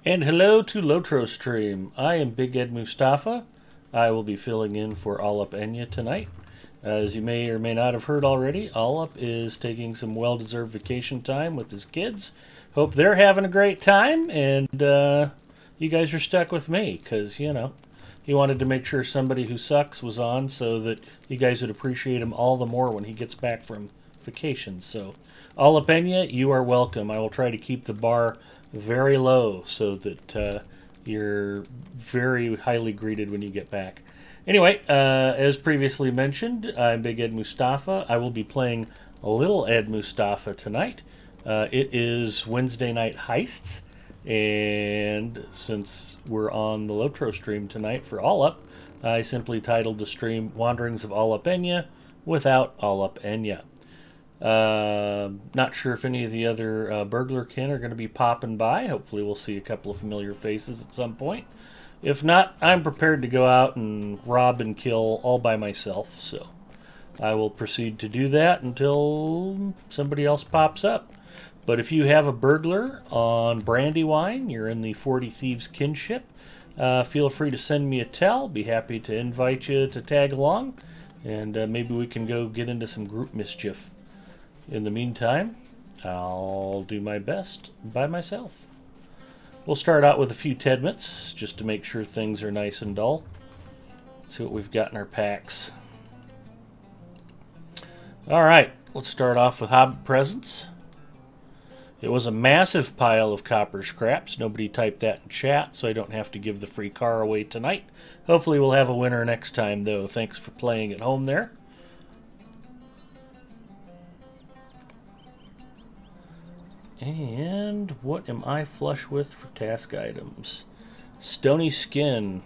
And hello to Lotro Stream. I am Big Ed Mustafa. I will be filling in for AllupEnya tonight. As you may or may not have heard already, Allup is taking some well-deserved vacation time with his kids. Hope they're having a great time, and you guys are stuck with me, because, you know, he wanted to make sure somebody who sucks was on so that you guys would appreciate him all the more when he gets back from vacation. So, AllupEnya, you are welcome. I will try to keep the bar very low so that you're very highly greeted when you get back. Anyway, as previously mentioned, I'm Big Ed Mustafa. I will be playing Little Ed Mustafa tonight. It is Wednesday Night Heists, and since we're on the Lotro stream tonight for Allup, I simply titled the stream Wanderings of AllupEnya without AllupEnya. Not sure if any of the other burglar kin are going to be popping by. Hopefully we'll see a couple of familiar faces at some point. If not, I'm prepared to go out and rob and kill all by myself, so I will proceed to do that until somebody else pops up. But if you have a burglar on Brandywine, you're in the 40 Thieves kinship, feel free to send me a tell. Be happy to invite you to tag along, and maybe we can go get into some group mischief. In the meantime, I'll do my best by myself. We'll start out with a few Tedments, just to make sure things are nice and dull. Let's see what we've got in our packs. Alright, let's start off with Hobbit Presents. It was a massive pile of copper scraps. Nobody typed that in chat, so I don't have to give the free car away tonight. Hopefully we'll have a winner next time, though. Thanks for playing at home there. And what am I flush with for task items? Stony Skin.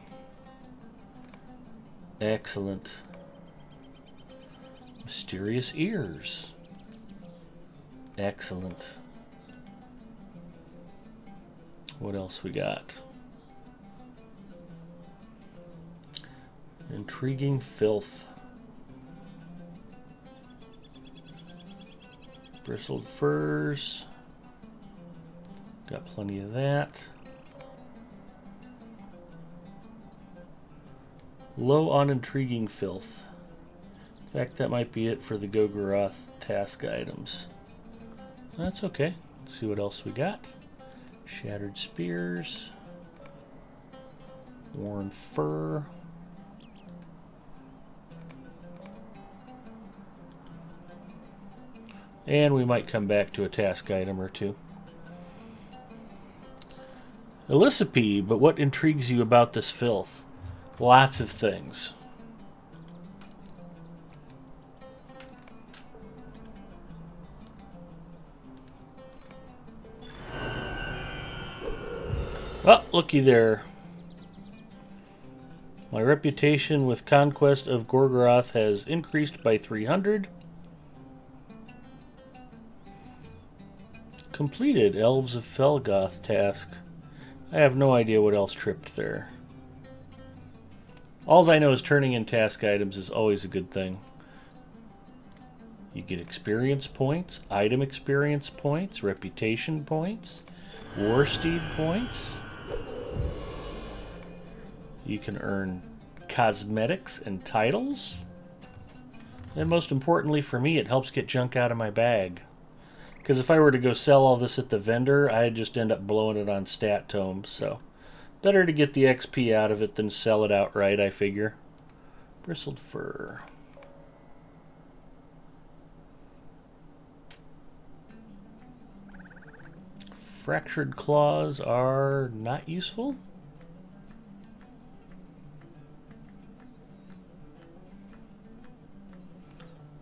Excellent. Mysterious Ears. Excellent. What else we got? Intriguing Filth. Bristled Furs. Got plenty of that. Low on Intriguing Filth. In fact, that might be it for the Gogoroth task items. That's okay. Let's see what else we got. Shattered Spears. Worn Fur. And we might come back to a task item or two. Elicipe, but what intrigues you about this filth? Lots of things. Well, looky there. My reputation with Conquest of Gorgoroth has increased by 300. Completed Elves of Felgoth task. I have no idea what else tripped there. Alls I know is turning in task items is always a good thing. You get experience points, item experience points, reputation points, war steed points. You can earn cosmetics and titles. And most importantly for me, it helps get junk out of my bag. Because if I were to go sell all this at the vendor, I'd just end up blowing it on stat tomes, so better to get the XP out of it than sell it outright, I figure. Bristled Fur. Fractured Claws are not useful.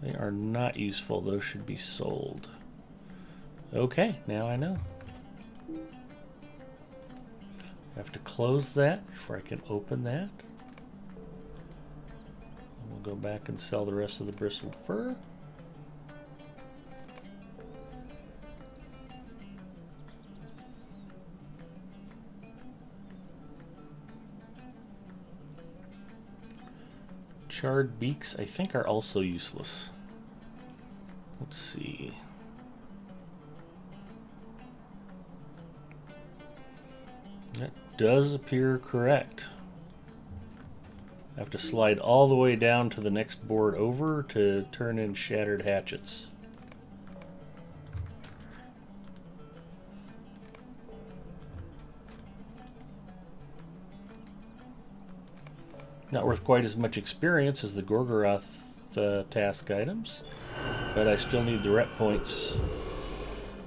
They are not useful. Those should be sold. Okay, now I know. I have to close that before I can open that. And we'll go back and sell the rest of the Bristled Fur. Charred Beaks, I think, are also useless. Let's see. does appear correct. I have to slide all the way down to the next board over to turn in shattered hatchets. Not worth quite as much experience as the Gorgoroth task items, but I still need the rep points,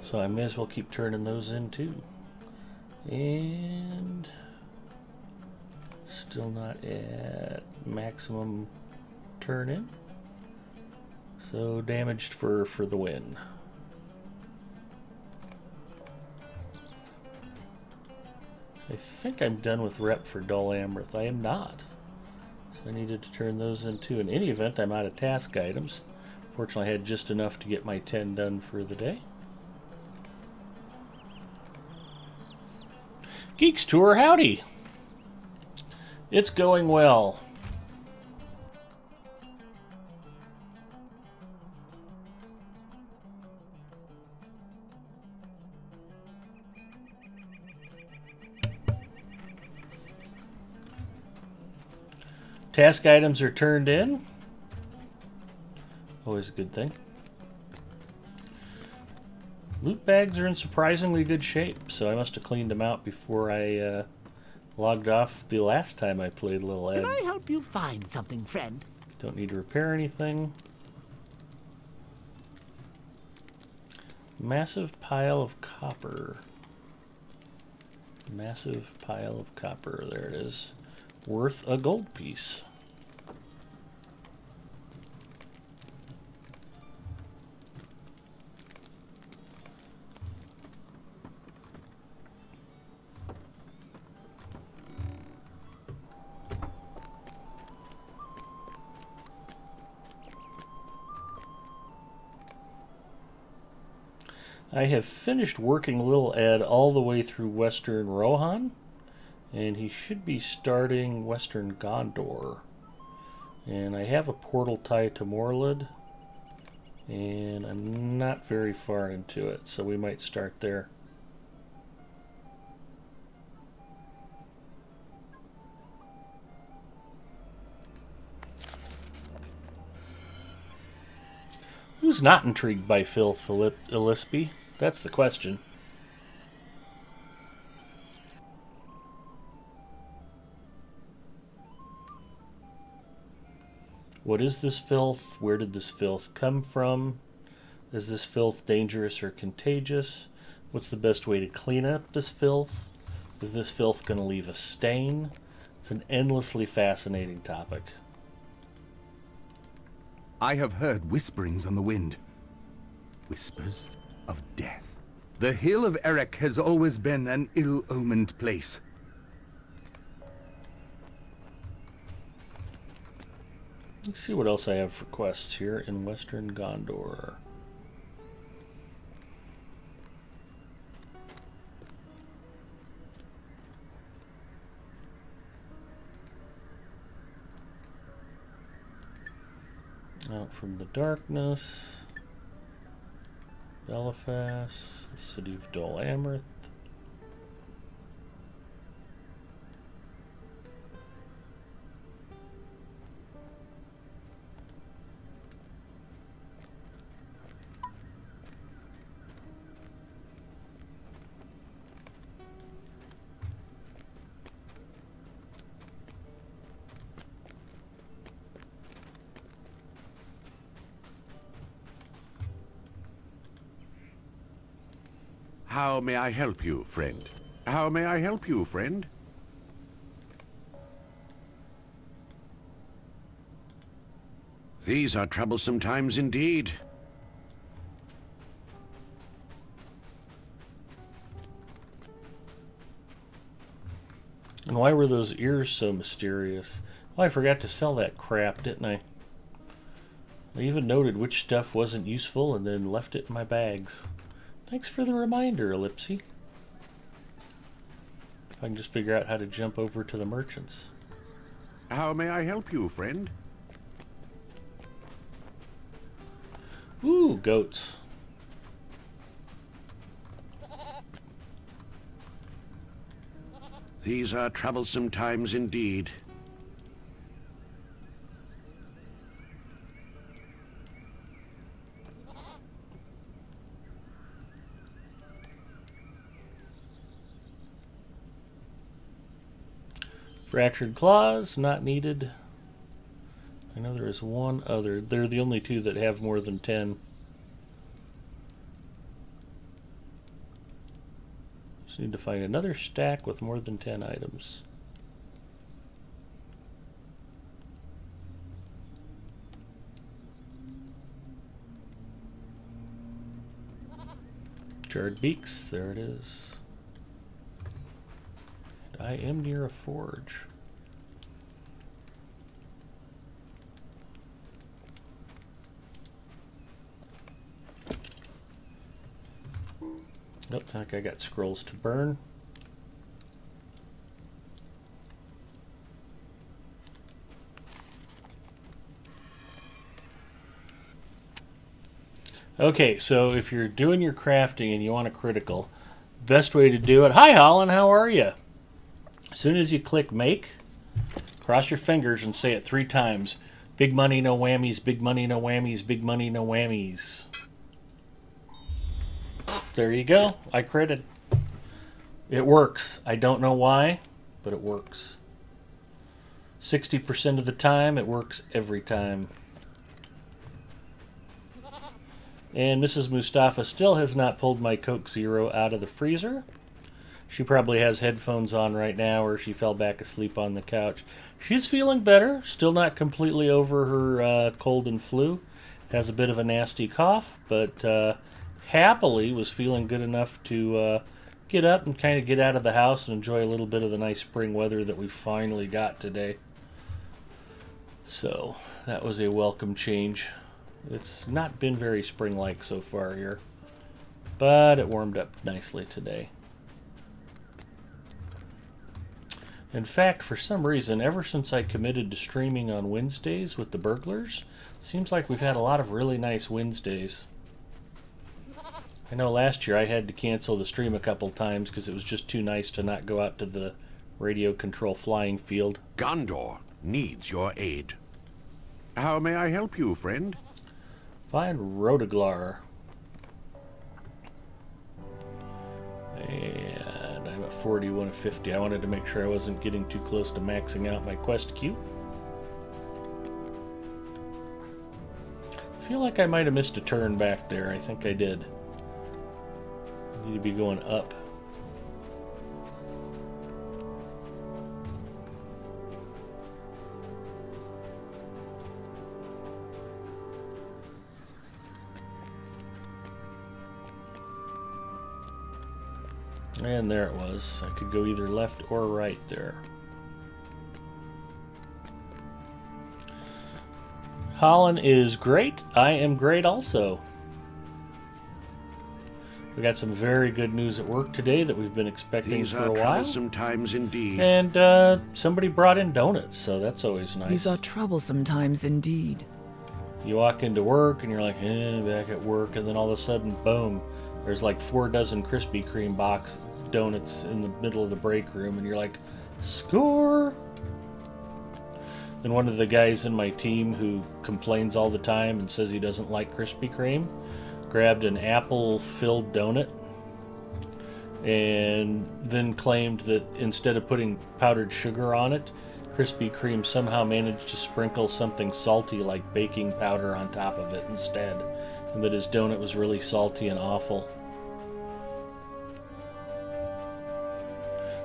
so I may as well keep turning those in too. And still not at maximum turn in, so damaged for the win. I think I'm done with rep for Dull Amrith. I am not. So I needed to turn those in too. In any event, I'm out of task items. Fortunately, I had just enough to get my 10 done for the day. Geeks Tour, howdy! It's going well. Task items are turned in. Always a good thing. Loot bags are in surprisingly good shape, so I must have cleaned them out before I logged off the last time I played Little Ed. Can I help you find something, friend? Don't need to repair anything. Massive pile of copper. Massive pile of copper. There it is. Worth a gold piece. I have finished working Little Ed all the way through Western Rohan, and he should be starting Western Gondor. And I have a portal tied to Morlid, and I'm not very far into it, so we might start there. Who's not intrigued by filth, Illispy? That's the question. What is this filth? Where did this filth come from? Is this filth dangerous or contagious? What's the best way to clean up this filth? Is this filth going to leave a stain? It's an endlessly fascinating topic. I have heard whisperings on the wind. Whispers of death. The Hill of Erech has always been an ill-omened place. Let's see what else I have for quests here in Western Gondor. Out from the darkness. Belfast, the city of Dull Amrith. How may I help you, friend? How may I help you, friend? These are troublesome times indeed. And why were those ears so mysterious? Oh, I forgot to sell that crap, didn't I? I even noted which stuff wasn't useful and then left it in my bags. Thanks for the reminder, Ellipsy. If I can just figure out how to jump over to the merchants. How may I help you, friend? Ooh, goats. These are troublesome times indeed. Fractured claws, not needed. I know there is one other. They're the only two that have more than 10. Just need to find another stack with more than 10 items. Jarred beaks, there it is. I am near a forge. Nope, I think I got scrolls to burn. Okay, so if you're doing your crafting and you want a critical, best way to do it. Hi, Holland, how are you? As soon as you click make, cross your fingers and say it 3 times. Big money, no whammies, big money, no whammies, big money, no whammies. There you go. I critted. It works. I don't know why, but it works. 60% of the time, it works every time. And Mrs. Mustafa still has not pulled my Coke Zero out of the freezer. She probably has headphones on right now, or she fell back asleep on the couch. She's feeling better, still not completely over her cold and flu. Has a bit of a nasty cough, but happily was feeling good enough to get up and kind of get out of the house and enjoy a little bit of the nice spring weather that we finally got today. So that was a welcome change. It's not been very spring-like so far here, but it warmed up nicely today. In fact, for some reason, ever since I committed to streaming on Wednesdays with the burglars, it seems like we've had a lot of really nice Wednesdays. I know last year I had to cancel the stream a couple times because it was just too nice to not go out to the radio control flying field. Gondor needs your aid. How may I help you, friend? Find Rotoglar. And I'm at 41 of 50. I wanted to make sure I wasn't getting too close to maxing out my quest queue. I feel like I might have missed a turn back there. I think I did. I need to be going up. And there it was. I could go either left or right there. Holland is great. I am great also. We got some very good news at work today that we've been expecting for a while. These are troublesome times indeed. And somebody brought in donuts, so that's always nice. These are troublesome times indeed. You walk into work and you're like, back at work, and then all of a sudden, boom, there's like 4 dozen Krispy Kreme box donuts in the middle of the break room, and you're like, score! Then one of the guys in my team who complains all the time and says he doesn't like Krispy Kreme grabbed an apple-filled donut and then claimed that instead of putting powdered sugar on it, Krispy Kreme somehow managed to sprinkle something salty like baking powder on top of it instead, and that his donut was really salty and awful.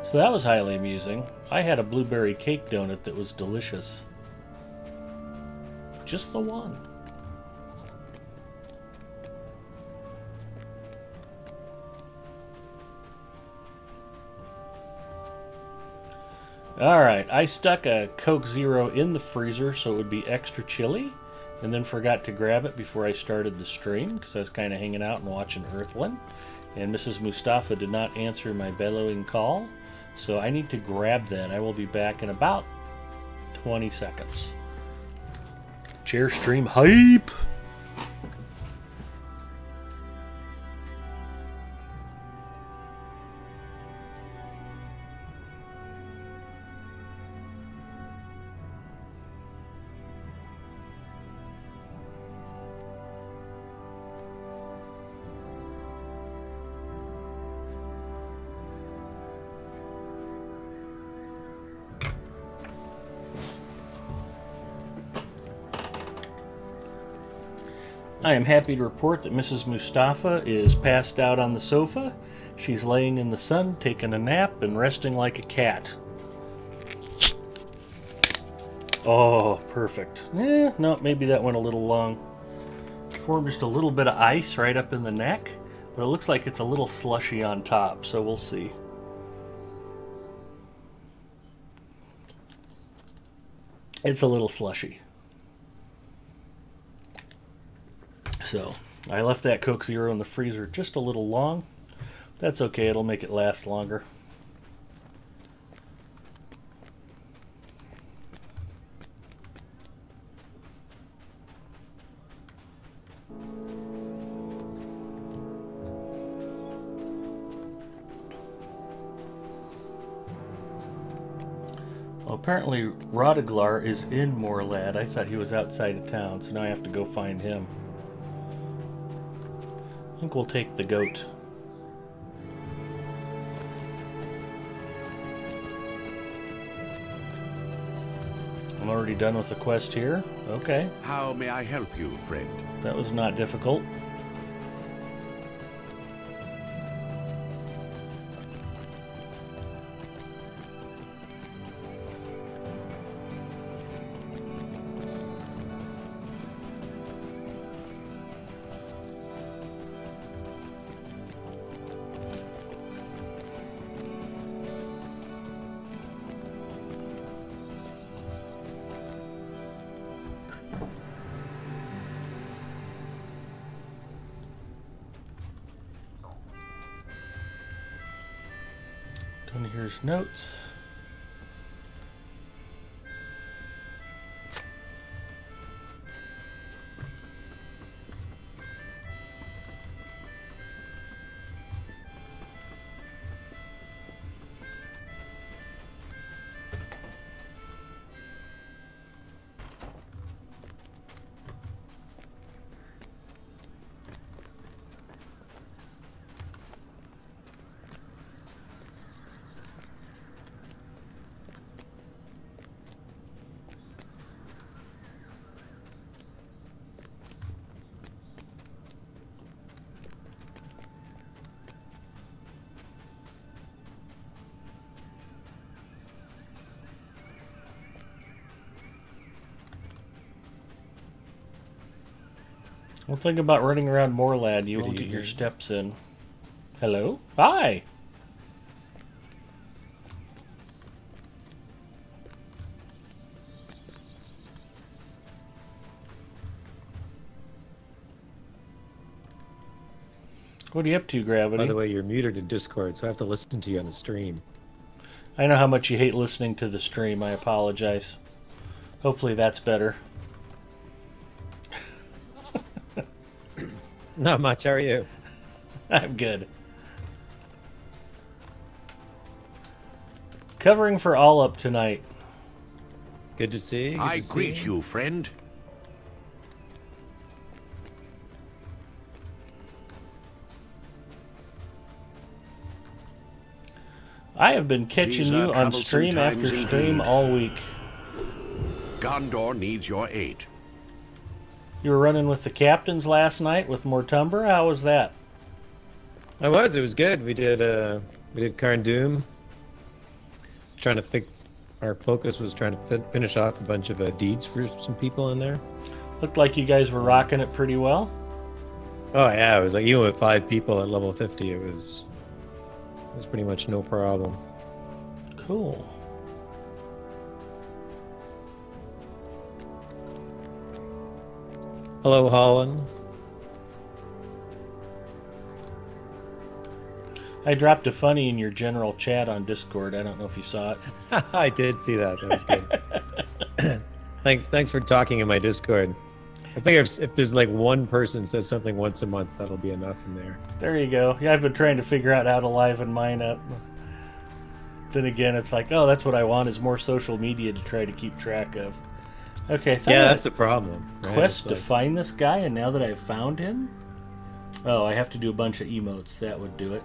So that was highly amusing. I had a blueberry cake donut that was delicious. Just the one. Alright, I stuck a Coke Zero in the freezer so it would be extra chilly, and then forgot to grab it before I started the stream because I was kind of hanging out and watching Earthling. And Mrs. Mustafa did not answer my bellowing call, so I need to grab that. I will be back in about 20 seconds. Chair stream hype! I am happy to report that Mrs. Mustafa is passed out on the sofa. She's laying in the sun, taking a nap, and resting like a cat. Oh, perfect. No, maybe that went a little long. Formed just a little bit of ice right up in the neck, but it looks like it's a little slushy on top, so we'll see. It's a little slushy. So, I left that Coke Zero in the freezer just a little long. That's okay, it'll make it last longer. Well, apparently Rodeglar is in Morlad. I thought he was outside of town, so now I have to go find him. I think we'll take the goat. I'm already done with the quest here. Okay. How may I help you, friend? That was not difficult. Here's notes. Well, think about running around Morlad. You won't get your steps in. Hello? Hi! What are you up to, Gravity? By the way, you're muted in Discord, so I have to listen to you on the stream. I know how much you hate listening to the stream. I apologize. Hopefully that's better. Not much, how are you? I'm good. Covering for Allup tonight. Good to see you. I greet you, friend. I have been catching you on stream after stream all week. Gondor needs your aid. You were running with the captains last night with Mortumber. How was that? It was good. We did Karn Doom. Our focus was trying to finish off a bunch of deeds for some people in there. Looked like you guys were rocking it pretty well. Oh yeah, it was like even with 5 people at level 50, it was pretty much no problem. Cool. Hello, Holland. I dropped a funny in your general chat on Discord. I don't know if you saw it. I did see that. That was good. Thanks for talking in my Discord. I think if there's like one person says something once a month, that'll be enough in there. There you go. Yeah, I've been trying to figure out how to liven mine up. Then again, it's like, oh, that's what I want is more social media to try to keep track of. Okay, yeah, that's the problem. Right? Quest to find this guy, and now that I've found him, oh, I have to do a bunch of emotes. That would do it.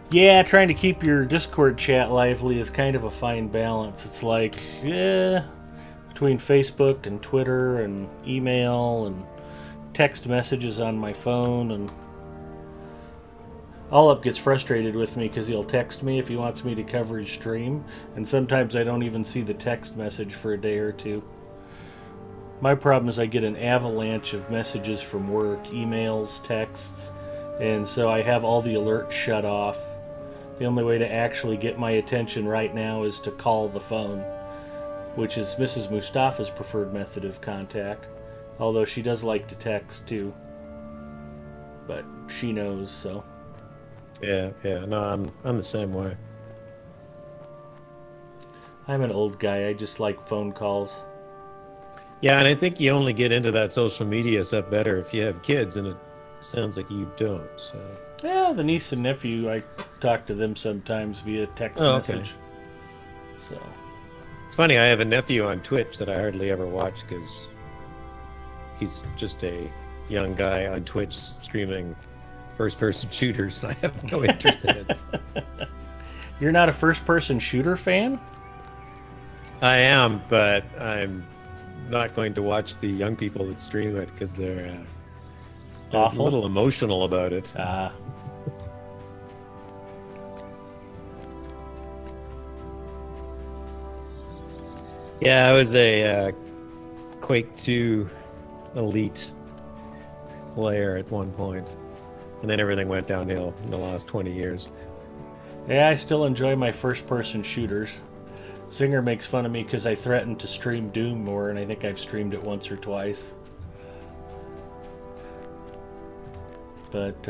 Yeah, trying to keep your Discord chat lively is kind of a fine balance. It's like, between between Facebook and Twitter and email and text messages on my phone, and Allup gets frustrated with me because he'll text me if he wants me to cover his stream, and sometimes I don't even see the text message for a day or two. My problem is I get an avalanche of messages from work, emails, texts, and so I have all the alerts shut off. The only way to actually get my attention right now is to call the phone, which is Mrs. Mustafa's preferred method of contact, although she does like to text too. But she knows, so. Yeah, no, I'm the same way. I'm an old guy, I just like phone calls. Yeah, and I think you only get into that social media stuff better if you have kids, and it sounds like you don't, so. Yeah, the niece and nephew, I talk to them sometimes via text message. So. It's funny, I have a nephew on Twitch that I hardly ever watch because he's just a young guy on Twitch streaming first-person shooters, and I have no interest in it. You're not a first-person shooter fan? I am, but I'm not going to watch the young people that stream it because they're awful, a little emotional about it. Yeah, I was a Quake 2 elite player at one point, and then everything went downhill in the last 20 years. Yeah, I still enjoy my first-person shooters. Singer makes fun of me because I threatened to stream Doom more, and I think I've streamed it once or twice. But,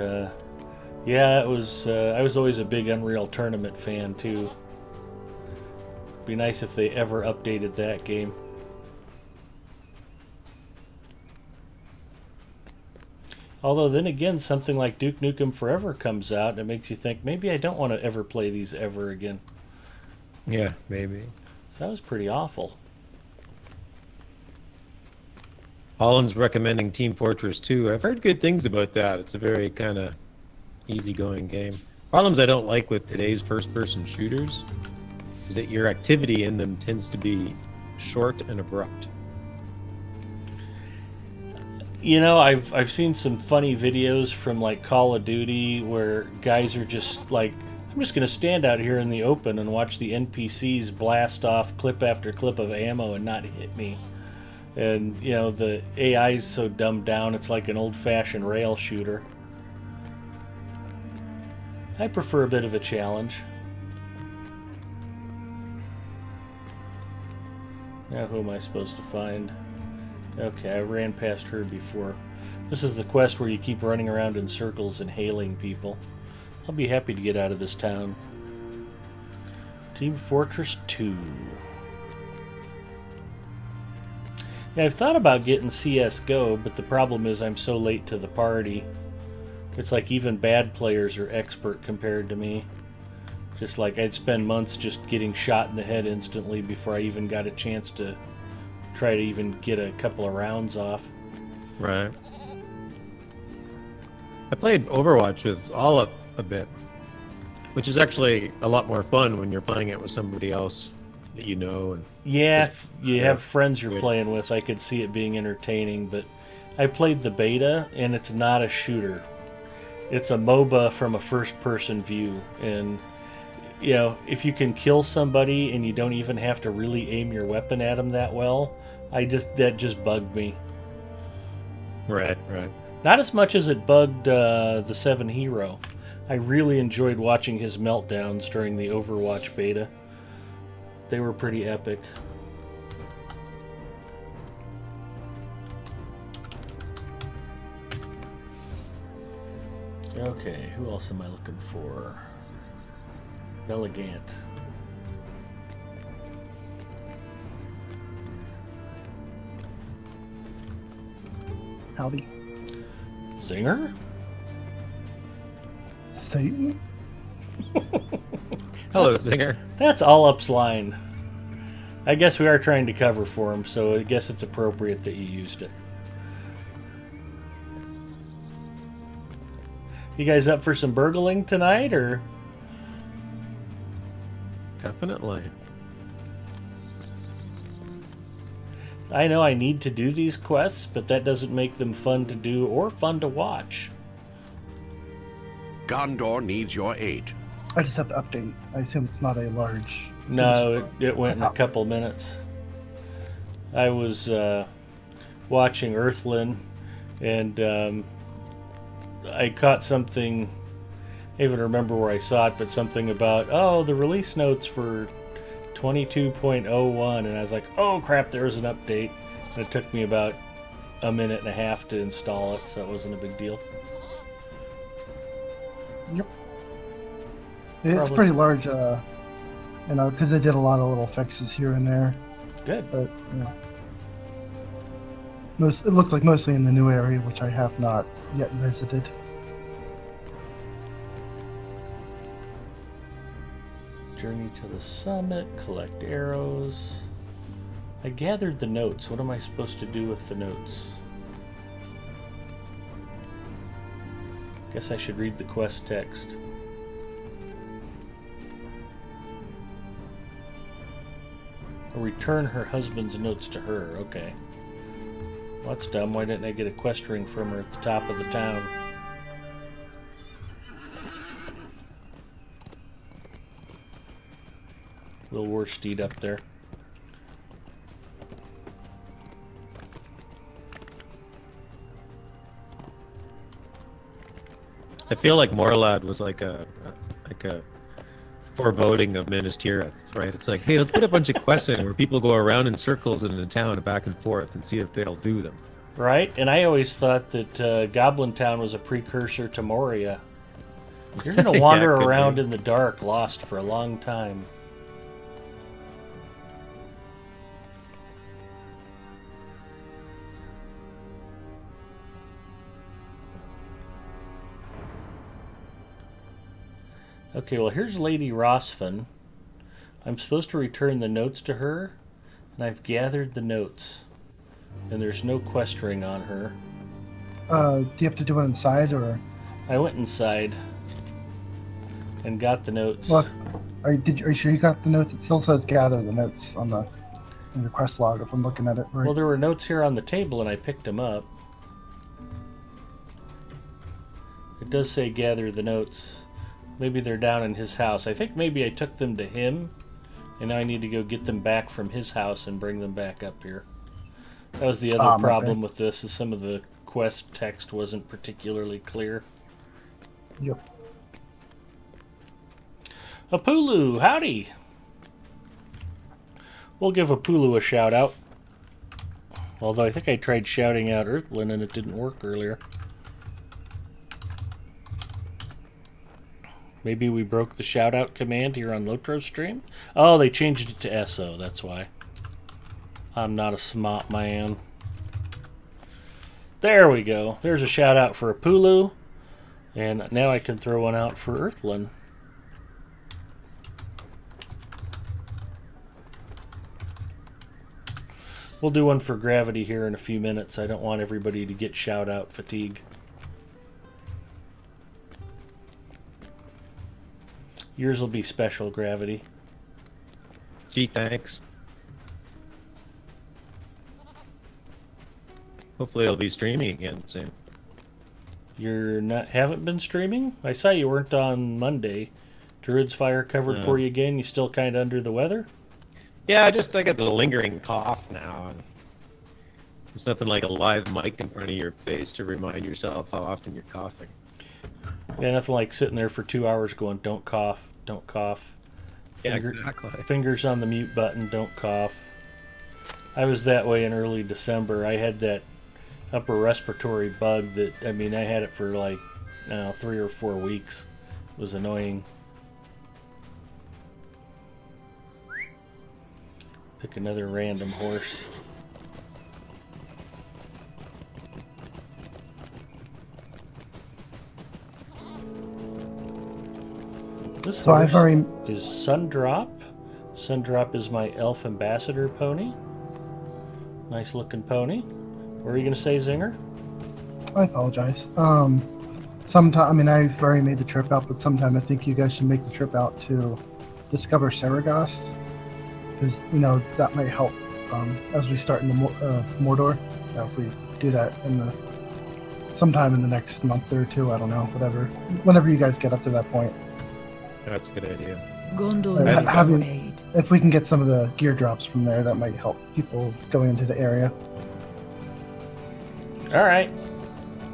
yeah, it was. I was always a big Unreal Tournament fan, too. Be nice if they ever updated that game. Although then again, something like Duke Nukem Forever comes out, and it makes you think, maybe I don't want to ever play these ever again. Yeah, maybe. So that was pretty awful. Holland's recommending Team Fortress 2. I've heard good things about that. It's a very kind of easygoing game. Problems I don't like with today's first-person shooters is that your activity in them tends to be short and abrupt. You know, I've seen some funny videos from like Call of Duty where guys are just like, I'm just going to stand out here in the open and watch the NPCs blast off clip after clip of ammo and not hit me. And, you know, the AI is so dumbed down, it's like an old-fashioned rail shooter. I prefer a bit of a challenge. Now who am I supposed to find? Okay, I ran past her before. This is the quest where you keep running around in circles and hailing people. I'll be happy to get out of this town. Team Fortress 2. Yeah, I've thought about getting CSGO, but the problem is I'm so late to the party. It's like even bad players are expert compared to me. Just like I'd spend months just getting shot in the head instantly before I even got a chance to try to even get a couple of rounds off. Right. I played Overwatch with Allup a bit, which is actually a lot more fun when you're playing it with somebody else that you know. And yeah, if you have friends you're playing with, I could see it being entertaining, but I played the beta, and it's not a shooter. It's a MOBA from a first-person view, and you know, if you can kill somebody and you don't even have to really aim your weapon at them that well, that just bugged me. Right. Not as much as it bugged the 7 Hero. I really enjoyed watching his meltdowns during the Overwatch beta. They were pretty epic. Okay, who else am I looking for? Elegant. Howdy. Zinger? Satan? Hello, Zinger. That's Allup's line. I guess we are trying to cover for him, so I guess it's appropriate that you used it. You guys up for some burgling tonight, or? Definitely. I know I need to do these quests, but that doesn't make them fun to do or fun to watch. Gondor needs your aid. I just have to update. I assume it's not a large. No, it went in a couple minutes. I was watching Earthland, and I caught something. I even remember where I saw it, but something about, oh, the release notes for 22.01, and I was like, oh crap, there's an update. And it took me about a minute and a half to install it, so it wasn't a big deal. Yep. It's Probably. pretty large, you know, because they did a lot of little fixes here and there. Good. But yeah, it looked like mostly in the new area, which I have not yet visited. Journey to the summit, collect arrows. I gathered the notes. What am I supposed to do with the notes? Guess I should read the quest text. Or return her husband's notes to her. Okay. Well, that's dumb. Why didn't I get a quest ring from her at the top of the town? Will Worsteed up there. I feel like Morlad was like a foreboding of Minas Tirith, right? It's like, hey, let's put a bunch of quests in where people go around in circles in the town and back and forth and see if they'll do them. Right? And I always thought that Goblin Town was a precursor to Moria. You're going to wander could around be. in the dark, lost for a long time. Okay, well, here's Lady Rosfin. I'm supposed to return the notes to her, and I've gathered the notes. And there's no quest ring on her. Do you have to do it inside, or? I went inside and got the notes. Well, are you sure you got the notes? It still says gather the notes on the in your quest log. If I'm looking at it right. Well, there were notes here on the table, and I picked them up. It does say gather the notes. Maybe they're down in his house. I think maybe I took them to him, and now I need to go get them back from his house and bring them back up here. That was the other problem with this, is some of the quest text wasn't particularly clear. Yep. Apulu, howdy! We'll give Apulu a shout out. Although I think I tried shouting out Earthland and it didn't work earlier. Maybe we broke the shout out command here on Lotro's stream? Oh, they changed it to SO, that's why. I'm not a smart man. There we go. There's a shout out for Apulu. And now I can throw one out for Earthland. We'll do one for Gravity here in a few minutes. I don't want everybody to get shout out fatigue. Yours will be special, Gravity. Gee, thanks. Hopefully I'll be streaming again soon. Haven't been streaming? I saw you weren't on Monday. Druid's Fire covered for you again. You still kind of under the weather? Yeah, I got the lingering cough now. And there's nothing like a live mic in front of your face to remind yourself how often you're coughing. Yeah, nothing like sitting there for 2 hours going, don't cough, don't cough. Yeah, exactly. Fingers on the mute button, don't cough. I was that way in early December. I had that upper respiratory bug that, I mean, I had it for like 3 or 4 weeks. It was annoying. Pick another random horse. This So I've horse already. is Sundrop. Sundrop is my elf ambassador pony. Nice looking pony. What were you going to say, Zinger? I apologize. Sometime, I mean, I've already made the trip out, but sometime I think you guys should make the trip out to discover Saragast, because you know that might help as we start in the Mordor. If we do that sometime in the next month or two, I don't know, whenever you guys get up to that point. That's a good idea. Gondor Uh, needs having- your aid. If we can get some of the gear drops from there, that might help people going into the area. All right.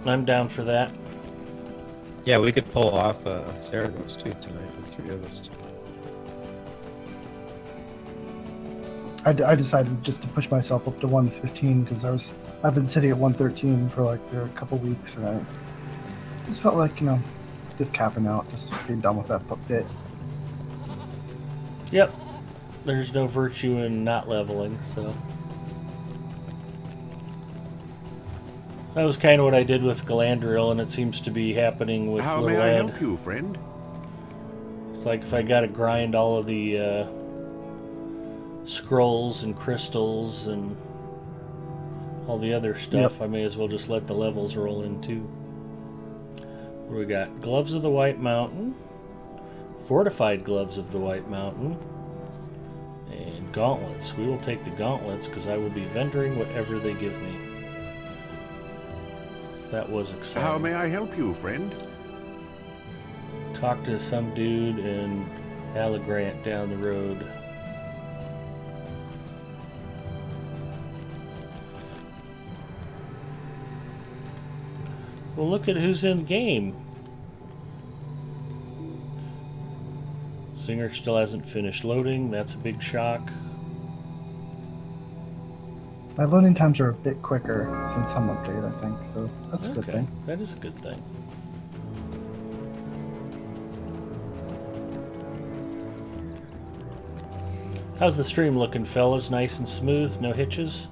I'm down for that. Yeah, we could pull off Saragosse too tonight with 3 of us. I decided just to push myself up to 115 because I've been sitting at 113 for like a couple weeks, and I just felt like, just capping out, just being done with that bit. Yep. There's no virtue in not leveling, so. That was kind of what I did with Galadriel, and it seems to be happening with How Little may I Ed. help you, friend? It's like if I gotta grind all of the scrolls and crystals and all the other stuff, I may as well just let the levels roll in too. What do we got? Gloves of the White Mountain, fortified gloves of the White Mountain, and gauntlets. We will take the gauntlets because I will be vendoring whatever they give me. That was exciting. How may I help you, friend? Talk to some dude in Allegrant down the road. Well, look at who's in game. Singer still hasn't finished loading. That's a big shock. My loading times are a bit quicker since some update, I think, so that's a good thing. That is a good thing. How's the stream looking, fellas? Nice and smooth? No hitches?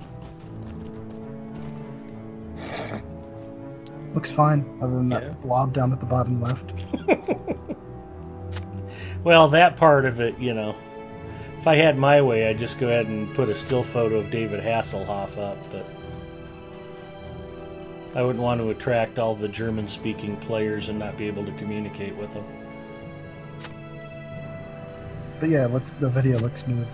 Looks fine, other than that blob down at the bottom left. Well, that part of it, if I had my way, I'd just go ahead and put a still photo of David Hasselhoff up, but I wouldn't want to attract all the German-speaking players and not be able to communicate with them. But yeah, the video looks smooth.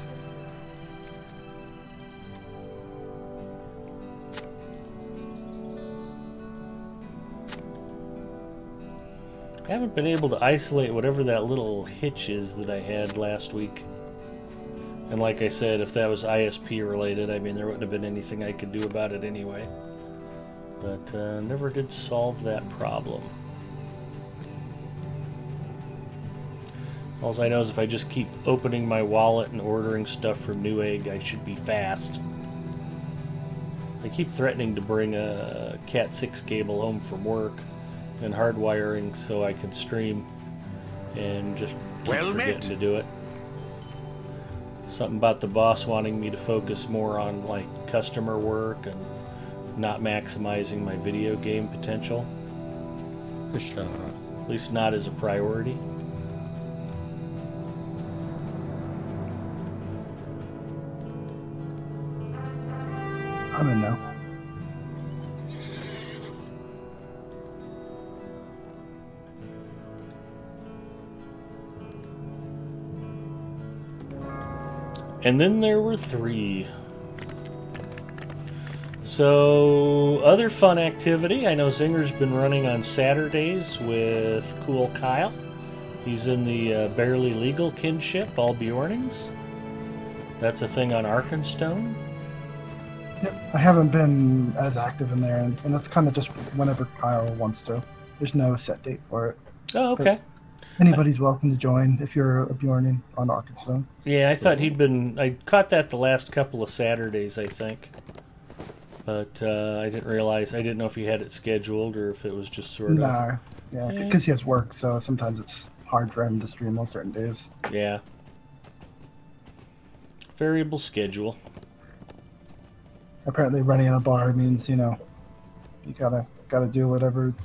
I haven't been able to isolate whatever that little hitch is that I had last week. And like I said, if that was ISP related, I mean, there wouldn't have been anything I could do about it anyway. But never did solve that problem. All I know is if I just keep opening my wallet and ordering stuff from Newegg, I should be fast. I keep threatening to bring a Cat 6 cable home from work and hardwiring so I can stream, and just keep forgetting to do it. Something about the boss wanting me to focus more on like customer work and not maximizing my video game potential. At least not as a priority. I'm in now. And then there were 3. So, other fun activity. I know Zinger's been running on Saturdays with Cool Kyle. He's in the Barely Legal Kinship, All Bjornings. That's a thing on Arkenstone. Yep, I haven't been as active in there, and that's kind of just whenever Kyle wants to. There's no set date for it. Oh, okay. Anybody's welcome to join if you're a Bjorning on Arkenstone. Yeah, I thought he'd been... I caught that the last couple of Saturdays, I think. But I didn't realize... I didn't know if he had it scheduled or if it was just sort of... Nah, yeah, because he has work, so sometimes it's hard for him to stream on certain days. Yeah. Variable schedule. Apparently running a bar means, you gotta do whatever,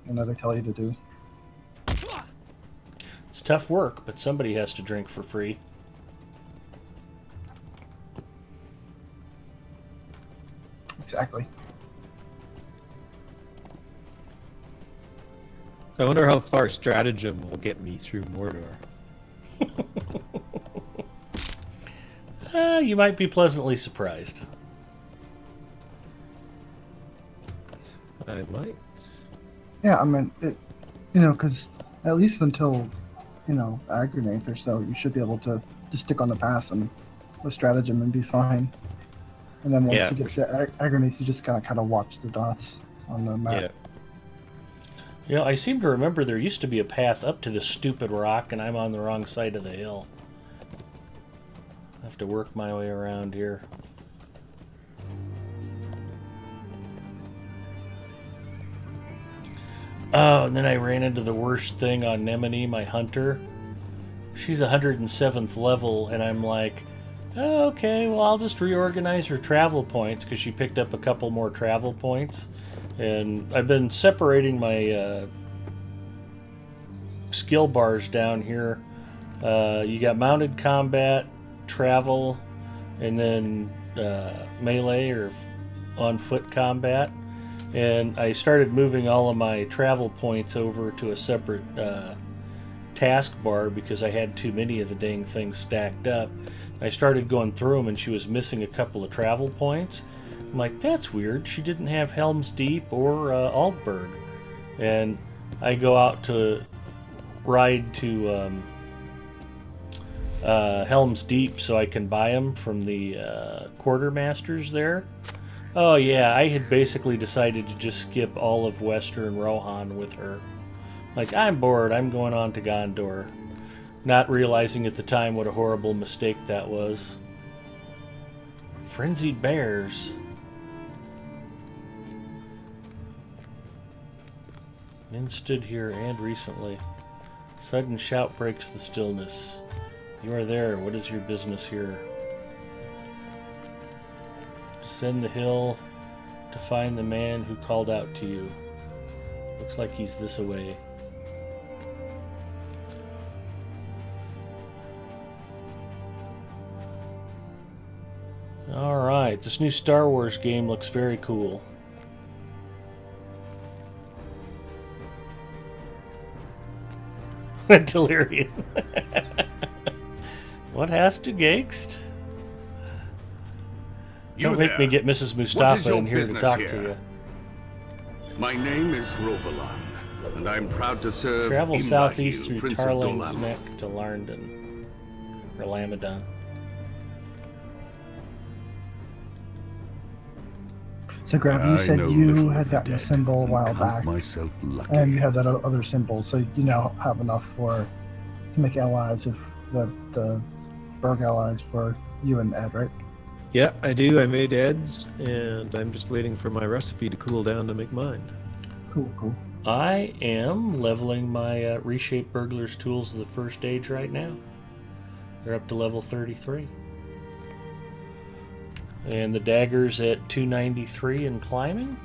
they tell you to do. It's tough work, but somebody has to drink for free. Exactly. So I wonder how far stratagem will get me through Mordor. You might be pleasantly surprised. I might. Yeah, I mean, because at least until, Aggranates or so, you should be able to just stick on the path and with stratagem and be fine. And then once Yeah. you get to Aggranates, you just kind of watch the dots on the map. Yeah. You know, I seem to remember there used to be a path up to this stupid rock, and I'm on the wrong side of the hill. I have to work my way around here. Oh, and then I ran into the worst thing on Nemone, my hunter. She's 107th level, and I'm like, oh, okay, well, I'll just reorganize her travel points, because she picked up a couple more travel points. And I've been separating my skill bars down here. You got mounted combat, travel, and then melee or on foot combat. And I started moving all of my travel points over to a separate task bar because I had too many of the dang things stacked up. I started going through them, and she was missing a couple of travel points. I'm like, that's weird. She didn't have Helm's Deep or Altberg. And I go out to ride to Helm's Deep so I can buy them from the quartermasters there. Oh yeah, I had basically decided to just skip all of Western Rohan with her. Like, I'm bored, I'm going on to Gondor. Not realizing at the time what a horrible mistake that was. Frenzied bears. Men stood here and recently. Sudden shout breaks the stillness. You are there. What is your business here? Descend the hill to find the man who called out to you. Looks like he's this away. Alright, this new Star Wars game looks very cool. Delirium. What has to Gakst? Don't make me get Mrs. Mustafa in here to talk to you. My name is Rovalan, and I'm proud to serve Travel Imrahil, southeast through Prince of Tarling's Dolam. Neck to Larndon. Or Lamadon. So, Grab, you I said know you little had of the gotten a dead symbol a and while count back, myself lucky. and you have that other symbol, so you now have enough to make allies of the Berg allies for you and Ed, right? Yeah, I do. I made Ed's, and I'm just waiting for my recipe to cool down to make mine. Cool. I am leveling my Reshape Burglar's Tools of the First Age right now. They're up to level 33. And the dagger's at 293 and climbing.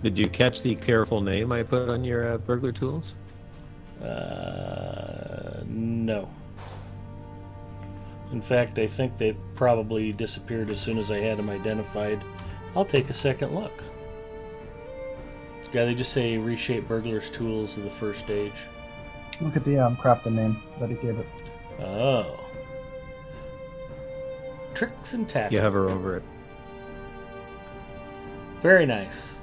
Did you catch the careful name I put on your burglar tools? No. In fact, I think they probably disappeared as soon as I had them identified. I'll take a second look. Yeah, they just say Reshape Burglar's Tools of the First Age. Look at the crafting name that he gave it. Oh. Tricks and tackles. You hover over it. Very nice.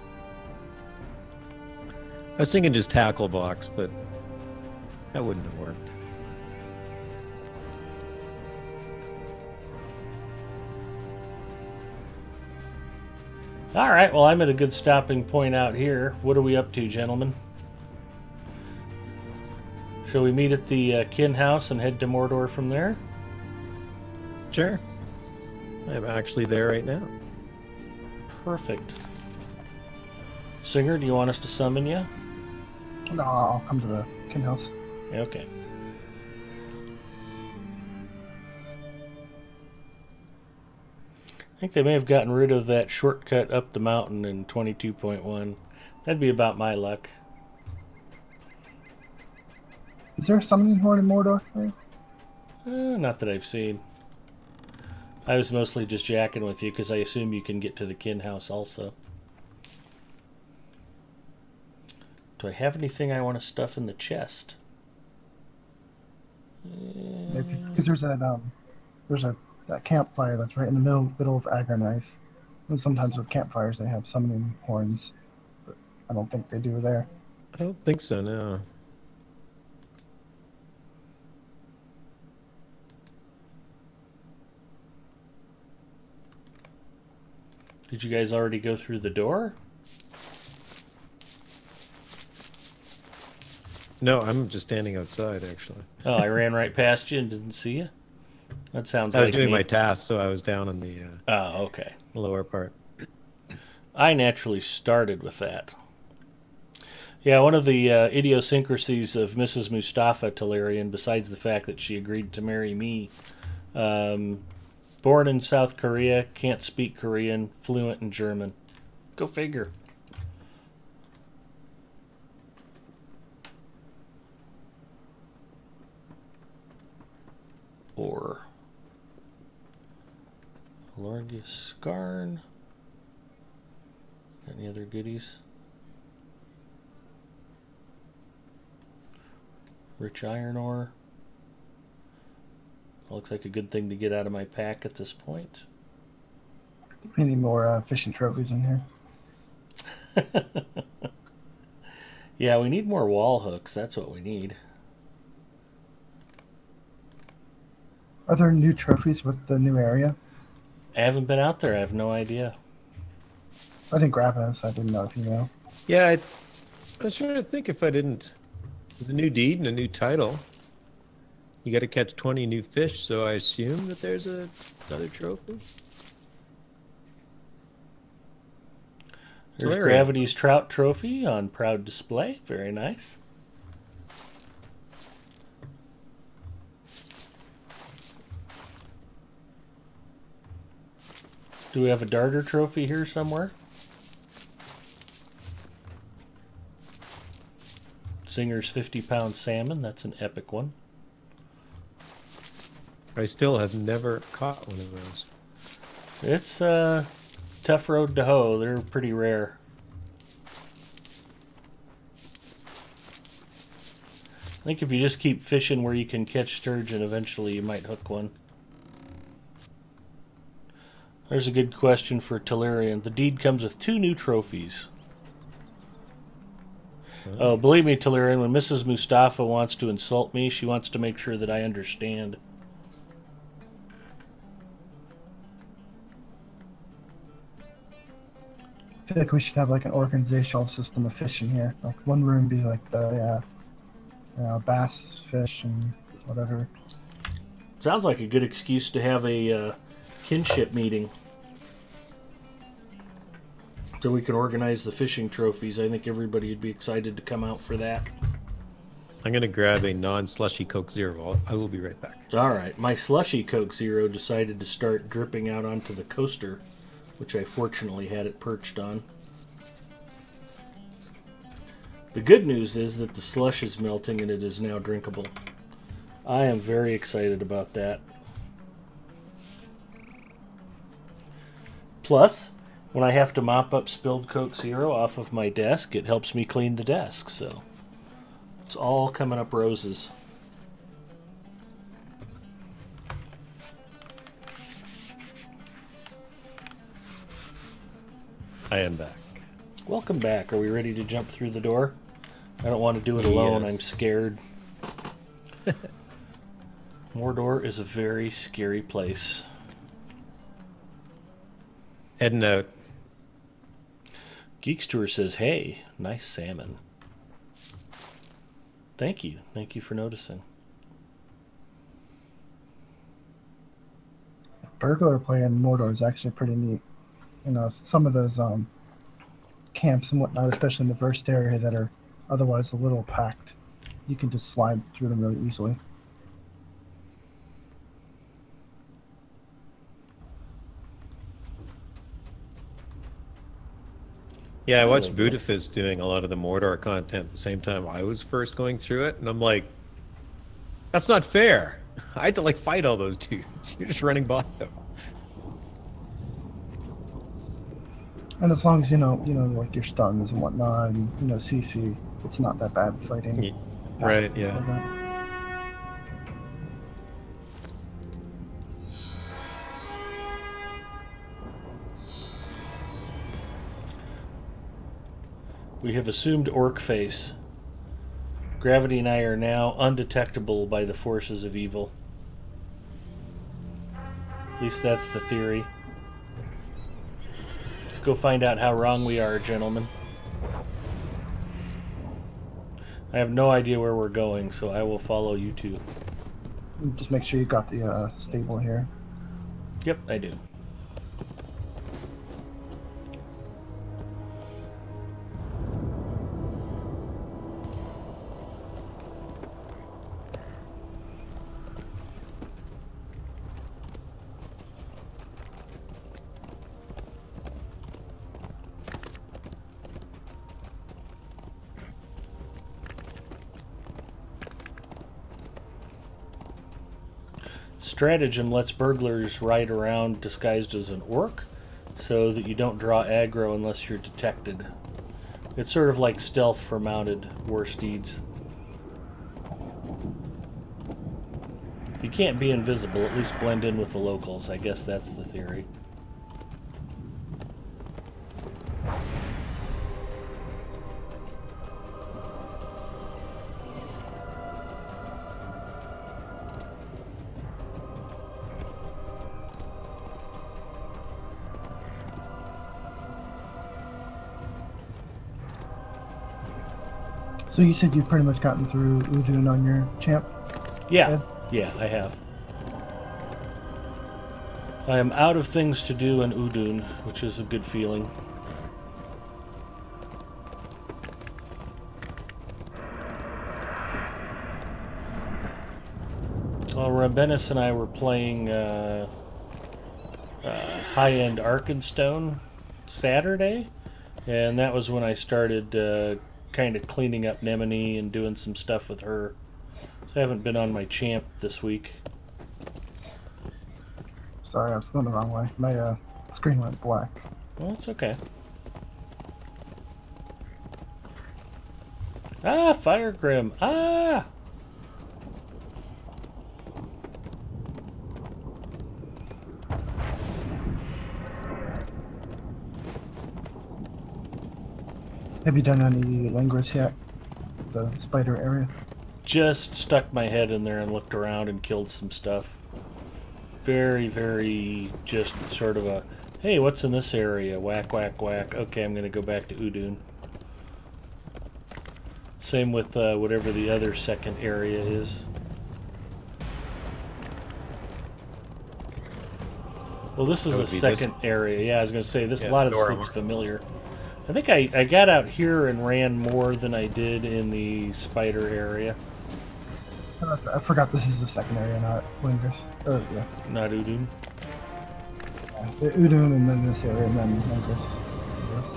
I was thinking just tackle box, but that wouldn't have worked. All right, well, I'm at a good stopping point out here. What are we up to, gentlemen? Shall we meet at the Kin House and head to Mordor from there? Sure. I'm actually there right now. Perfect. Singer, do you want us to summon you? No, I'll come to the Kin House. Okay. I think they may have gotten rid of that shortcut up the mountain in 22.1. That'd be about my luck. Is there a summoning horn in Mordor? Not that I've seen. I was mostly just jacking with you because I assume you can get to the Kin House also. Do I have anything I want to stuff in the chest? Because there's a that campfire that's right in the middle of Agronite. And sometimes with campfires they have summoning horns, but I don't think they do there. I don't think so, no. Did you guys already go through the door? No, I'm just standing outside, actually. Oh, I ran right past you and didn't see you? That sounds I was like doing me. my task, so I was down in the Oh, okay. lower part. I naturally started with that. Yeah, one of the idiosyncrasies of Mrs. Mustafa Talarian, besides the fact that she agreed to marry me, born in South Korea, can't speak Korean, fluent in German. Go figure. Or Lorgius Skarn. Got any other goodies? Rich iron ore. Looks like a good thing to get out of my pack at this point. We need more fishing trophies in here. Yeah, we need more wall hooks. That's what we need. Are there new trophies with the new area? I haven't been out there. I have no idea. I think Grab has. I didn't know if you know. Yeah, I was trying to think if I didn't. There's a new deed and a new title. You got to catch 20 new fish, so I assume that there's another trophy. There's Talarian. Gravity's Trout Trophy on proud display. Very nice. Do we have a darter trophy here somewhere? Singer's 50-pound salmon. That's an epic one. I still have never caught one of those. It's a tough road to hoe. They're pretty rare. I think if you just keep fishing where you can catch sturgeon, eventually you might hook one. There's a good question for Talarian. The deed comes with 2 new trophies. Oh, believe me, Talarian, when Mrs. Mustafa wants to insult me, she wants to make sure that I understand. I feel like we should have like an organizational system of fishing here. Like one room be like the bass fish and whatever. Sounds like a good excuse to have a kinship meeting. So we can organize the fishing trophies. I think everybody would be excited to come out for that. I'm going to grab a non-slushy Coke Zero. I will be right back. All right. My slushy Coke Zero decided to start dripping out onto the coaster, which I fortunately had it perched on. The good news is that the slush is melting and it is now drinkable. I am very excited about that. Plus, when I have to mop up spilled Coke Zero off of my desk, it helps me clean the desk, so it's all coming up roses. I am back. Welcome back. Are we ready to jump through the door? I don't want to do it alone. Yes. I'm scared. Mordor is a very scary place. Heading out. Geeks Tour says, hey, nice salmon. Thank you. Thank you for noticing. Burglar play in Mordor is actually pretty neat. You know, some of those camps and whatnot, especially in the first area that are otherwise a little packed, you can just slide through them really easily. Yeah, I watched Budafist doing a lot of the Mordor content at the same time I was first going through it, and I'm like, that's not fair. I had to like fight all those dudes. You're just running by them. And as long as you know, like your stuns and whatnot, and CC, it's not that bad fighting. Yeah, right, Like yeah. that. We have assumed orc face. Gravity and I are now undetectable by the forces of evil. At least that's the theory. Let's go find out how wrong we are, gentlemen. I have no idea where we're going, so I will follow you two. Just make sure you got the stable here. Yep, I do. Stratagem lets burglars ride around disguised as an orc so that you don't draw aggro unless you're detected. It's sort of like stealth for mounted war steeds. If you can't be invisible, at least blend in with the locals. I guess that's the theory. So you said you've pretty much gotten through Udun on your champ? Yeah, Ed? yeah, I have. I am out of things to do in Udun, which is a good feeling. Well, Rambenis and I were playing high-end Arkenstone Saturday, and that was when I started kind of cleaning up Nemini and doing some stuff with her. So I haven't been on my champ this week. Sorry, I was going the wrong way. My screen went black. Well, it's okay. Ah, Fire Grim. Ah! Have you done any Langris yet? The spider area? Just stuck my head in there and looked around and killed some stuff. Very, very just sort of a, hey, what's in this area? Whack, whack, whack. Okay, I'm going to go back to Udun. Same with whatever the other second area is. Well, this is a second area. Yeah, I was going to say, a lot of this looks familiar. I think I got out here and ran more than I did in the spider area. I forgot this is the second area, not Langris. Yeah. Not Udun. Yeah, Udun and then this area and then Langris. Yes.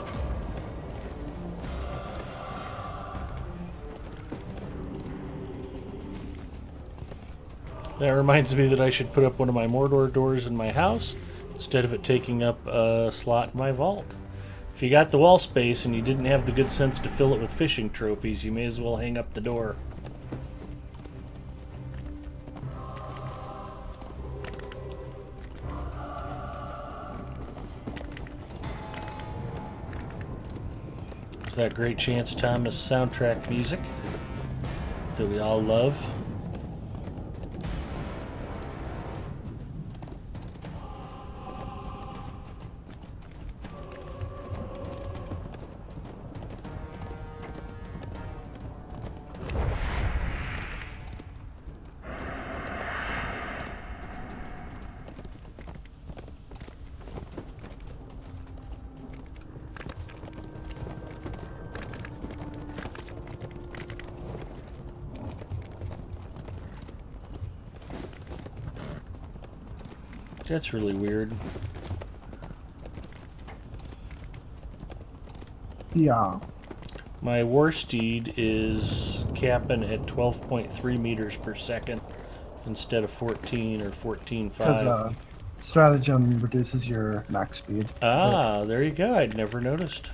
That reminds me that I should put up one of my Mordor doors in my house instead of it taking up a slot in my vault. If you got the wall space and you didn't have the good sense to fill it with fishing trophies, you may as well hang up the door. There's that great Chance Thomas soundtrack music that we all love. That's really weird. Yeah. My war steed is capping at 12.3 meters per second instead of 14 or 14.5. Because stratagem reduces your max speed. Ah, there you go. I'd never noticed.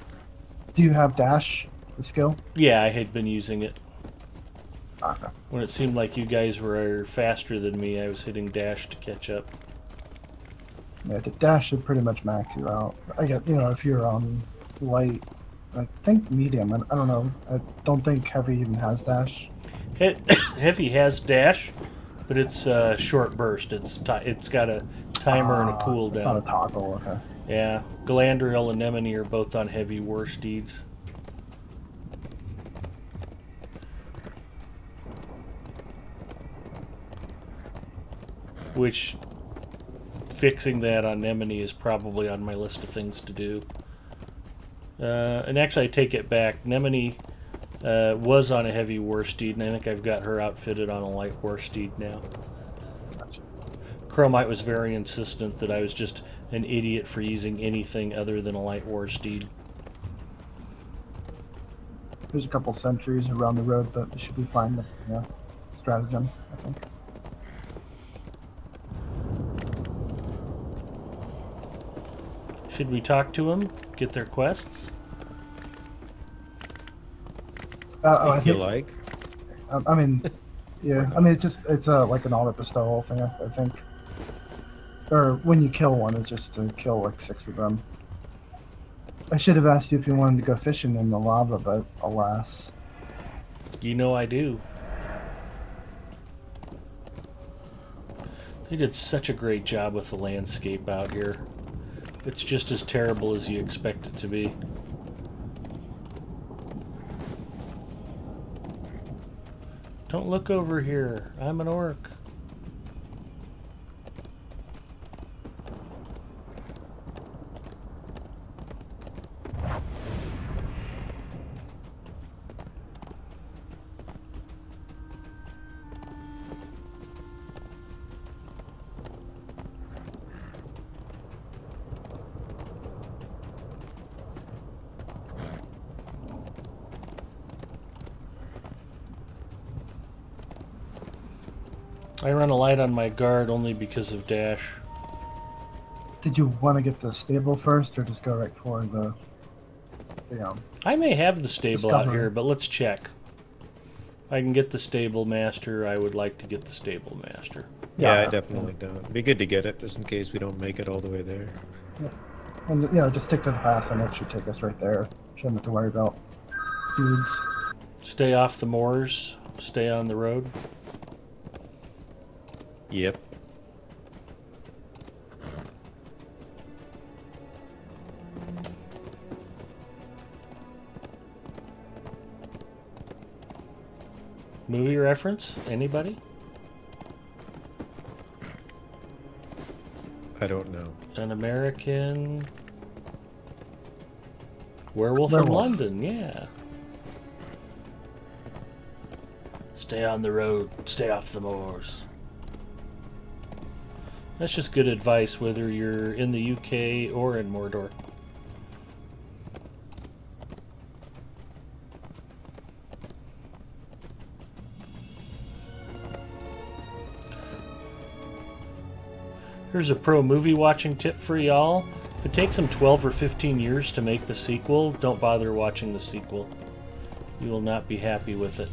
Do you have dash, the skill? Yeah, I had been using it. Okay. When it seemed like you guys were faster than me, I was hitting dash to catch up. Yeah, the dash should pretty much max you out. I guess, if you're on light, I think medium. I don't know. I don't think heavy even has dash. Heavy has dash, but it's short burst. It's got a timer and a cooldown. It's not a toggle. Okay. Yeah, Galandriel and Anemone are both on heavy war steeds. Which, fixing that on Anemone is probably on my list of things to do. And actually, I take it back. Anemone was on a heavy war steed, and I think I've got her outfitted on a light war steed now. Gotcha. Chromite was very insistent that I was just an idiot for using anything other than a light war steed. There's a couple sentries around the road, but it should be fine with stratagem, I think. Should we talk to them? Get their quests? I If you think, like. I mean, yeah. I mean, it's like an auto bestow thing. I think. Or when you kill one, it's just to kill like 6 of them. I should have asked you if you wanted to go fishing in the lava, but alas. You know I do. They did such a great job with the landscape out here. It's just as terrible as you expect it to be. Don't look over here. I'm an orc. I run a light on my guard only because of dash. Did you want to get the stable first, or just go right for the I may have the stable out Discovery. here, but let's check. If I can get the stable master, I would like to get the stable master. Yeah, I definitely don't. It'd be good to get it, just in case we don't make it all the way there. And just stick to the path, and it should take us right there. Shouldn't have to worry about dudes. Stay off the moors. Stay on the road. Yep. Movie reference? Anybody? I don't know. An American Werewolf in Werewolf. London, yeah. Stay on the road, stay off the moors. That's just good advice whether you're in the UK or in Mordor. Here's a pro movie watching tip for y'all. If it takes them 12 or 15 years to make the sequel, don't bother watching the sequel. You will not be happy with it.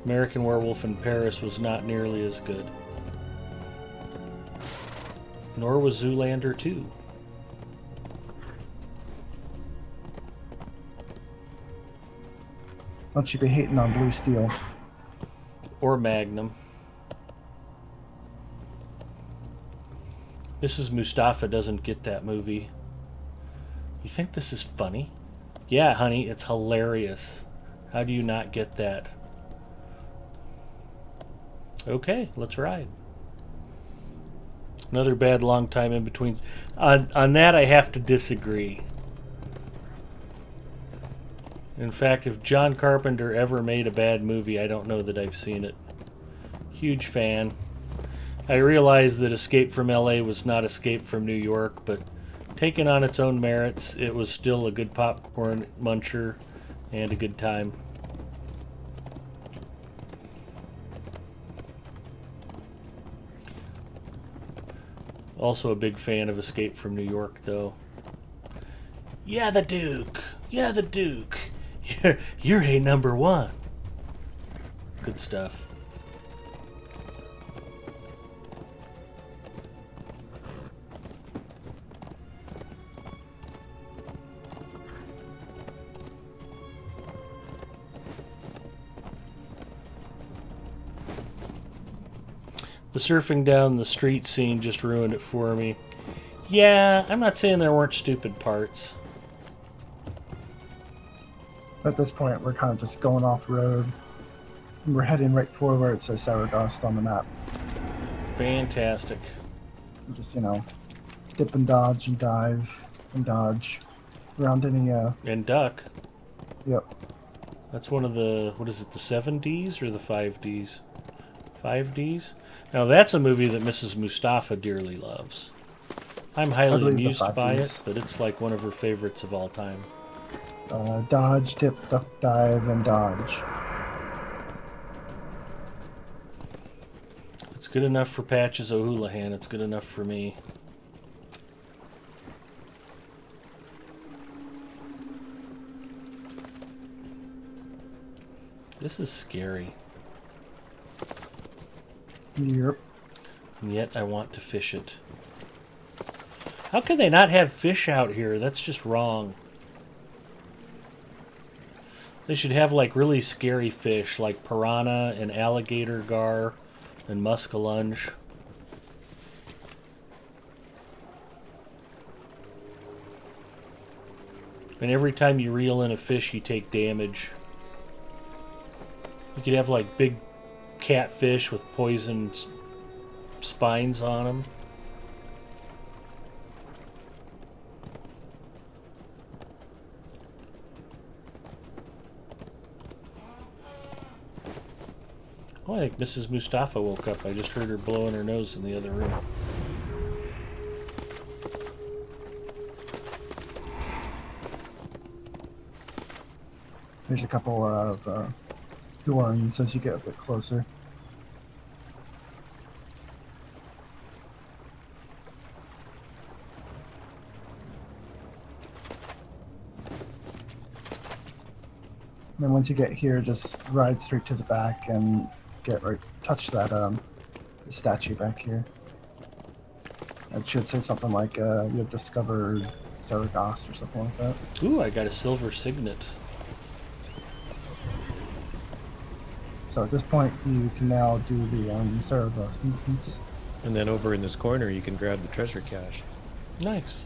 American Werewolf in Paris was not nearly as good. Nor was Zoolander 2. Don't you be hating on Blue Steel. Or Magnum. Mrs. Mustafa doesn't get that movie. You think this is funny? Yeah, honey, it's hilarious. How do you not get that? Okay, let's ride. Another bad long time in between. On that, I have to disagree. In fact, if John Carpenter ever made a bad movie, I don't know that I've seen it. Huge fan. I realize that Escape from LA was not Escape from New York, but taken on its own merits, it was still a good popcorn muncher and a good time. Also a big fan of Escape from New York, though. Yeah, the Duke. Yeah, the Duke. You're a number one. Good stuff. The surfing down the street scene just ruined it for me. Yeah, I'm not saying there weren't stupid parts. At this point, we're kind of just going off road. And we're heading right for where it says Saragast on the map. Fantastic. Just, you know, dip and dodge and dive and dodge around any, And duck. Yep. That's one of the, what is it, the 7Ds or the 5Ds? 5Ds? Now that's a movie that Mrs. Mustafa dearly loves. I'm highly believe the amused by 5Ds. it, but it's like one of her favorites of all time. Dodge, dip, duck, dive, and dodge. If it's good enough for Patches O'Houlihan, it's good enough for me. This is scary. Yep. And yet I want to fish it. How can they not have fish out here? That's just wrong. They should have like really scary fish like piranha and alligator gar and muskellunge. And every time you reel in a fish, you take damage. You could have like big catfish with poisoned spines on them. Oh, I think Mrs. Mustafa woke up. I just heard her blowing her nose in the other room. There's a couple of thorns as you get a bit closer. Then once you get here, just ride straight to the back and get right, touch that statue back here. It should say something like you've discovered Saragast or something like that. Ooh, I got a silver signet. So at this point, you can now do the Saragast instance. And then over in this corner, you can grab the treasure cache. Nice.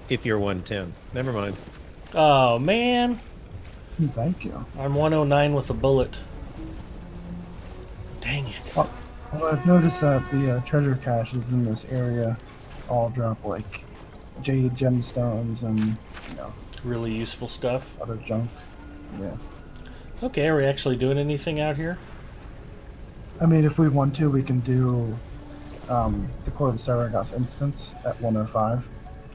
If you're 110. Never mind. Oh, man. Thank you. I'm 109 with a bullet. Dang it. Well, I've noticed that the treasure caches in this area all drop like jade gemstones and, you know, Really useful stuff. other junk. Yeah. Okay, are we actually doing anything out here? I mean, if we want to, we can do the Core of the Saragast instance at 105.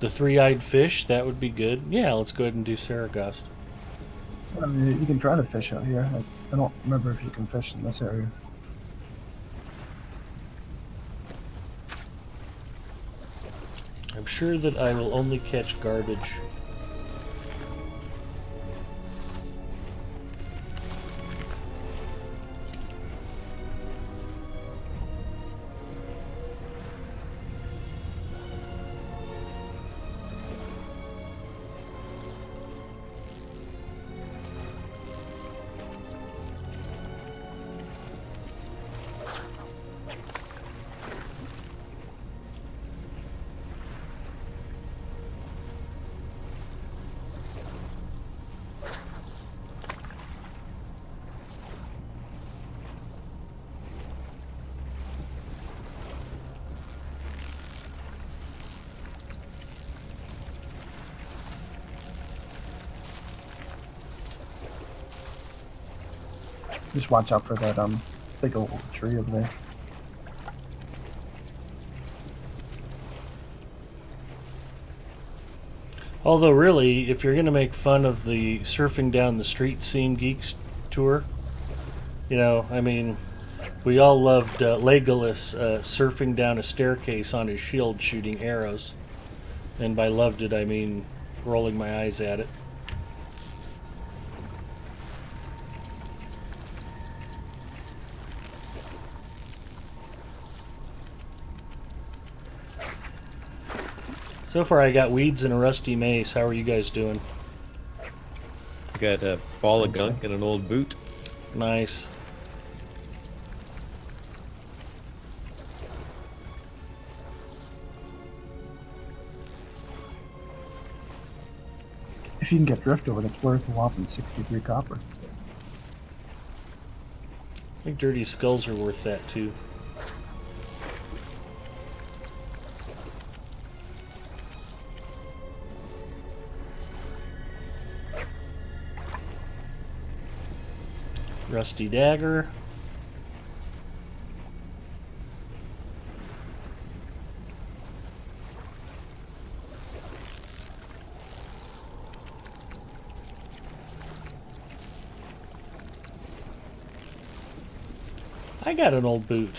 The three-eyed fish, that would be good. Yeah, let's go ahead and do Saragast. I mean, you can try to fish out here. I don't remember if you can fish in this area. I'm sure that I will only catch garbage. Just watch out for that big old tree over there. Although, really, if you're going to make fun of the surfing down the street scene geeks tour, you know, I mean, we all loved Legolas surfing down a staircase on his shield shooting arrows. And by loved it, I mean rolling my eyes at it. So far I got weeds and a rusty mace. How are you guys doing? I got a ball of gunk and an old boot. Nice. If you can get drift over it, it's worth a whopping 63 copper. I think dirty skulls are worth that too. Rusty dagger. I got an old boot.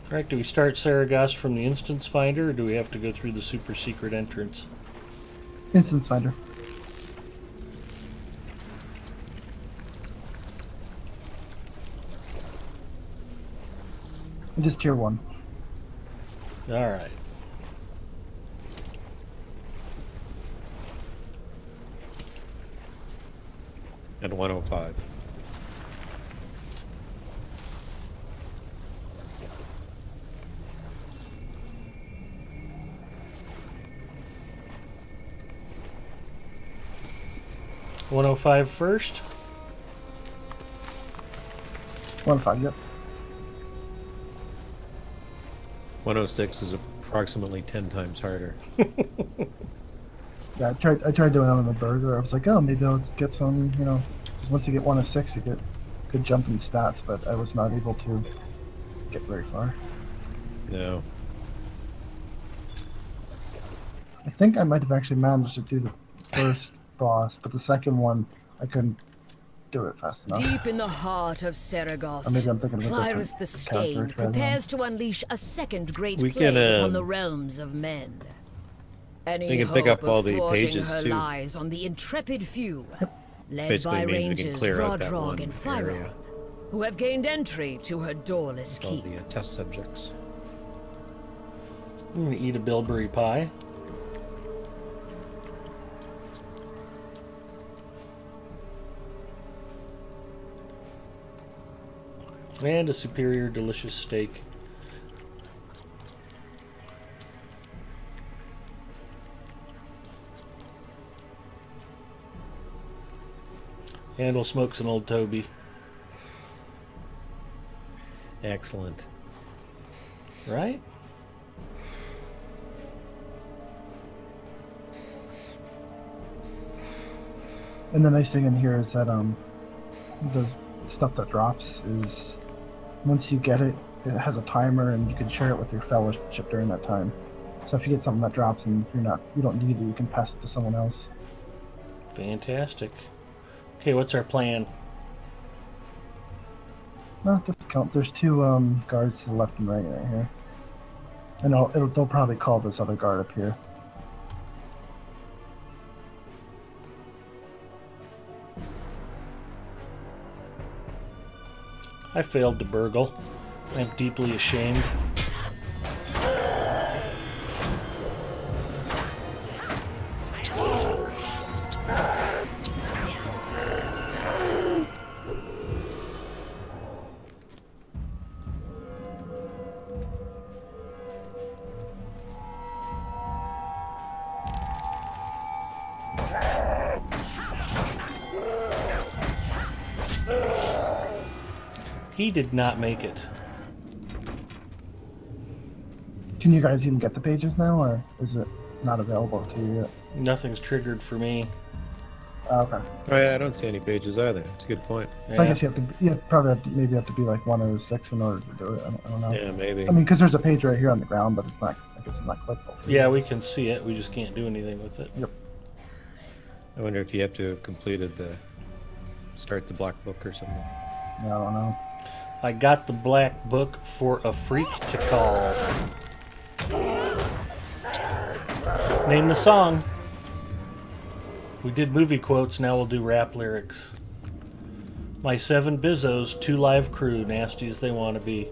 Alright, do we start Saragosse from the instance finder, or do we have to go through the super secret entrance? Instance finder. Just tier 1. Alright. And 105. $105 first. 105, yep. 106 is approximately 10 times harder. Yeah, I tried doing it on the burger. I was like, oh, maybe I'll get some, you know, 'cause once you get 106, you get good jump in stats, but I was not able to get very far. No. I think I might have actually managed to do the first boss, but the second one, I couldn't do it fast enough. Deep in the heart of Or Saragosse, maybe I'm thinking of a Cyrus different the character Stained right now. prepares to unleash a second great We plague can, upon the realms of men. Any we can hope pick up of all the thwarting pages, her too. lies on the intrepid few, led Basically by means we can rangers clear out that Rodrog one and area. Fyron, who have gained entry to her doorless All keep. the test subjects. I'm gonna eat a bilberry pie. And a superior delicious steak. And we'll smoke some old Toby. Excellent. Right? And the nice thing in here is that the stuff that drops is once you get it, it has a timer and you can share it with your fellowship during that time. So if you get something that drops and you don't need it, you can pass it to someone else. Fantastic. Okay, what's our plan? No, just count. There's two guards to the left and right here. And they'll probably call this other guard up here. I failed to burgle. I'm deeply ashamed. He did not make it. Can you guys even get the pages now, or is it not available to you yet? Nothing's triggered for me. Oh, okay. Oh yeah, I don't see any pages either. It's a good point. So I guess you probably maybe have to be like 106 in order to do it. I don't know. Yeah, maybe. I mean, because there's a page right here on the ground, but it's not. I guess it's not clickable. Yeah, we can see it. We just can't do anything with it. Yep. I wonder if you have to have completed the start the black book or something. Yeah, I don't know. I got the black book for a freak to call. Name the song. We did movie quotes, now we'll do rap lyrics. My 7 bizzos, 2 live crew, nasty as they want to be.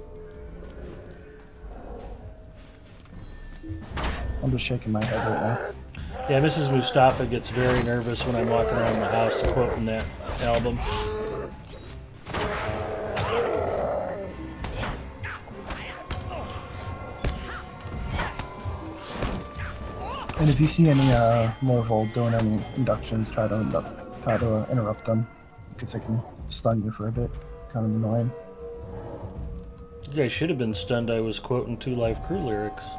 I'm just shaking my head right now. Yeah, Mrs. Mustafa gets very nervous when I'm walking around the house quoting that album. And if you see any Morval doing any inductions, try to interrupt them, because they can stun you for a bit. Kind of annoying. You guys should have been stunned I was quoting 2 Live Crew lyrics.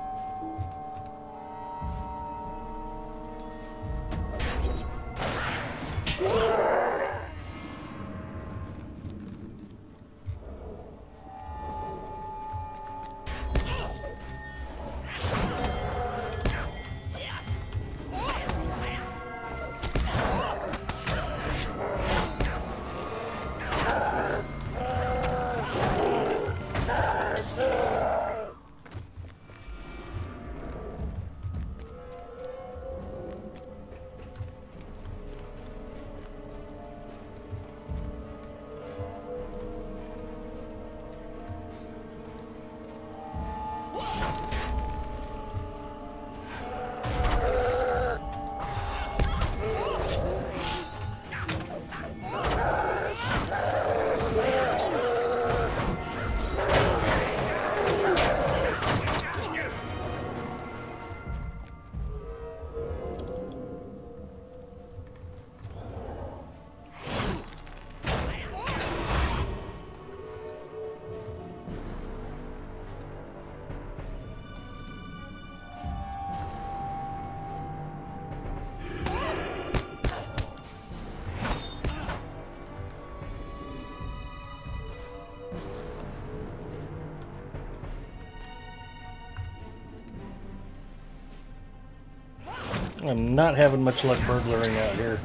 I'm not having much luck burglaring out here.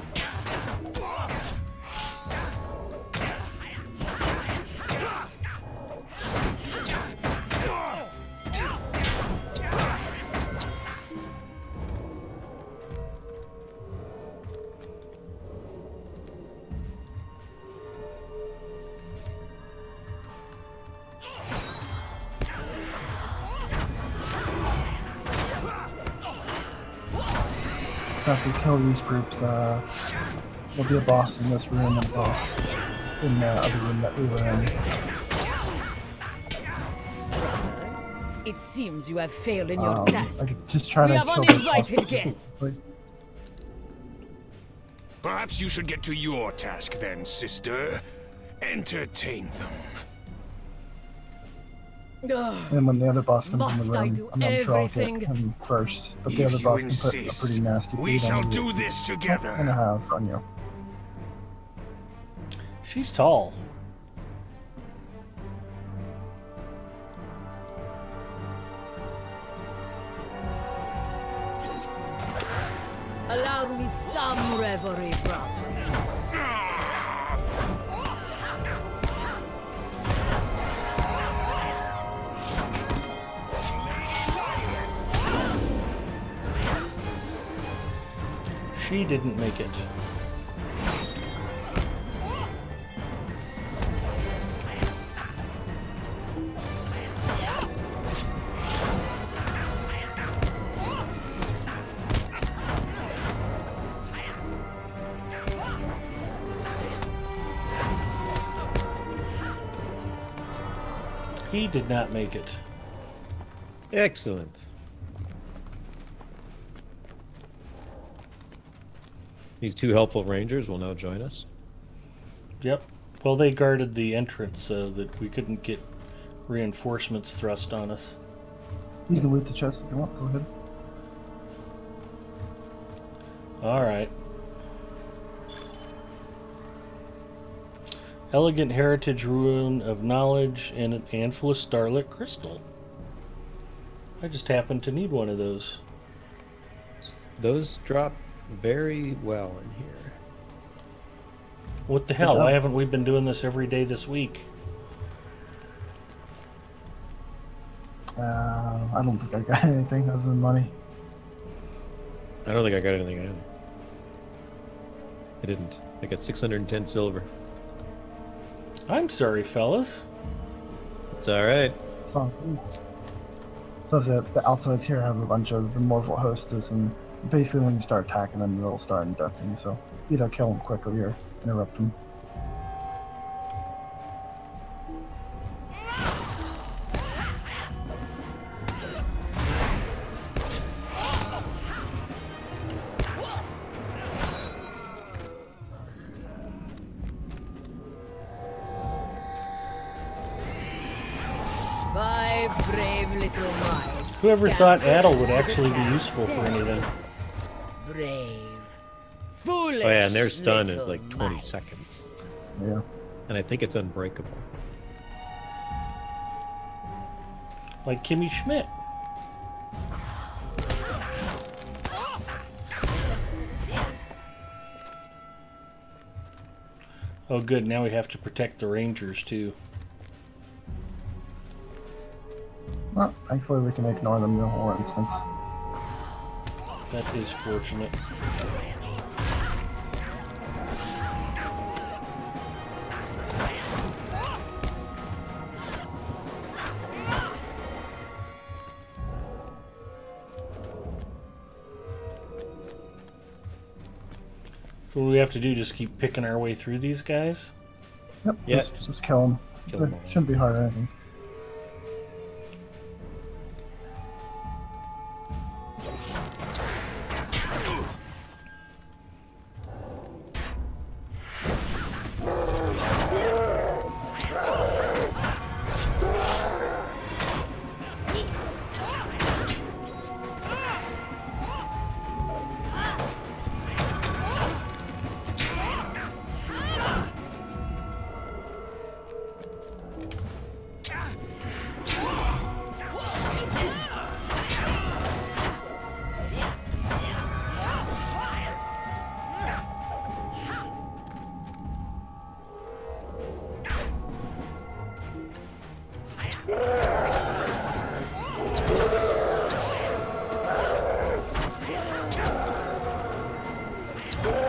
After we kill these groups, there'll be a boss in this room and a boss in the other room that we were in. It seems you have failed in your task. I could just try We to have kill uninvited those guests. Perhaps you should get to your task then, sister. Entertain them. And when the other boss comes in Must the I room, do I'm not sure I'll everything? get him first. But the If other you boss can put a insist, pretty nasty we beat shall on do you. this And together. have on you. She's tall. Allow me some reverie, brother. She didn't make it. He did not make it. Excellent. These 2 helpful rangers will now join us. Yep. Well, they guarded the entrance so that we couldn't get reinforcements thrust on us. You can loot the chest if you want. Go ahead. All right. Elegant heritage rune of knowledge and an handful of starlit crystal. I just happen to need one of those. Those drop very well in here. What the hell? Why haven't we been doing this every day this week? I don't think I got anything other than money. I don't think I got anything either. I didn't. I got 610 silver. I'm sorry, fellas. It's alright. So, So the outsides here have a bunch of immortal hostess, and basically when you start attacking them, they'll start inducting. So either kill them quickly or interrupt them. Whoever thought Addle would actually be useful for anything? Brave. Foolish. Oh yeah, and their stun is like 20 seconds. Yeah. And I think it's unbreakable. Like Kimmy Schmidt. Oh good, now we have to protect the Rangers too. Well, thankfully we can ignore them in the whole instance. That is fortunate. So what we have to do, just keep picking our way through these guys? Yep, Yeah. just kill them. Kill 'em all. Shouldn't be hard or anything.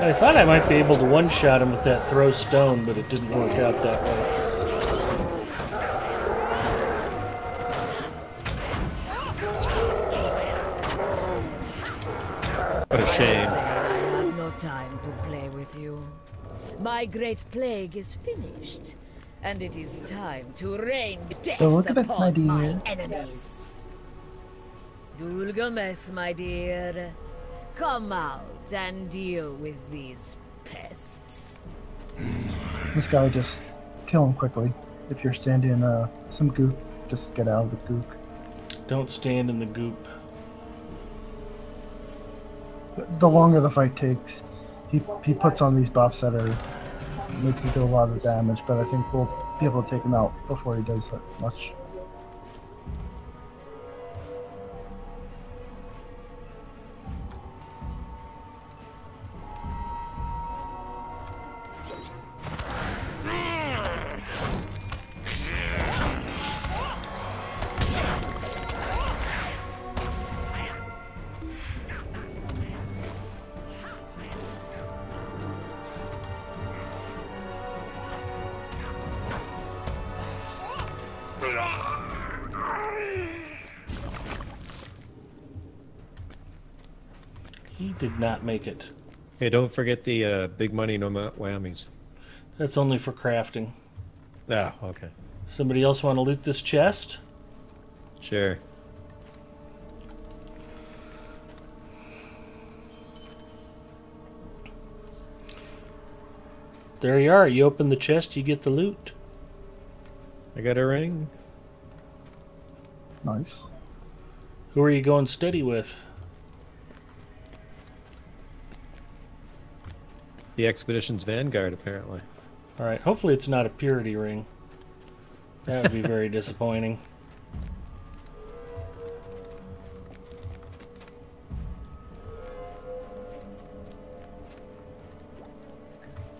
I thought I might be able to one-shot him with that throw stone, but it didn't work out that way. What a shame. I have no time to play with you. My great plague is finished, and it is time to rain death Elizabeth, my upon my dear. enemies. Gulgameth, my dear, come out and deal with these pests. This guy, just kill him quickly. If you're standing in some goop, just get out of the goop. Don't stand in the goop. The longer the fight takes, he puts on these buffs that are makes him do a lot of damage, but I think we'll be able to take him out before he does that much. He did not make it. Hey, don't forget the big money no whammies. That's only for crafting. Ah, okay. Somebody else want to loot this chest? Sure. There you are. You open the chest, you get the loot. I got a ring. Nice. Who are you going steady with? The Expedition's Vanguard, apparently. Alright, hopefully it's not a purity ring. That would be very disappointing.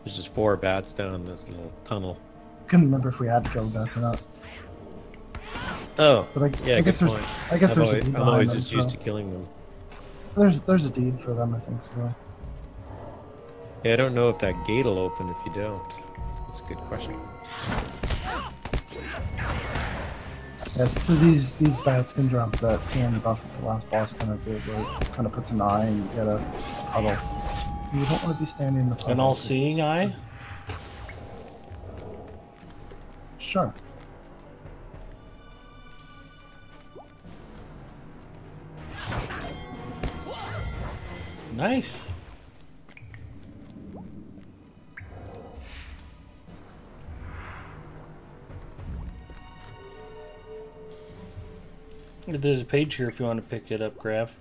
There's just 4 bats down this little tunnel. Couldn't remember if we had to kill that or not. Oh, But yeah, I good guess there's, point. I guess I'm there's always, a deed I'm always behind them, just used so to killing them. there's a deed for them, I think. So Yeah, I don't know if that gate will open if you don't. That's a good question. Yes, so these bats can drop that sand buff that the last boss kind of did, where it kind of puts an eye and you get a puddle. You don't want to be standing in the puddle. An all-seeing eye? Sure. Nice. There's a page here if you want to pick it up, Grav.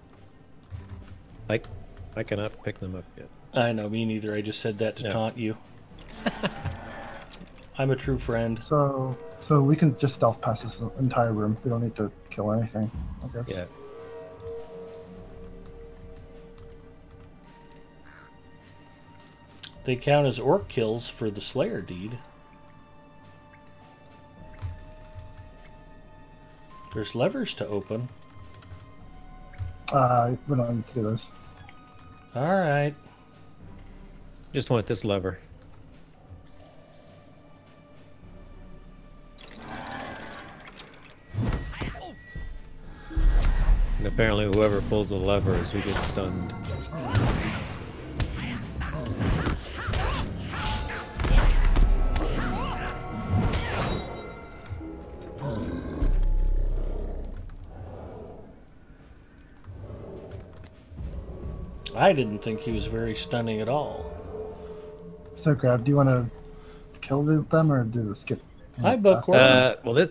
I cannot pick them up yet. I know, me neither. I just said that to taunt you. I'm a true friend. So we can just stealth past this entire room. We don't need to kill anything, I guess. Yeah. They count as orc kills for the Slayer deed. There's levers to open. We don't need to do this. Alright. Just want this lever. And apparently whoever pulls the lever is who gets stunned. I didn't think he was very stunning at all. So, Grav, do you want to kill them or do the skip? Hi, Bookworm. Well,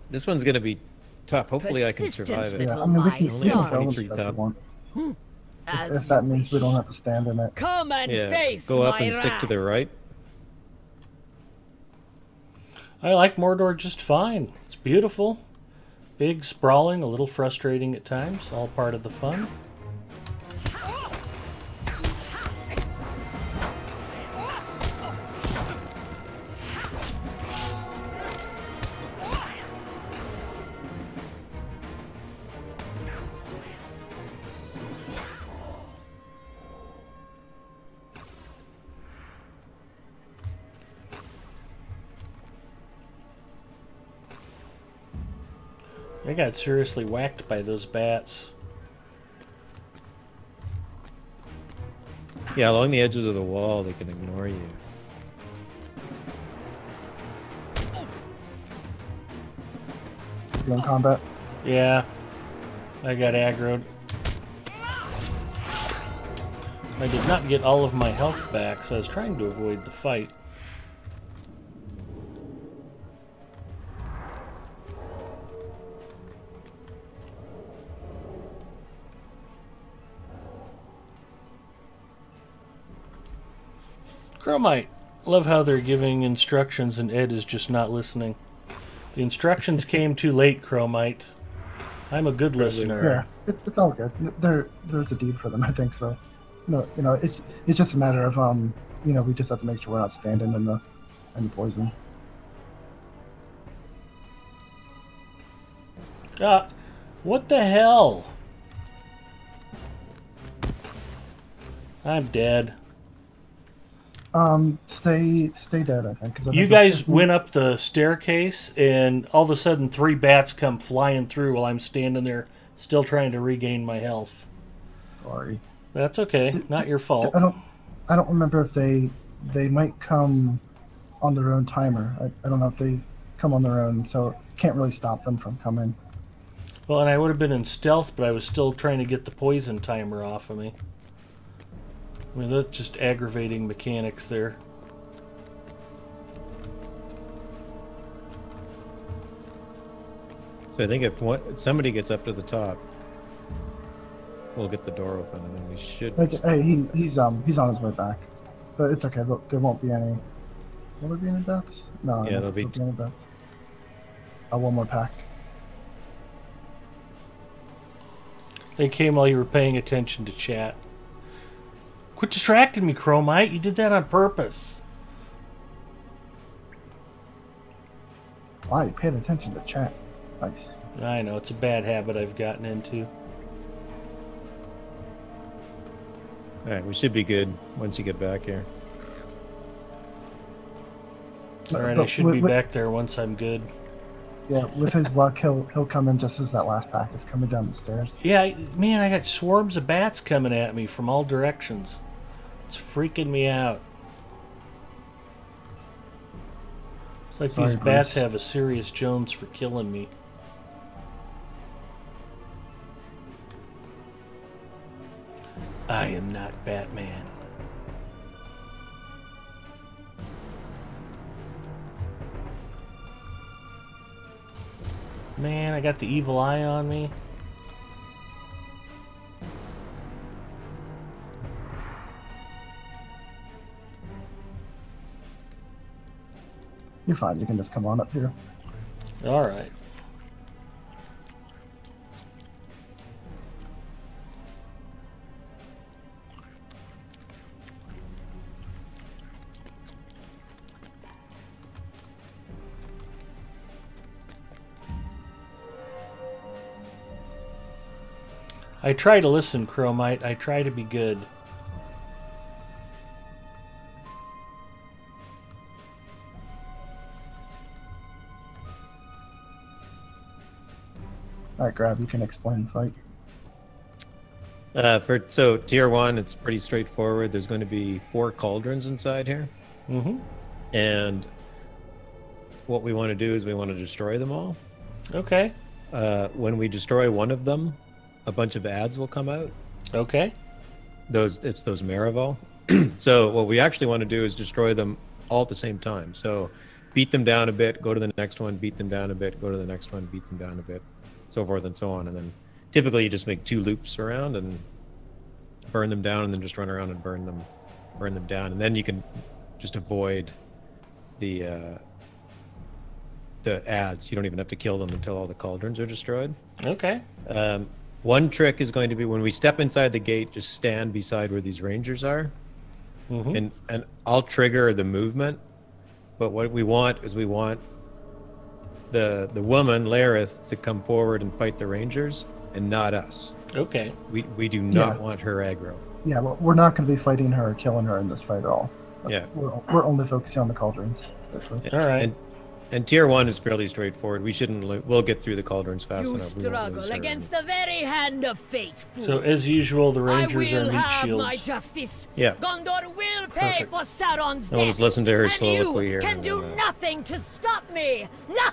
this one's gonna be tough. Hopefully, I can survive it. Yeah, I mean, we can Only kill them 23 if we top. want. As If that you means we wish. don't have to stand in it. Come and Yeah, face go up my and stick to wrath. the right. I like Mordor just fine. It's beautiful. Big, sprawling, a little frustrating at times. All part of the fun. I got seriously whacked by those bats. Yeah, along the edges of the wall, they can ignore you. You in combat? Yeah. I got aggroed. I did not get all of my health back, so I was trying to avoid the fight. Chromite. Love how they're giving instructions and Ed is just not listening. The instructions came too late, Chromite. I'm a good listener. Yeah, it's all good. There's a deed for them, I think so. No, it's just a matter of we just have to make sure we're not standing in the poison. What the hell? I'm dead. Stay dead, I think. 'Cause I You think guys went up the staircase, and all of a sudden 3 bats come flying through while I'm standing there, still trying to regain my health. Sorry. That's okay. Not your fault. I don't remember if they might come on their own timer. I don't know if they come on their own, so can't really stop them from coming. Well, and I would have been in stealth, but I was still trying to get the poison timer off of me. I mean, that's just aggravating mechanics there. So I think if somebody gets up to the top, we'll get the door open, and then we should. Hey, he's on his way back, but it's okay. There won't be any. Will there be any deaths? No. Yeah, there'll be any deaths. One more pack. They came while you were paying attention to chat. Quit distracting me, Chromite. You did that on purpose. Wow, you paid attention to chat. Nice. I know, it's a bad habit I've gotten into. Alright, we should be good once you get back here. Alright, I should be back there once I'm good. Yeah, with his luck, he'll come in just as that last pack is coming down the stairs. Yeah, man, I got swarms of bats coming at me from all directions. It's freaking me out. It's like Sorry, these bats Bruce. have a serious Jones for killing me. I am not Batman. Man, I got the evil eye on me. You're fine. You can just come on up here. All right. I try to listen, Chromite. I try to be good. All right, Grab. You can explain the fight. So tier 1, it's pretty straightforward. There's going to be 4 cauldrons inside here. Mm-hmm. And what we want to do is we want to destroy them all. Okay. When we destroy one of them, a bunch of ads will come out. Okay. It's those Marival. So what we actually want to do is destroy them all at the same time. So beat them down a bit, go to the next one, beat them down a bit, go to the next one, beat them down a bit, so forth and so on. And then typically you just make 2 loops around and burn them down, and then just run around and burn them down. And then you can just avoid the ads. You don't even have to kill them until all the cauldrons are destroyed. Okay. One trick is going to be when we step inside the gate, just stand beside where these rangers are. Mm-hmm. And I'll trigger the movement. But what we want is the woman, Lareth, to come forward and fight the rangers and not us. Okay. We do not want her aggro. Yeah, well, we're not going to be fighting her or killing her in this fight at all. Yeah. We're only focusing on the cauldrons. Basically. All right. And tier 1 is fairly straightforward. We'll get through the cauldrons fast You enough. We won't struggle lose her. against the very hand of fate, fools. So as usual, the I Rangers are will meat have my shields. justice. Yeah. Gondor will pay Perfect. for Sauron's I'll death. just listen to her and soliloquy you here can and do then, nothing to stop me. Yeah,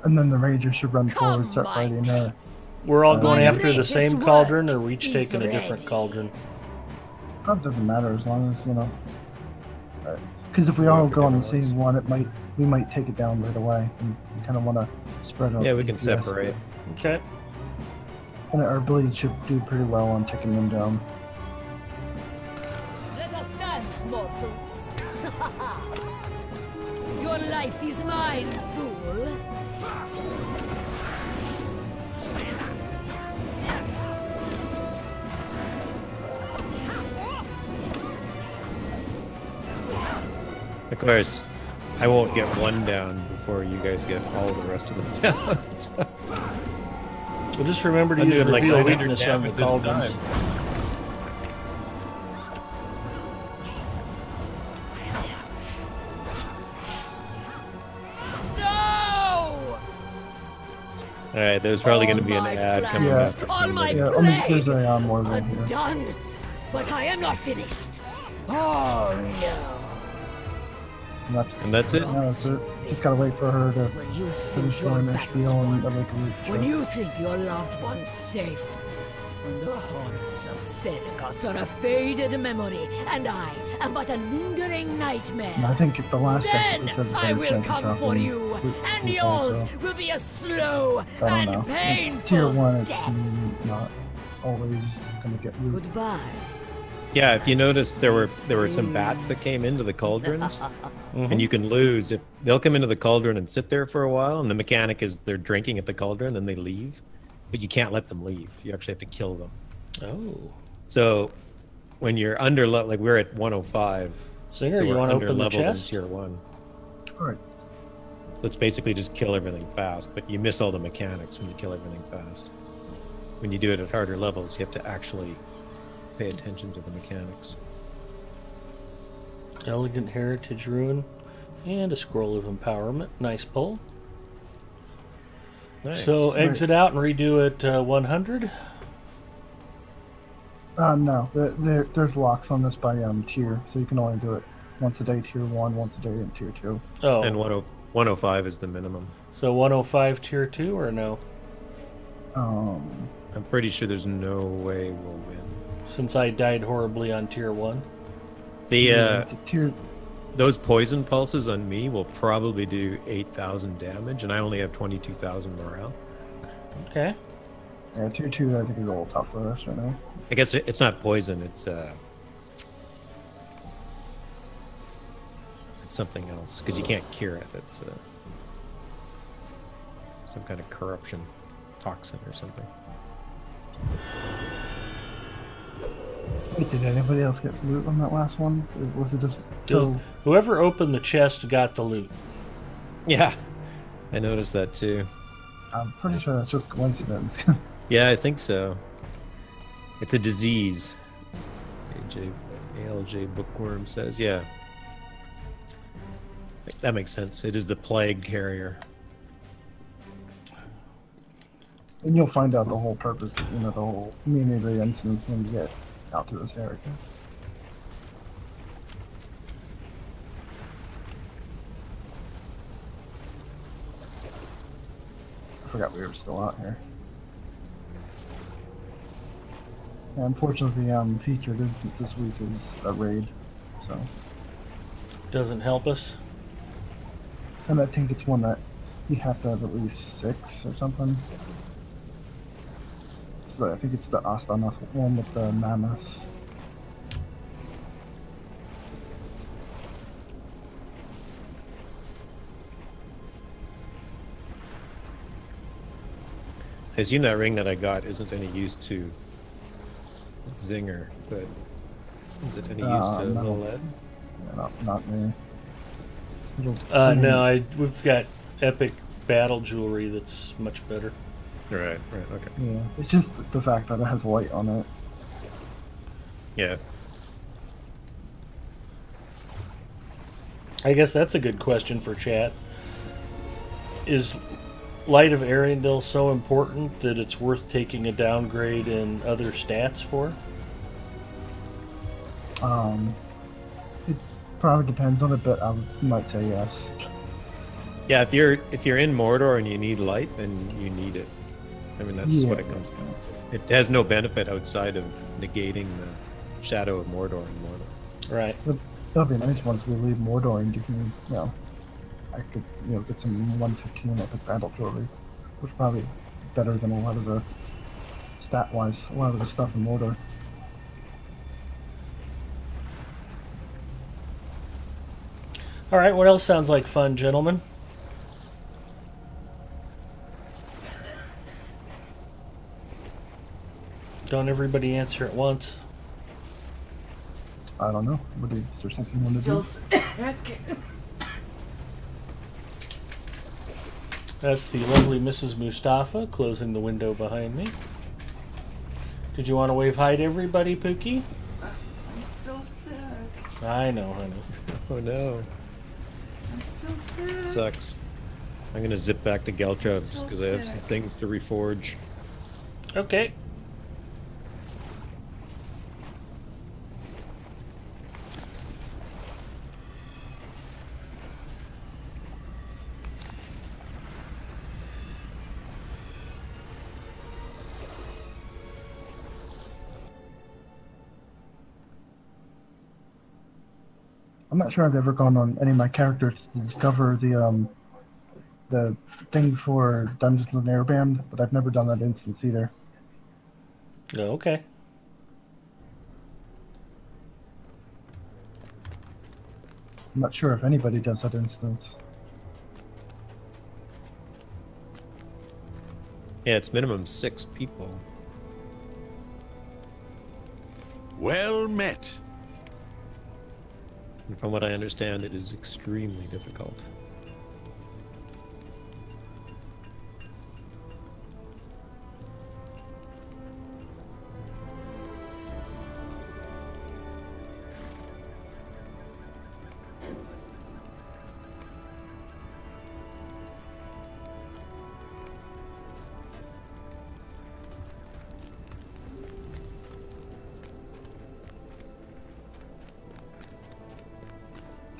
and then the rangers should run forward and start my fighting her. pets. We're all going My after the greatest same work cauldron, or we each is taking a different ready. cauldron? That doesn't matter as long as, you know. Because if we all go on the same one, we might take it down right away. And we kind of want to spread out. Yeah, the we can DPS. separate. Okay. And our blade should do pretty well on taking them down. Let us dance, mortals. Your life is mine, fool. Of course, I won't get one down before you guys get all the rest of them down. So Well, just remember to I'm use doing like reveal 900 weakness on the damage at a cauldrons. time. No! Alright, there's probably going to be an All my ad coming plans, up. all my Yeah, play there's a more than here. undone. But I am not finished. Oh no! And that's it? Yeah, that's it. Just gotta wait for her to When you finish think your showing her battle's spiel and won, then we can reach when her. you think your loved one's safe, when the horrors of Senecost are a faded memory, and I am but a lingering nightmare. And I think the last Then episode says a I better will chance of come for dropping you, and Poop yours also. will be a slow I don't and know. painful Tier 1 it's death. not always gonna get loot. Goodbye. Yeah, if you notice, there were some bats that came into the cauldrons, and you can lose if they'll come into the cauldron and sit there for a while. And the mechanic is they're drinking at the cauldron, then they leave, but you can't let them leave. You actually have to kill them. Oh. So when you're under like we're at 105, Singer, so you we're want to under open the leveled in chest? tier 1. Alright. So it's basically just kill everything fast, but you miss all the mechanics when you kill everything fast. When you do it at harder levels, you have to actually pay attention to the mechanics. Elegant Heritage Ruin. And a scroll of empowerment. Nice pull. Nice. So exit out and redo at 100. No. There's locks on this by tier, so you can only do it once a day tier 1, once a day in tier 2. Oh. And 105 is the minimum. So 105 tier 2 or no? I'm pretty sure there's no way we'll win. Since I died horribly on tier 1. The tier. Those poison pulses on me will probably do 8,000 damage, and I only have 22,000 morale. Okay. Yeah, tier 2 I think is a little tough for us right now. I guess it's not poison, it's something else, because you can't cure it. It's some kind of corruption toxin or something. Wait, did anybody else get loot on that last one? Was it just so? Whoever opened the chest got the loot. Yeah, I noticed that too. I'm pretty sure that's just coincidence. Yeah, I think so. It's a disease. ALJ Bookworm says, yeah. That makes sense. It is the plague carrier. And you'll find out the whole purpose, the whole meaning of the instance when you get out to this area. I forgot we were still out here. Yeah, unfortunately, the featured instance this week is a raid, so. Doesn't help us. And I think it's one that you have to have at least 6 or something. So I think it's the Astanath one with the mammoth. I assume that ring that I got isn't any use to Zinger, but is it any use to no. lead? Yeah, not me. No, we've got epic battle jewelry that's much better. Right, okay. Yeah, it's just the fact that it has light on it. Yeah. I guess that's a good question for chat. Is Light of Arendelle so important that it's worth taking a downgrade in other stats for? It probably depends on it, but I might say yes. Yeah, if you're in Mordor and you need light, then you need it. I mean, that's what it comes down to. It has no benefit outside of negating the shadow of Mordor and Mordor. Right. That'll be nice once we leave Mordor and you can, I could, get some 115 epic battle jewelry, which is probably better than a lot of the stat-wise, a lot of the stuff in Mordor. All right, what else sounds like fun, gentlemen? Don't everybody answer at once. I don't know. Is there something you want to do? That's the lovely Mrs. Mustafa closing the window behind me. Did you want to wave hi to everybody, Pookie? I'm still sick. I know, honey. Oh no. I'm still sick. Sucks. I'm gonna zip back to Geltrub just because I have some things to reforge. Okay. I'm not sure I've ever gone on any of my characters to discover the thing for Dungeons and Airband, but I've never done that instance either. Oh, okay. I'm not sure if anybody does that instance. Yeah, it's minimum 6 people. Well met. And from what I understand, it is extremely difficult.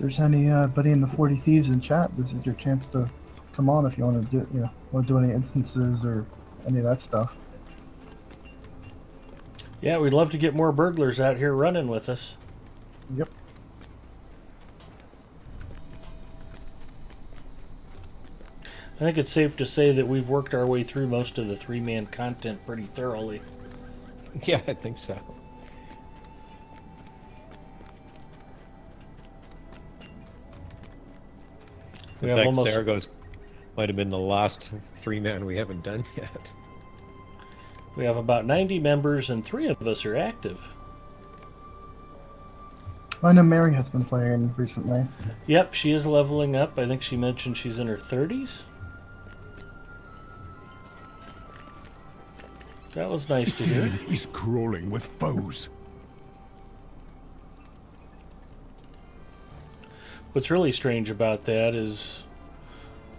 there's anybody in the 40 Thieves in chat, this is your chance to come on if you want to do, want to do any instances or any of that stuff. Yeah, we'd love to get more burglars out here running with us. Yep. I think it's safe to say that we've worked our way through most of the 3-man content pretty thoroughly. Yeah, I think so. We In have fact, almost... Saragos might have been the last 3-man we haven't done yet. We have about 90 members and 3 of us are active. I know Mary has been playing recently. Yep, she is leveling up. I think she mentioned she's in her 30s. That was nice to hear. He's crawling with foes. What's really strange about that is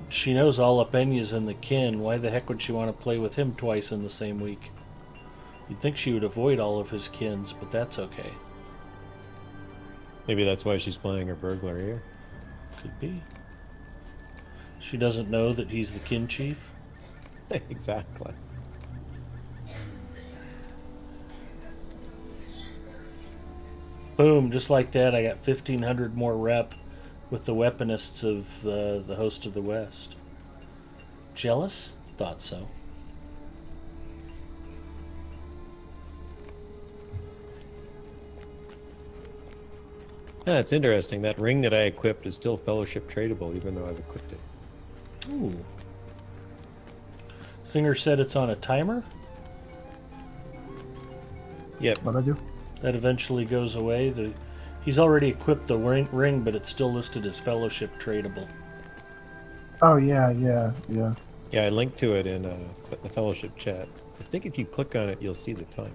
she knows AllupEnya's in the kin. Why the heck would she want to play with him twice in the same week? You'd think she would avoid all of his kins, but that's okay. Maybe that's why she's playing her burglar here. Could be. She doesn't know that he's the kin chief. Exactly. Boom, just like that, I got 1,500 more rep with the weaponists of the Host of the West. Jealous? Thought so. Yeah, it's interesting. That ring that I equipped is still fellowship tradable, even though I've equipped it. Ooh. Singer said it's on a timer? Yep. What'd I do? That eventually goes away. He's already equipped the ring, but it's still listed as fellowship tradable. Oh, yeah. Yeah, I linked to it in the fellowship chat. I think if you click on it, you'll see the timer.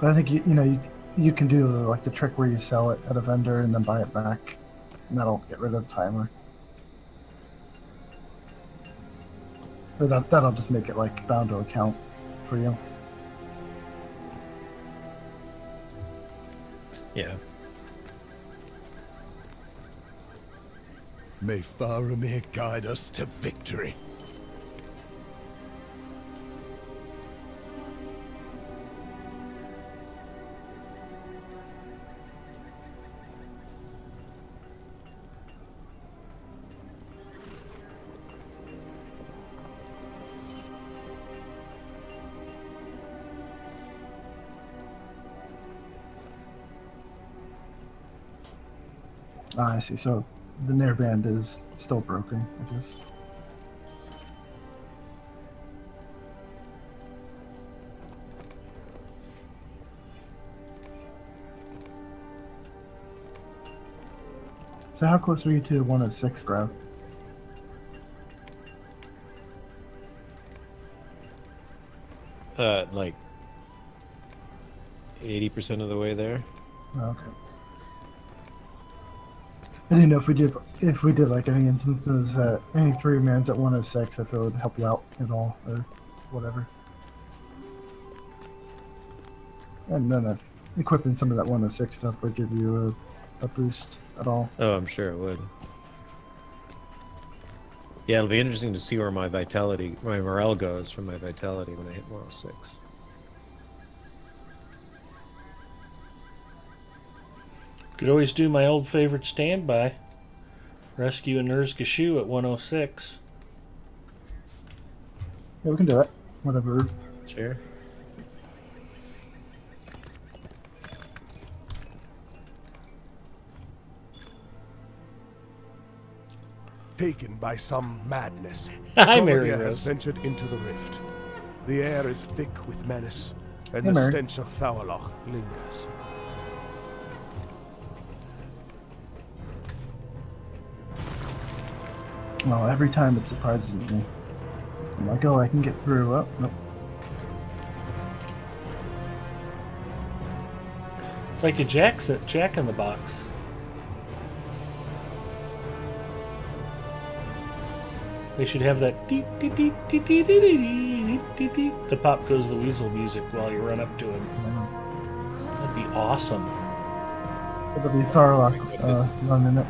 But I think you can do like the trick where you sell it at a vendor and then buy it back, and that'll get rid of the timer. Or that'll just make it like bound to account for you. Yeah. May Faramir guide us to victory. Ah, I see. So the Nair band is still broken, I guess. So how close are you to 106, Grab? Like 80% of the way there. Oh, okay. I didn't know if we did like any instances any 3-mans at 106, if it would help you out at all or whatever. And then equipping some of that 106 stuff would give you a boost at all. Oh, I'm sure it would. Yeah, it'll be interesting to see where my morale goes from my vitality when I hit 106. Could always do my old favorite standby. Rescue a Nurzgashu at 106. Yeah, we can do that. Whatever. Sure. Taken by some madness, Hi, Faramir Mary has Rose. ventured into the rift. The air is thick with menace, and Hey, the Mary. stench of Thauloch lingers. Well, every time it surprises me. I'm like, oh, I can get through. Oh, nope. It's like a jack in the box. They should have that dee, dee, dee, dee, dee, dee, dee, dee, dee. The Pop Goes the Weasel music while you run up to him. That'd be awesome. It'll be Sarlacc running it.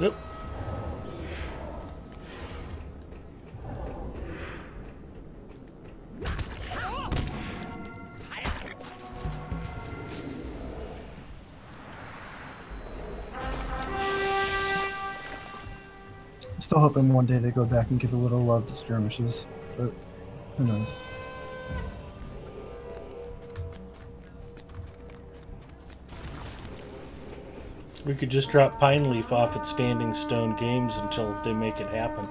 Yep. I'm still hoping one day they go back and give a little love to skirmishes, but who knows. We could just drop Pine Leaf off at Standing Stone Games until they make it happen.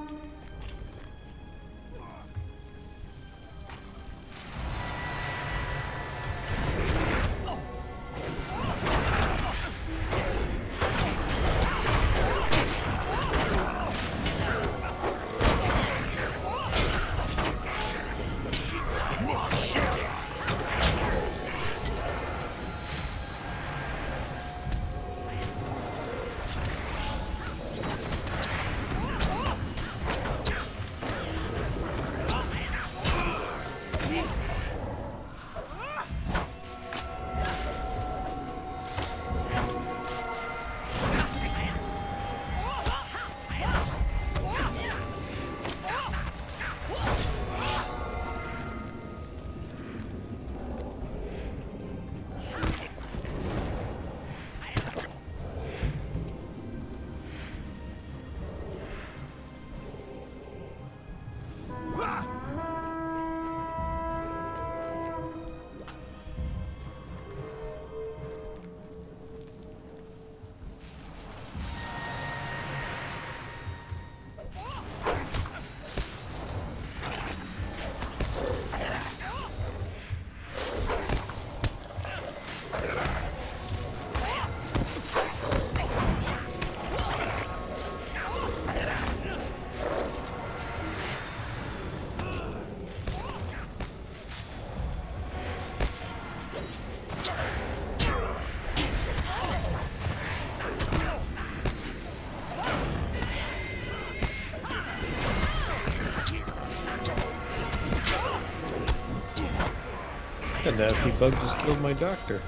A nasty bug just killed my doctor.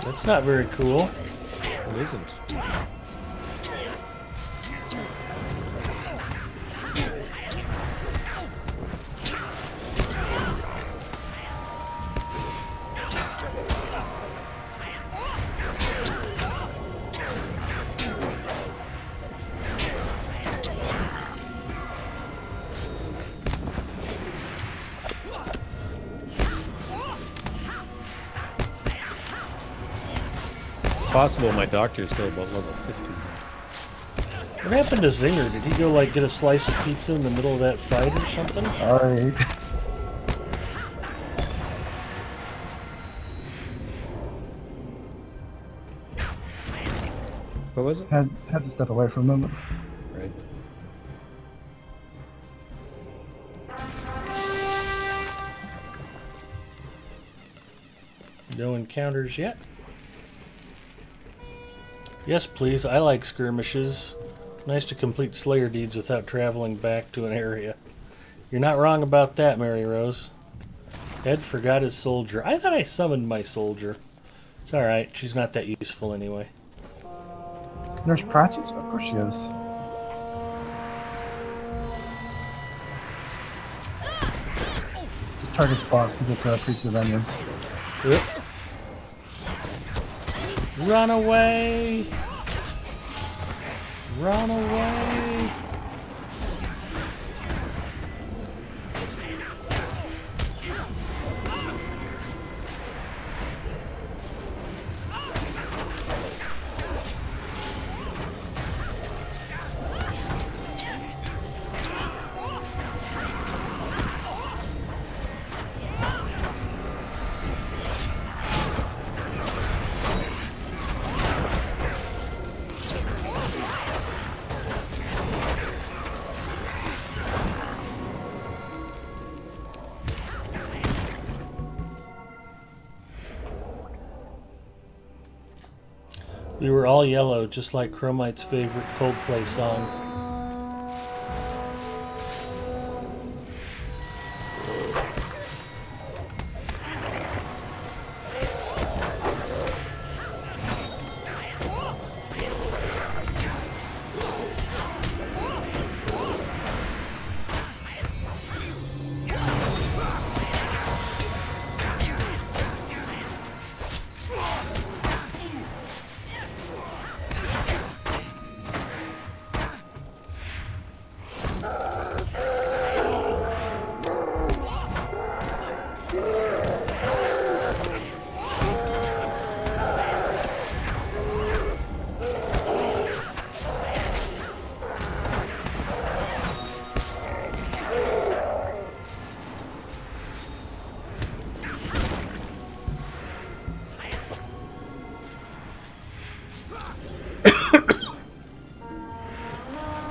That's not very cool. It isn't. Possible my doctor's still about level 50. What happened to Zinger? Did he go like get a slice of pizza in the middle of that fight or something? Alright. What was it? Had to step away from them. Right. No encounters yet. Yes, please. I like skirmishes. Nice to complete Slayer deeds without traveling back to an area. You're not wrong about that, Mary Rose. Ed forgot his soldier. I thought I summoned my soldier. It's alright. She's not that useful anyway. Nurse Pratchett? Of course she is. Just target the boss because it's a priest of vengeance. Yep. Run away! Run away! We were all yellow, just like Chromite's favorite Coldplay song.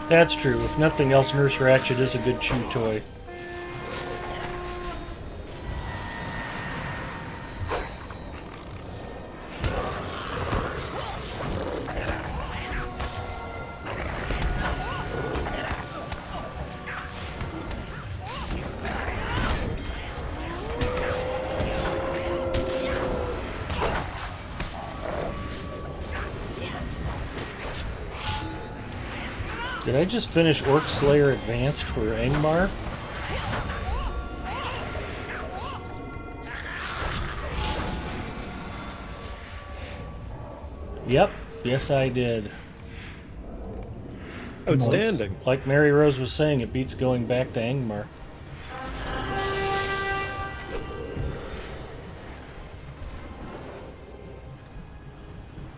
That's true. If nothing else, Nurse Ratched is a good chew toy. Did I just finish Orc Slayer Advanced for Angmar? Yep, yes I did. Outstanding. Like Mary Rose was saying, it beats going back to Angmar.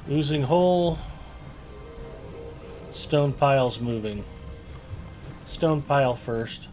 Losing hole. Stone pile's moving. Stone pile first.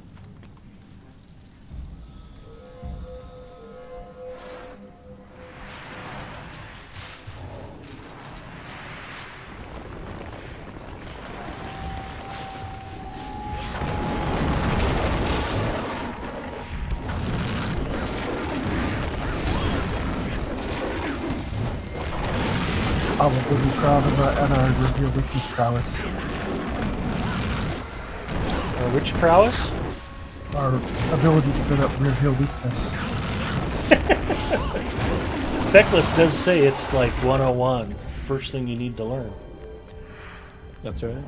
I will be proud of at our reveal weakness prowess. Or which prowess? Our ability to build up reveal weakness. Feckless does say it's like 101. It's the first thing you need to learn. That's right.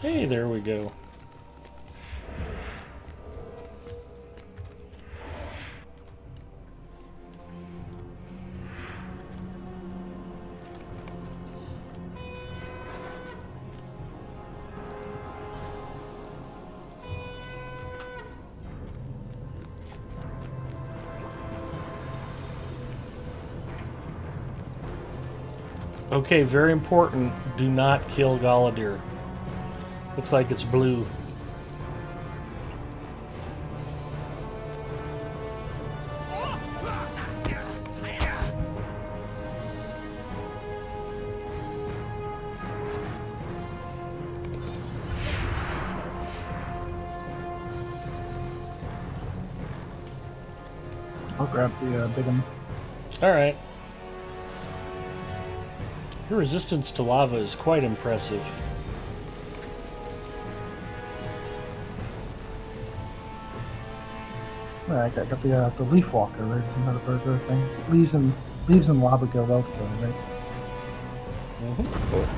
Hey, there we go. Okay, very important. Do not kill Galadir. Looks like it's blue. I'll grab the big one. All right. Your resistance to lava is quite impressive. Yeah, I got the leaf walker, right? Isn't that a burger thing? Leaves and lava go well together, right? Of course.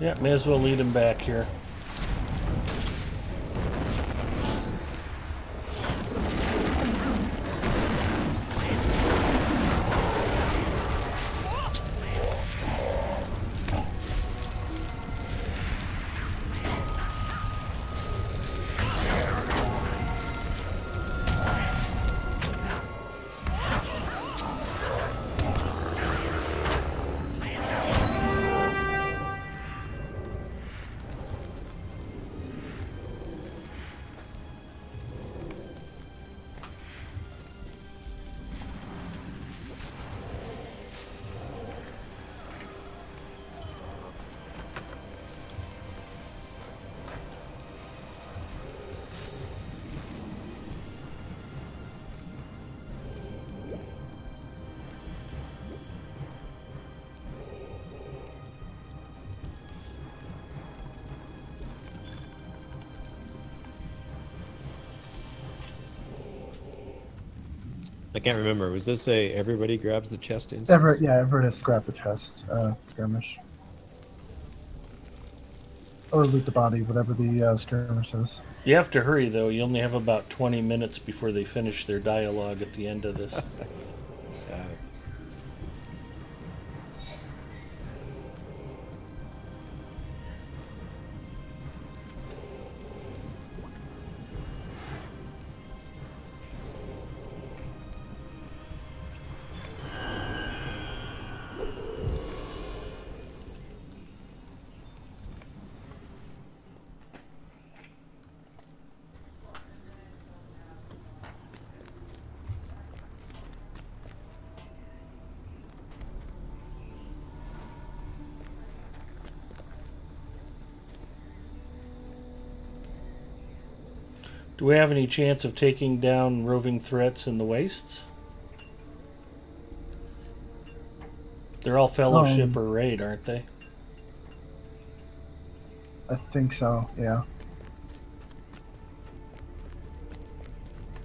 Yeah, may as well lead him back here. I can't remember. Was this a everybody grabs the chest instance? Everett has grabbed the chest, skirmish. Or loot the body, whatever the skirmish says. You have to hurry, though. You only have about 20 minutes before they finish their dialogue at the end of this. Do we have any chance of taking down roving threats in the wastes? They're all fellowship or raid, aren't they? I think so, yeah.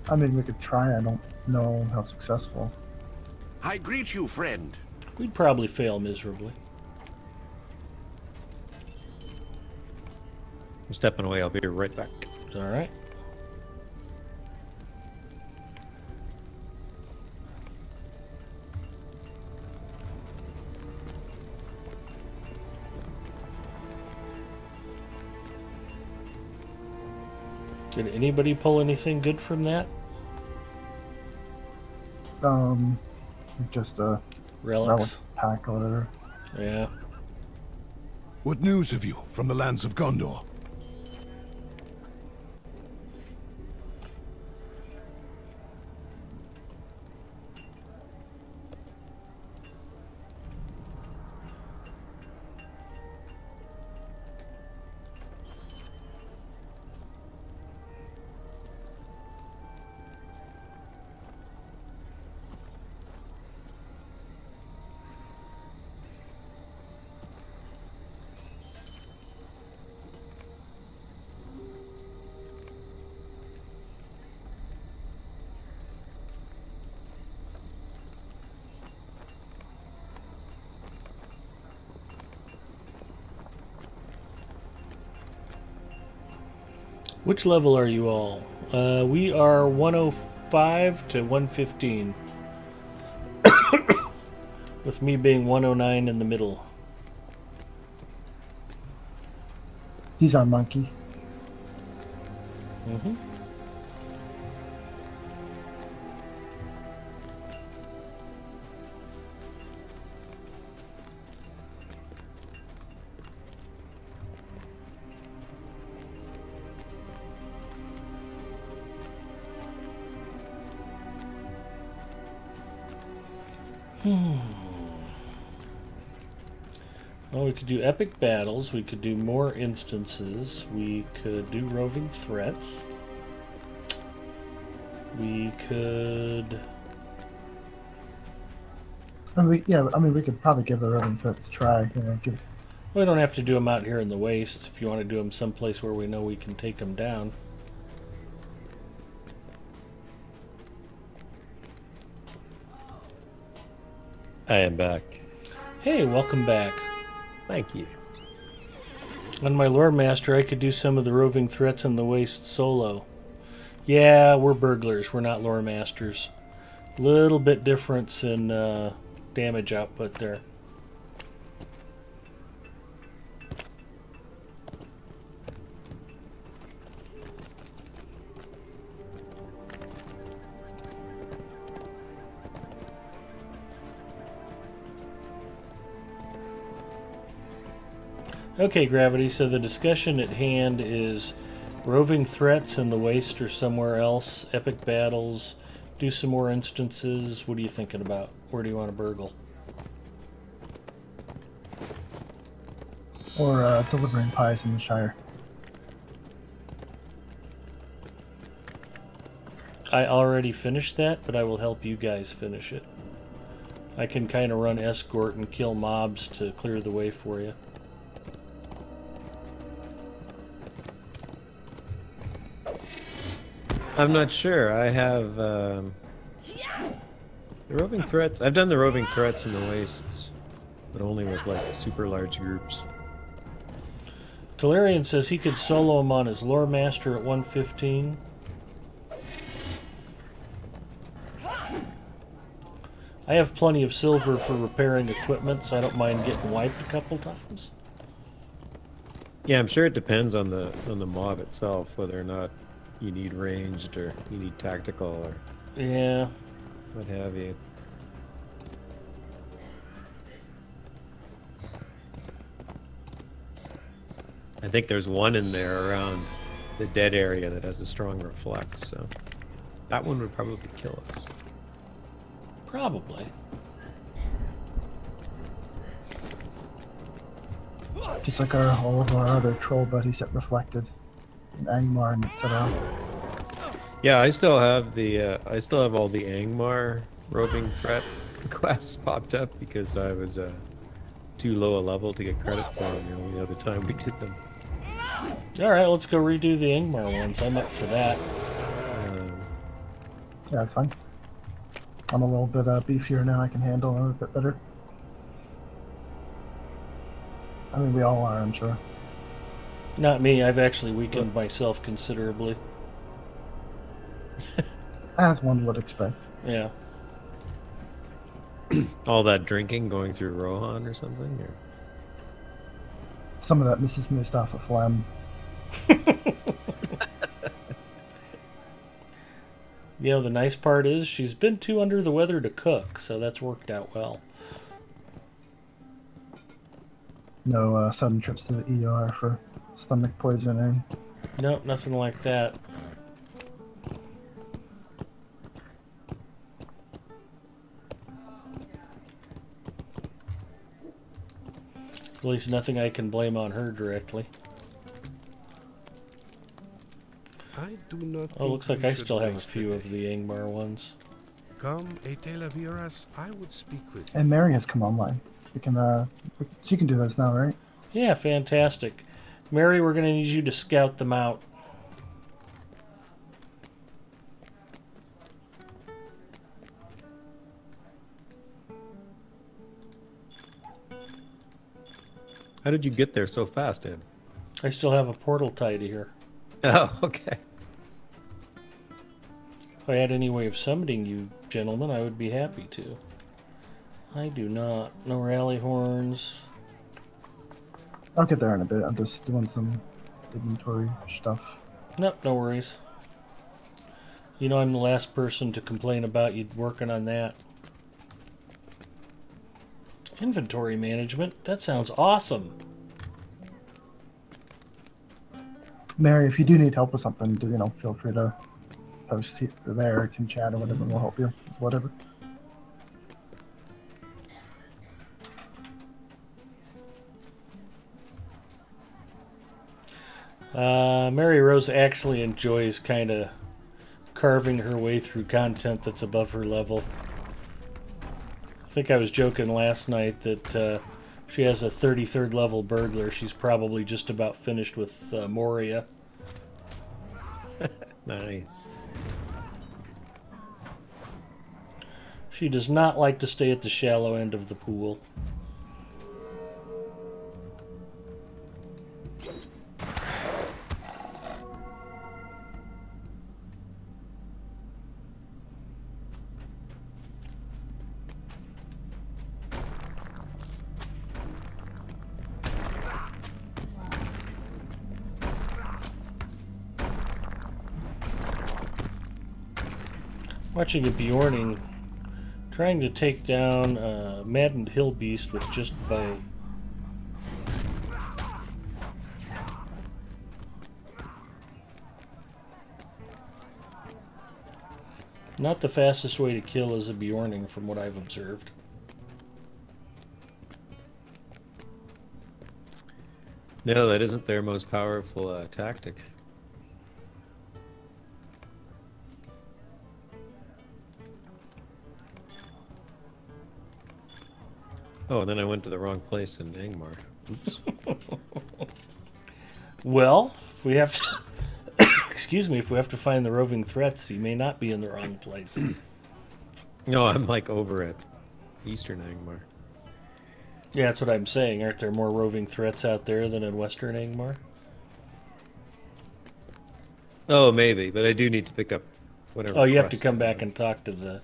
I mean, we could try. I don't know how successful. I greet you, friend. We'd probably fail miserably. I'm stepping away. I'll be right back. All right. Did anybody pull anything good from that? Just a relics pack or whatever. Yeah. What news have you from the lands of Gondor? Which level are you all? We are 105 to 115. With me being 109 in the middle. He's our monkey. Mm-hmm. Well, we could do epic battles. We could do more instances. We could do roving threats. We could... we could probably give the roving threats a try. You know, We don't have to do them out here in the waste. If you want to do them someplace where we know we can take them down. I am back. Hey, welcome back. Thank you. On my lore master, I could do some of the roving threats in the waste solo. Yeah, we're burglars. We're not lore masters. Little bit difference in damage output there. Okay, Gravity, so the discussion at hand is roving threats in the waste or somewhere else, epic battles, do some more instances. What are you thinking about? Where do you want to burgle? Or delivering pies in the Shire. I already finished that, but I will help you guys finish it. I can kind of run escort and kill mobs to clear the way for you. I'm not sure. I have the roving threats. I've done the roving threats in the wastes, but only with like super large groups. Talarian says he could solo him on his lore master at 115. I have plenty of silver for repairing equipment, so I don't mind getting wiped a couple times. Yeah, I'm sure it depends on the mob itself, whether or not you need ranged or you need tactical or yeah, what have you. I think there's one in there around the dead area that has a strong reflect, so that one would probably kill us. Probably. Just like all of our other troll buddies that reflected. And Angmar and etc. Yeah, I still have all the Angmar roving threat quests popped up because I was too low a level to get credit for them the only other time we did them. Alright, let's go redo the Angmar ones. I'm up for that. Yeah, that's fine. I'm a little bit beefier now. I can handle them a bit better. I mean, we all are, I'm sure. Not me. I've actually weakened myself considerably. As one would expect. Yeah. All that drinking going through Rohan or something? Or? Some of that Mrs. Mustafa phlegm. You know, the nice part is she's been too under the weather to cook, so that's worked out well. No sudden trips to the ER for stomach poisoning. Nope, nothing like that. At least nothing I can blame on her directly. I do not. Oh, looks like I still have a few of the Angmar ones. Come, Etelaviras, I would speak with you. And Mary has come online. We can, she can do those now, right? Yeah, fantastic. Mary, we're going to need you to scout them out. How did you get there so fast, Ed? I still have a portal tied to here. Oh, okay. If I had any way of summoning you, gentlemen, I would be happy to. I do not. No rally horns. I'll get there in a bit. I'm just doing some inventory stuff. Nope, no worries. You know I'm the last person to complain about you working on that. Inventory management? That sounds awesome. Mary, if you do need help with something, you know, feel free to post there, can chat or whatever, and we'll help you with whatever. Mary Rose actually enjoys kind of carving her way through content that's above her level. I think I was joking last night that she has a 33rd level burglar. She's probably just about finished with Moria. Nice. She does not like to stay at the shallow end of the pool. Watching a Bjorning trying to take down a maddened hill beast with just bow. Not the fastest way to kill is a Bjorning from what I've observed. No, that isn't their most powerful tactic. Oh, and then I went to the wrong place in Angmar. Oops. Well, if we have to... excuse me, if we have to find the roving threats, you may not be in the wrong place. No, I'm like over at Eastern Angmar. Yeah, that's what I'm saying. Aren't there more roving threats out there than in Western Angmar? Oh, maybe, but I do need to pick up whatever. Oh, you have to come back and talk to the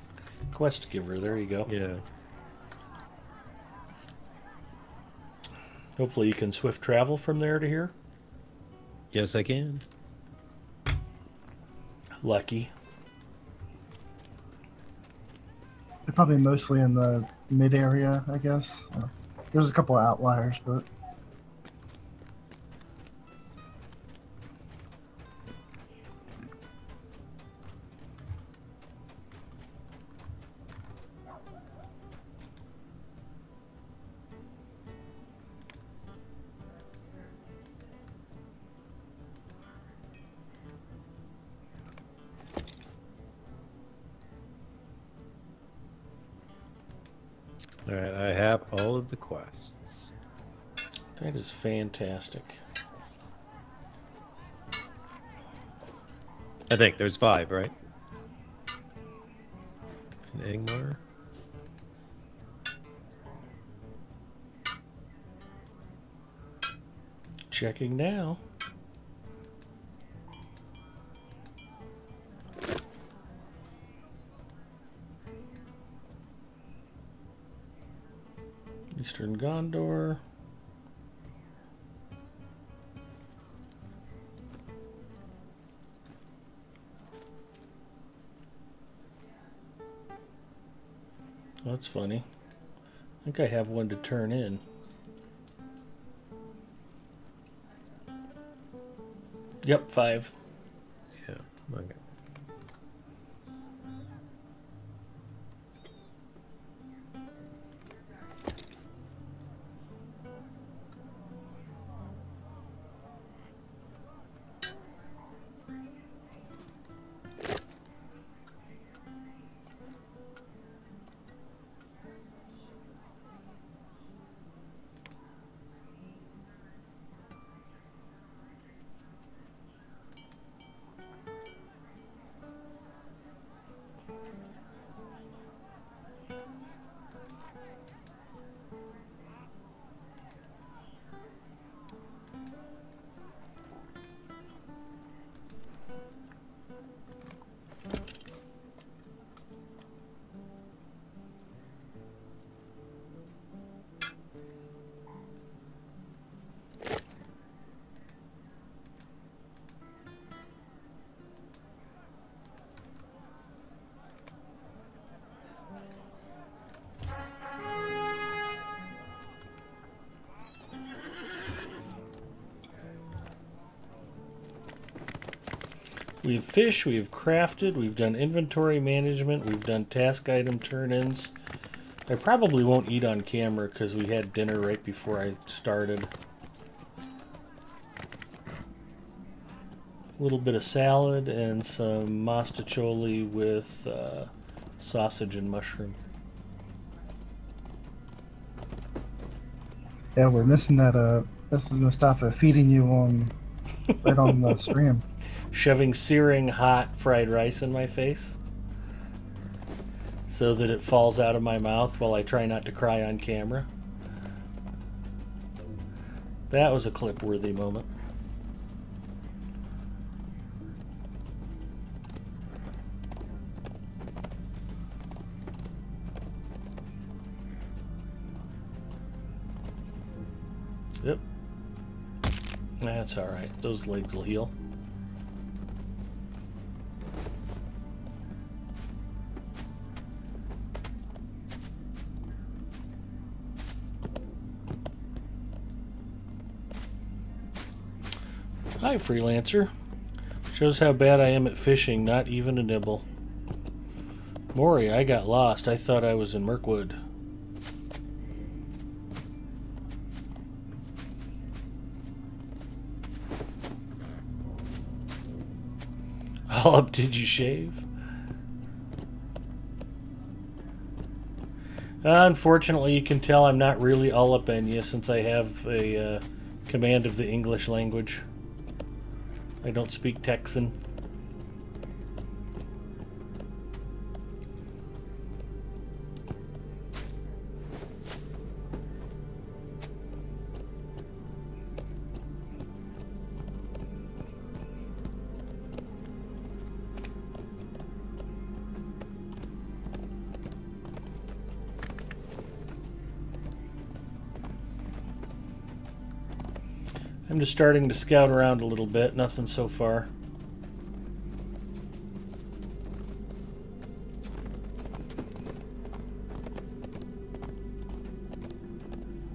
quest giver. There you go. Yeah. Hopefully you can swift travel from there to here. Yes, I can. Lucky. They're probably mostly in the mid area, I guess. There's a couple of outliers, but... Alright, I have all of the quests. That is fantastic. I think there's 5, right? In Angmar. Checking now. Eastern Gondor. That's funny. I think I have one to turn in. Yep, 5. Yeah, okay. We've fished, we've crafted, we've done inventory management, we've done task item turn-ins. I probably won't eat on camera because we had dinner right before I started. A little bit of salad and some mostaccioli with sausage and mushroom. Yeah, we're missing that. This is Mustafa feeding you on right on the stream. Shoving searing hot fried rice in my face so that it falls out of my mouth while I try not to cry on camera. That was a clip-worthy moment. Yep. That's alright. Those legs will heal. Hi, Freelancer. Shows how bad I am at fishing, not even a nibble. Maury, I got lost. I thought I was in Mirkwood. All up, did you shave? Unfortunately, you can tell I'm not really AllupEnya since I have a command of the English language. I don't speak Texan. I'm just starting to scout around a little bit. Nothing so far.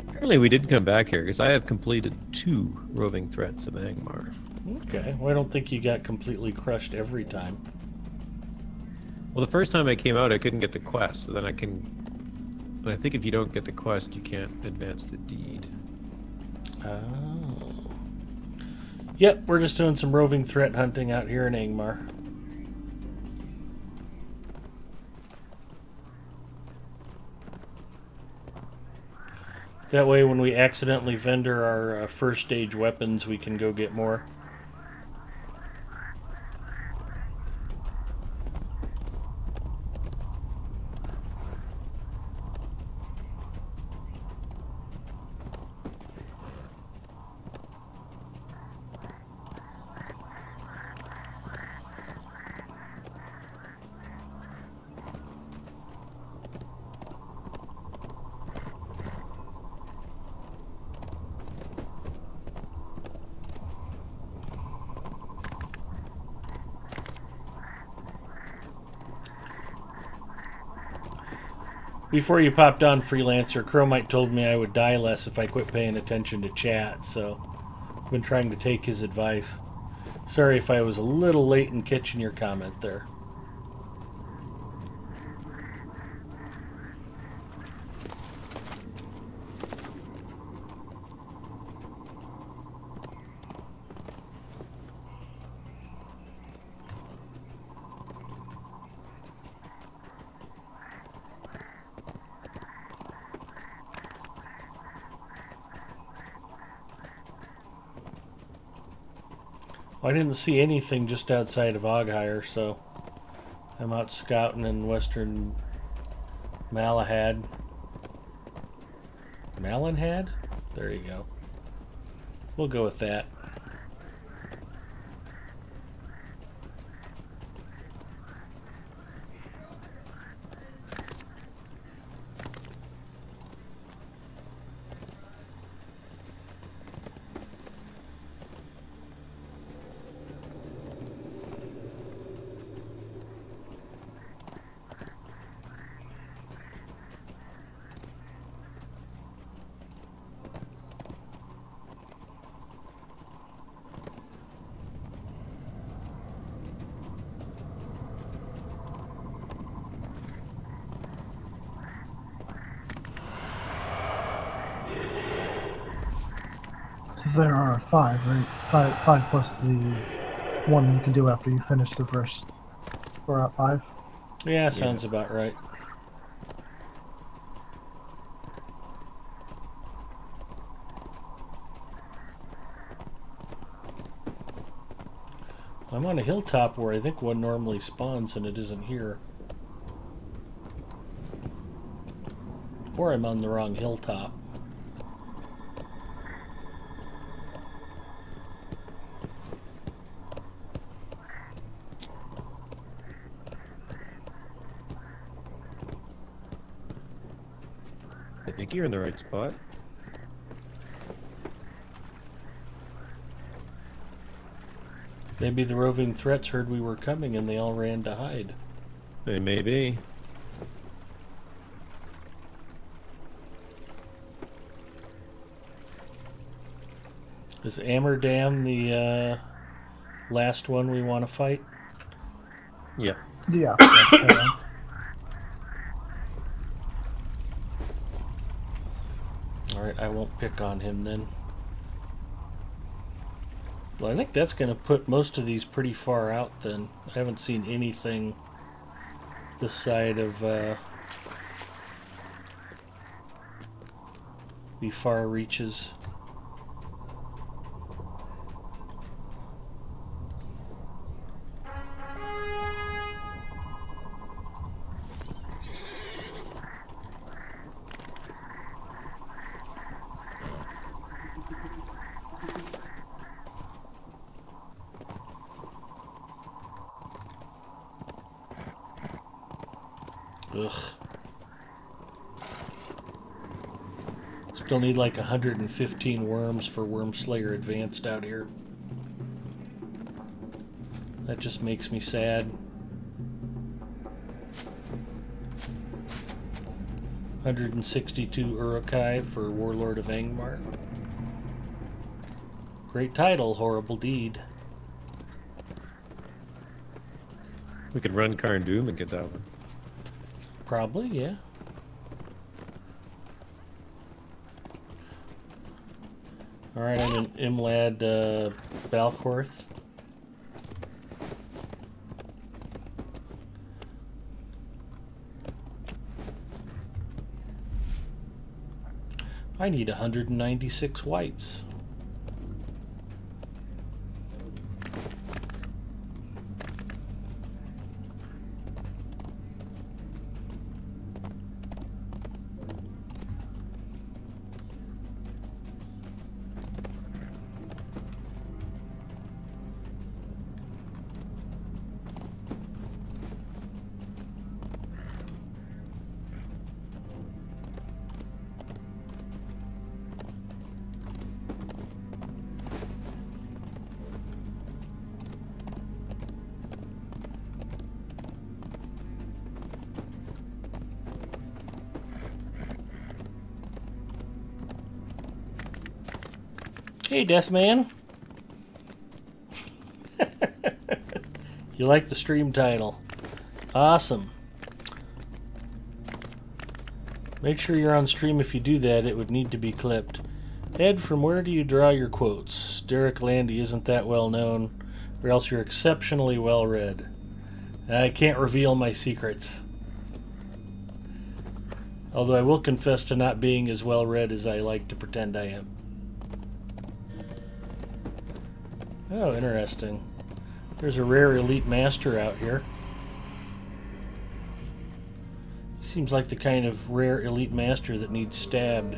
Apparently we did come back here because I have completed 2 roving threats of Angmar. Okay. Well, I don't think you got completely crushed every time. Well, the first time I came out, I couldn't get the quest, so then I can... And I think if you don't get the quest, you can't advance the deed. Oh. Yep, we're just doing some roving threat hunting out here in Angmar. That way, when we accidentally vendor our first stage weapons, we can go get more. Before you popped on, Freelancer, Chromite told me I would die less if I quit paying attention to chat, so I've been trying to take his advice. Sorry if I was a little late in catching your comment there. I didn't see anything just outside of Oghire, so I'm out scouting in western Malahad. Malinhad? There you go. We'll go with that. So there are 5, right? Five plus the one you can do after you finish the first 4 out 5. Yeah, sounds about right. I'm on a hilltop where I think one normally spawns and it isn't here. Or I'm on the wrong hilltop. I think you're in the right spot. Maybe the roving threats heard we were coming and they all ran to hide. They may be. Is Amerdam the last one we want to fight? Yeah. Yeah. Alright, I won't pick on him then. Well, I think that's going to put most of these pretty far out then. I haven't seen anything this side of the far reaches. Ugh. Still need like 115 worms for Worm Slayer Advanced out here. That just makes me sad. 162 Urukai for Warlord of Angmar. Great title, horrible deed. We could run Karn Doom and get that one. Probably, yeah. Alright, I'm in Imlad Balcorth. I need 196 whites. Hey, Deathman. You like the stream title? Awesome. Make sure you're on stream if you do that. It would need to be clipped. Ed, from where do you draw your quotes? Derek Landy isn't that well known, or else you're exceptionally well read. I can't reveal my secrets. Although I will confess to not being as well read as I like to pretend I am. Oh, interesting. There's a rare elite master out here. Seems like the kind of rare elite master that needs stabbed.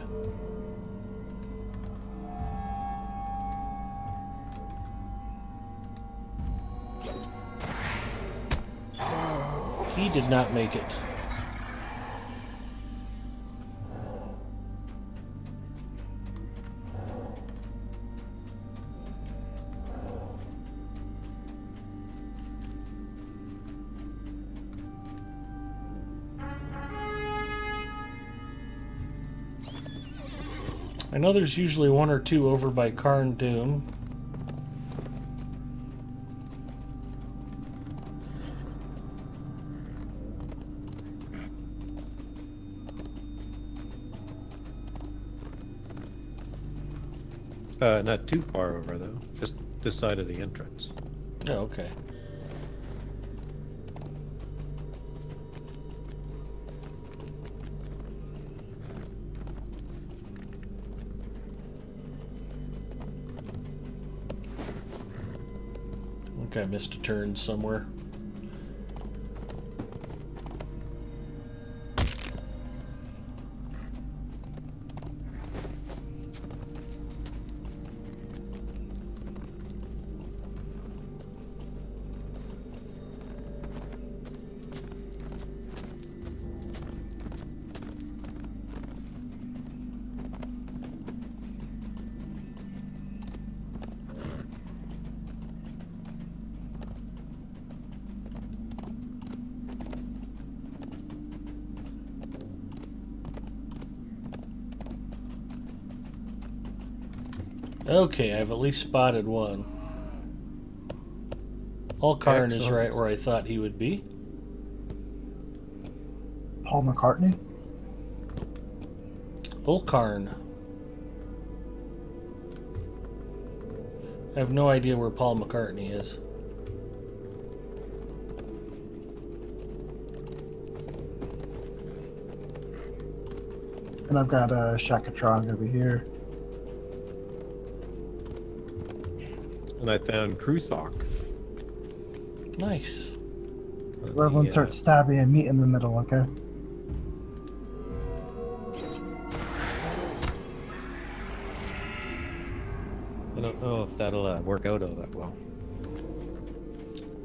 He did not make it. I know there's usually one or two over by Karn Doom. Not too far over though, just this side of the entrance. Oh, okay. I think I missed a turn somewhere. Okay, I've at least spotted one. Ulkarn is right where I thought he would be. Paul McCartney? Ulkarn. I have no idea where Paul McCartney is. And I've got a Shakatrog over here. And I found Krusok. Nice. Everyone starts stabbing and meet in the middle, okay? I don't know if that'll work out all that well.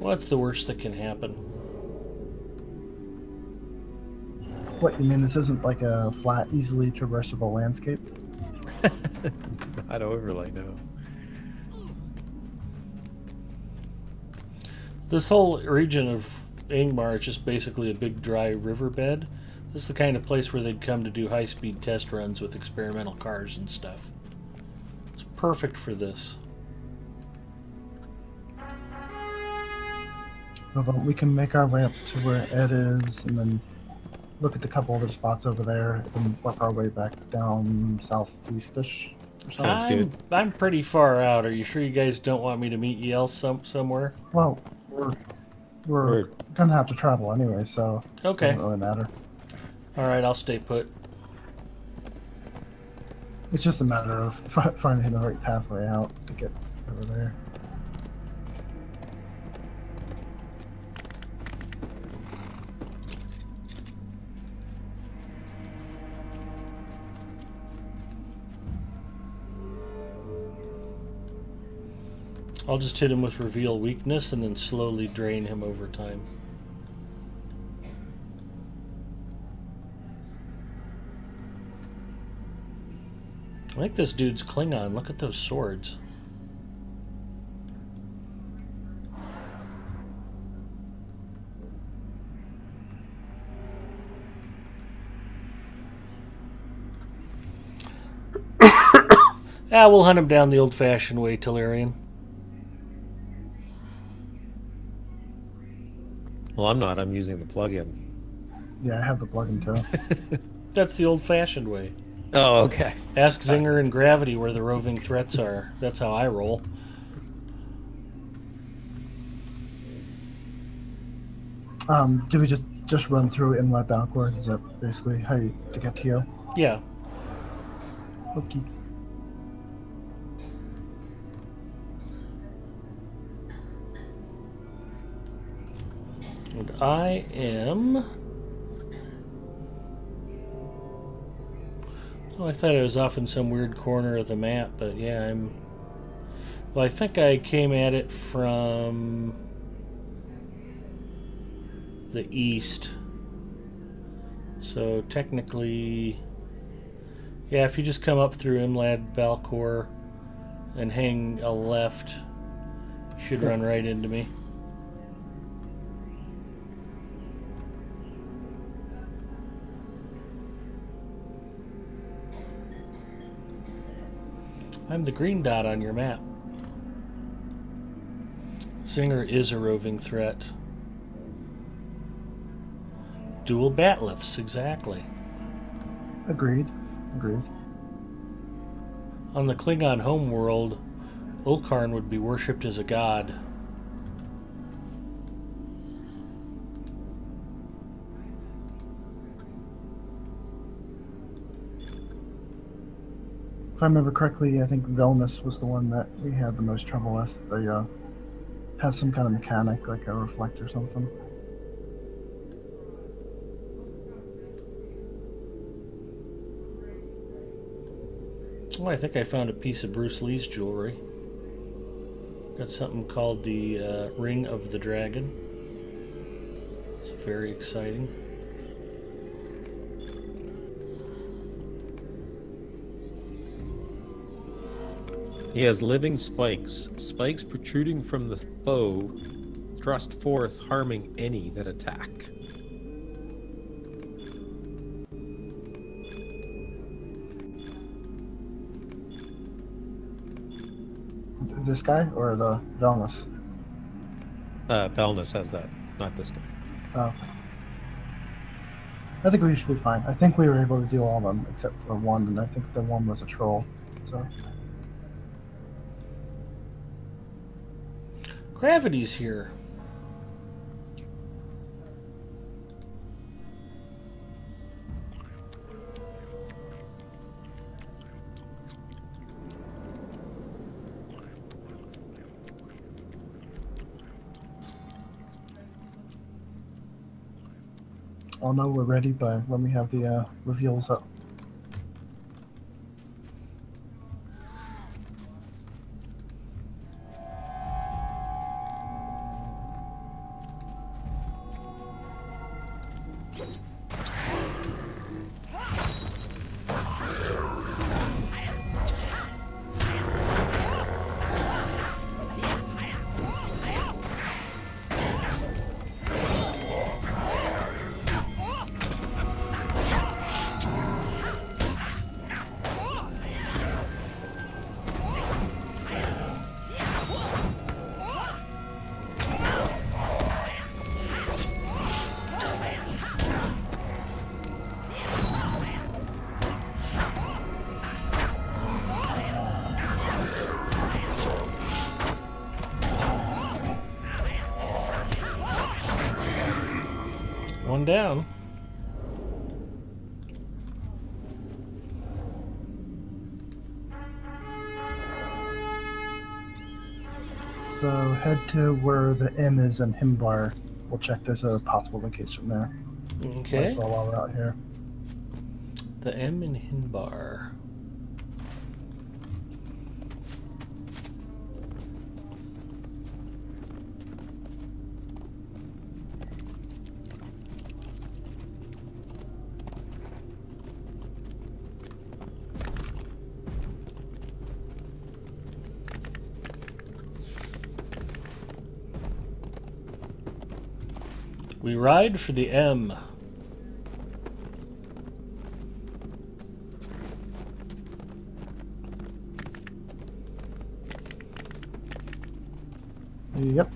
What's the worst that can happen? What, you mean this isn't like a flat, easily traversable landscape? Not overlay, no. This whole region of Angmar is just basically a big dry riverbed. This is the kind of place where they'd come to do high-speed test runs with experimental cars and stuff. It's perfect for this. Well, but we can make our way up to where Ed is, and then look at the couple other spots over there, and work our way back down southeast-ish. Sounds good. I'm pretty far out. Are you sure you guys don't want me to meet you else somewhere? Well, we're gonna have to travel anyway, so okay. It doesn't really matter. Alright, I'll stay put. It's just a matter of finding the right pathway out to get over there. I'll just hit him with reveal weakness and then slowly drain him over time. I like this dude's Klingon. Look at those swords. We'll hunt him down the old-fashioned way, Tellurian. Well, I'm not. I'm using the plug-in. Yeah, I have the plug-in too. That's the old-fashioned way. Oh, okay. Ask Zinger and Gravity where the roving threats are. That's how I roll. Do we just run through Inlet Balcor? Is that basically how you to get to you? Yeah. Okay. And I am... Oh, I thought I was off in some weird corner of the map, but yeah, I'm... Well, I think I came at it from the east. So technically... Yeah, if you just come up through Imlad Balcor and hang a left, you should run right into me. I'm the green dot on your map. Zinger is a roving threat. Dual batliths, exactly. Agreed. Agreed. On the Klingon homeworld, Ulkarn would be worshipped as a god. If I remember correctly, I think Velnus was the one that we had the most trouble with. They has some kind of mechanic, like a reflect or something. Oh, I think I found a piece of Bruce Lee's jewelry. Got something called the Ring of the Dragon. It's very exciting. He has living spikes. Spikes protruding from the foe, thrust forth, harming any that attack. This guy or the Velnus? Belnus has that, not this guy. Oh, okay. I think we should be fine. I think we were able to do all of them except for one, and I think the one was a troll. So. Gravity's here. I'll know we're ready by when we have the reveals up. One down. So head to where the M is in Himbar. We'll check there's a possible location there. Okay. While we're out here. The M in Hinbar. We ride for the M. Yep.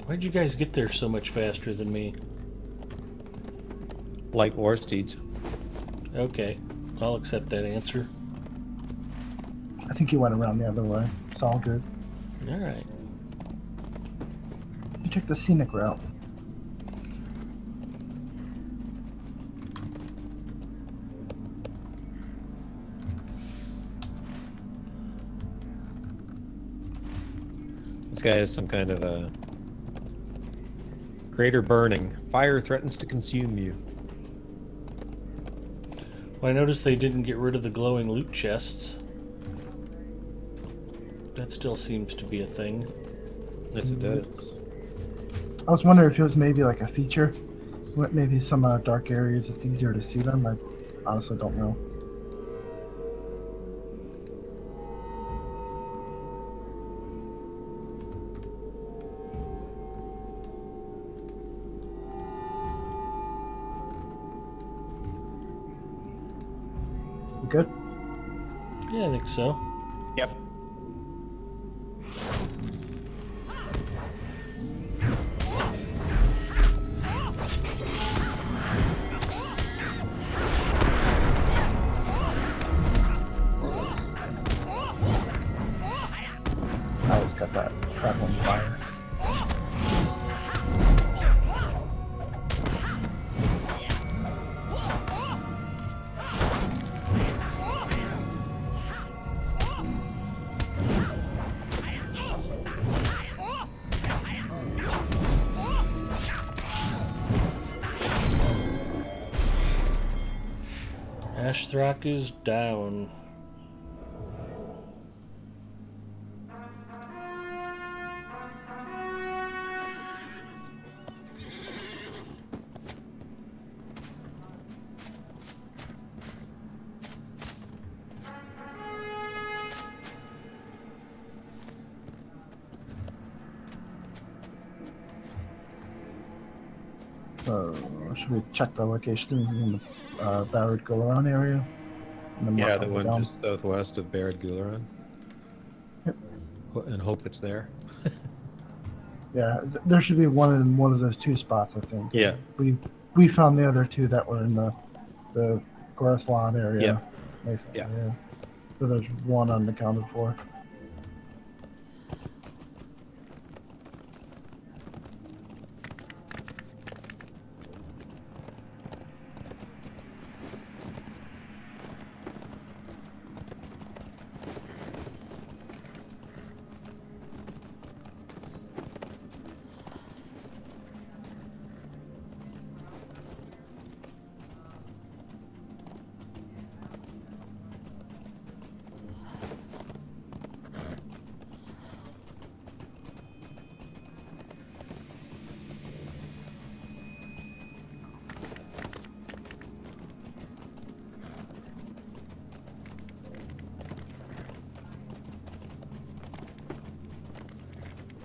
Why'd you guys get there so much faster than me? Light war steeds. Okay, I'll accept that answer. I think you went around the other way. It's all good. All right. You took the scenic route. This guy has some kind of a greater burning. Fire threatens to consume you. Well, I noticed they didn't get rid of the glowing loot chests. That still seems to be a thing. Yes, it does. I was wondering if it was maybe like a feature. Maybe some dark areas it's easier to see them. I honestly don't know. We good? Yeah, I think so. Yep. I always got that traveling fire. Ashthrak is down. Should we check the locations in the Barad Gularan area? And then Yeah, mark the them one down? just southwest of Barad Gularan. Yep. And hope it's there. Yeah, there should be one in one of those two spots, I think. Yeah. We found the other two that were in the Gorathlan area. Yeah. So there's one unaccounted for.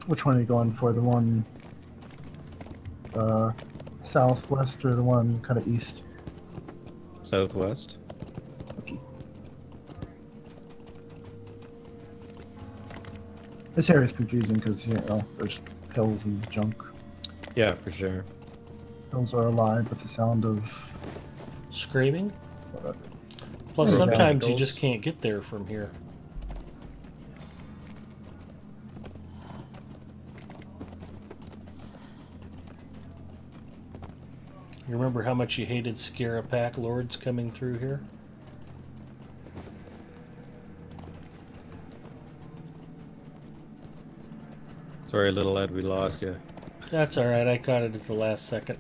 Which one are you going for? The one southwest or the one kind of east? Southwest. Okay. This area is confusing because, you know, there's hills and junk. Yeah, for sure. Hills are alive with the sound of screaming. Plus, sometimes you just can't get there from here. You remember how much you hated Scarapack lords coming through here? Sorry, little Ed, we lost you. That's alright, I caught it at the last second.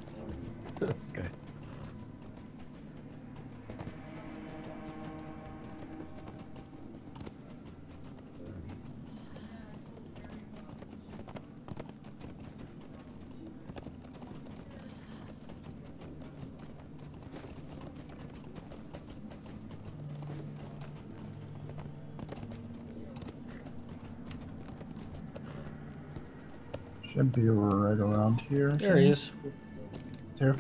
Okay. Should be right around here. There he is. It's here.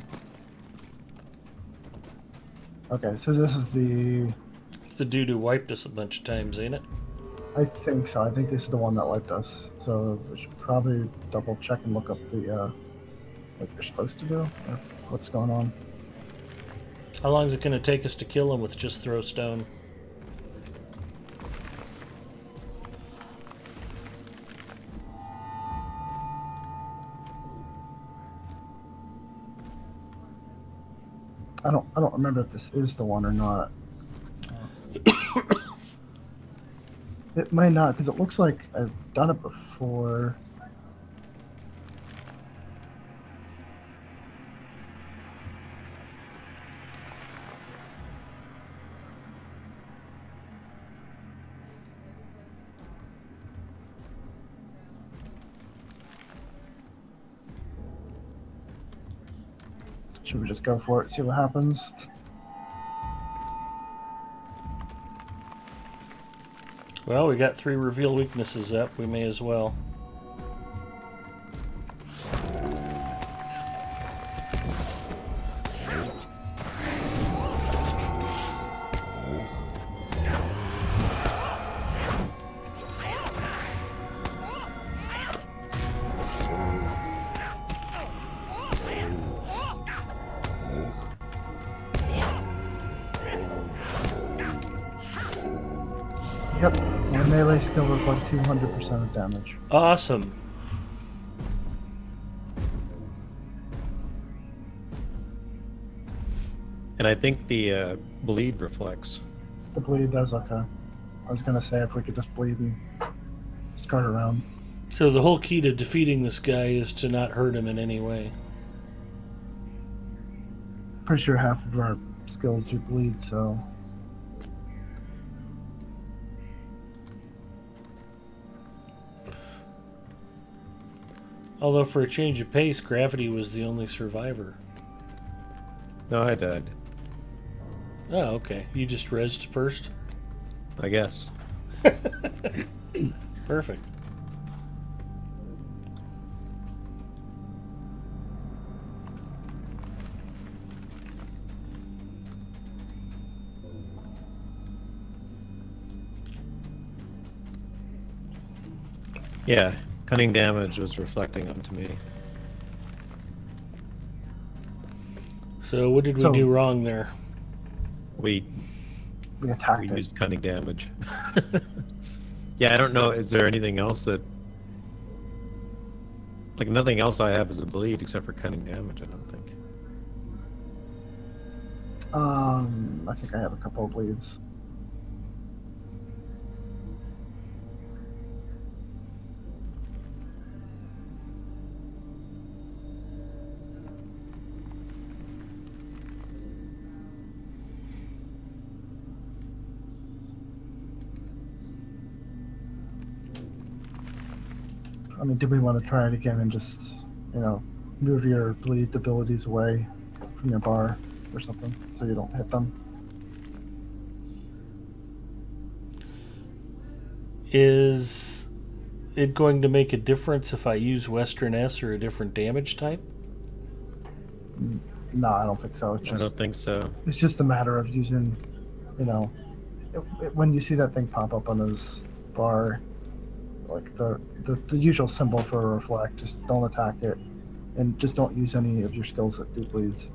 Okay, so this is the... It's the dude who wiped us a bunch of times, ain't it? I think so. I think this is the one that wiped us. So we should probably double check and look up the, what you're supposed to do, or what's going on. How long is it going to take us to kill him with just throw stone? I don't remember if this is the one or not. It might not, because it looks like I've done it before. Should we just go for it, see what happens? Well, we got 3 reveal weaknesses up. We may as well. Yep, my melee skill is like 200% of damage. Awesome. And I think the bleed reflects. The bleed does, okay. I was gonna say if we could just bleed and start around. So the whole key to defeating this guy is to not hurt him in any way. Pretty sure half of our skills do bleed, so Although for a change of pace, Gravity was the only survivor. No, I died. Oh, okay. You just rezzed first? I guess. Perfect. Yeah, cunning damage was reflecting onto me. So what did we do wrong there? We attacked we it. used cunning damage. Yeah, I don't know. Is there anything else that... Like, nothing else I have is a bleed except for cunning damage, I don't think. I think I have a couple of bleeds. I mean, do we want to try it again and just, you know, move your bleed abilities away from your bar or something so you don't hit them? Is it going to make a difference if I use Western S or a different damage type? No, I don't think so. It's just, I don't think so. It's just a matter of using, you know, when you see that thing pop up on his bar, like the usual symbol for a reflect, just don't attack it, and just don't use any of your skills that do bleeds.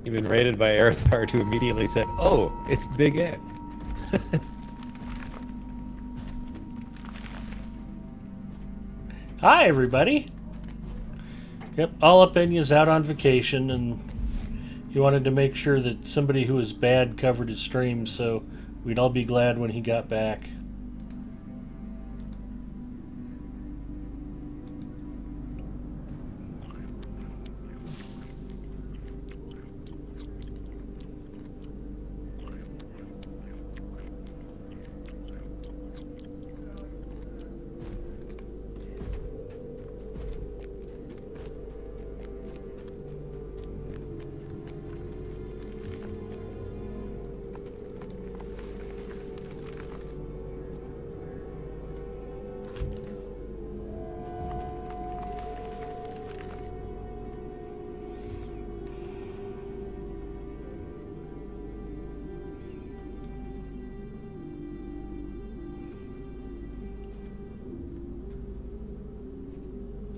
You've been raided by Aerithar, who immediately said, "Oh, it's Big Ed." Hi, everybody. Yep, AllupEnya's out on vacation, and he wanted to make sure that somebody who was bad covered his stream, so we'd all be glad when he got back.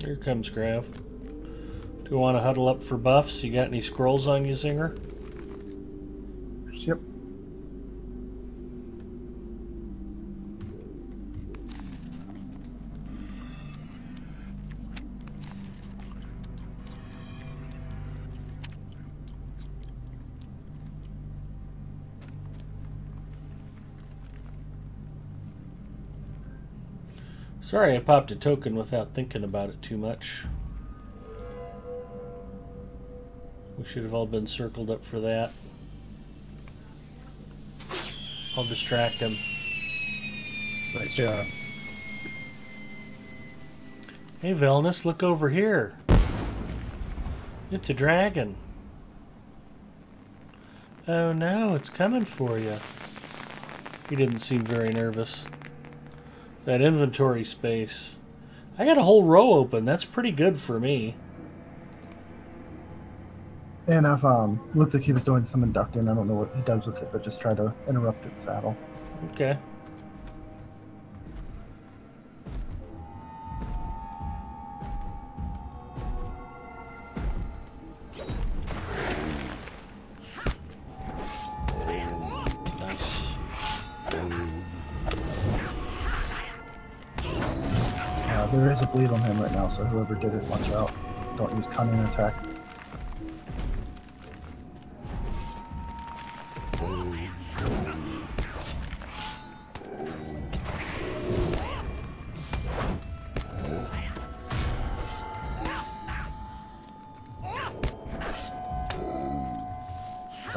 Here comes Grav. Do you want to huddle up for buffs? You got any scrolls on you, Zinger? Yep. Sorry, I popped a token without thinking about it too much. We should have all been circled up for that. I'll distract him. Nice job. Hey, Velnus, look over here. It's a dragon. Oh no, it's coming for you. He didn't seem very nervous. That inventory space. I got a whole row open. That's pretty good for me. And I've looked like he was doing some inducting. I don't know what he does with it, but just try to interrupt its battle. Okay. Nice. There is a bleed on him right now, so whoever did it, watch out. Don't use cunning attack.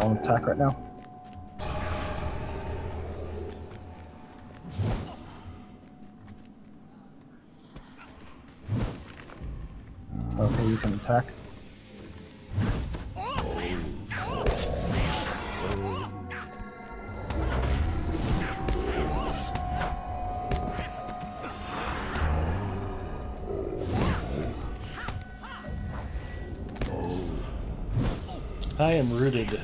Don't attack right now. Okay, you can attack. I am rooted.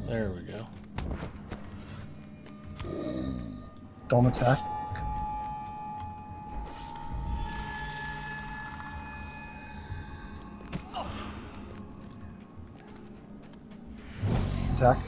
There we go. Don't attack. Attack.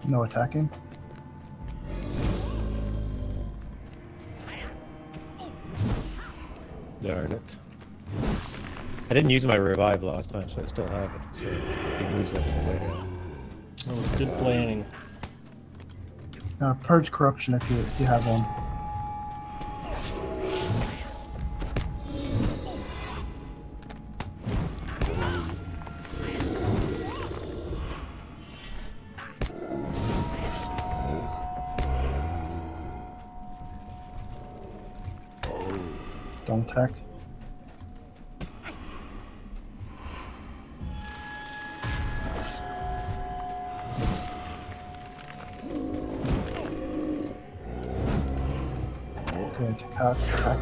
No attacking. Darn it. I didn't use my revive last time, so I still have it. So if you lose that on the way out. That was good planning. Purge corruption if you have one. Don't attack. Okay, attack.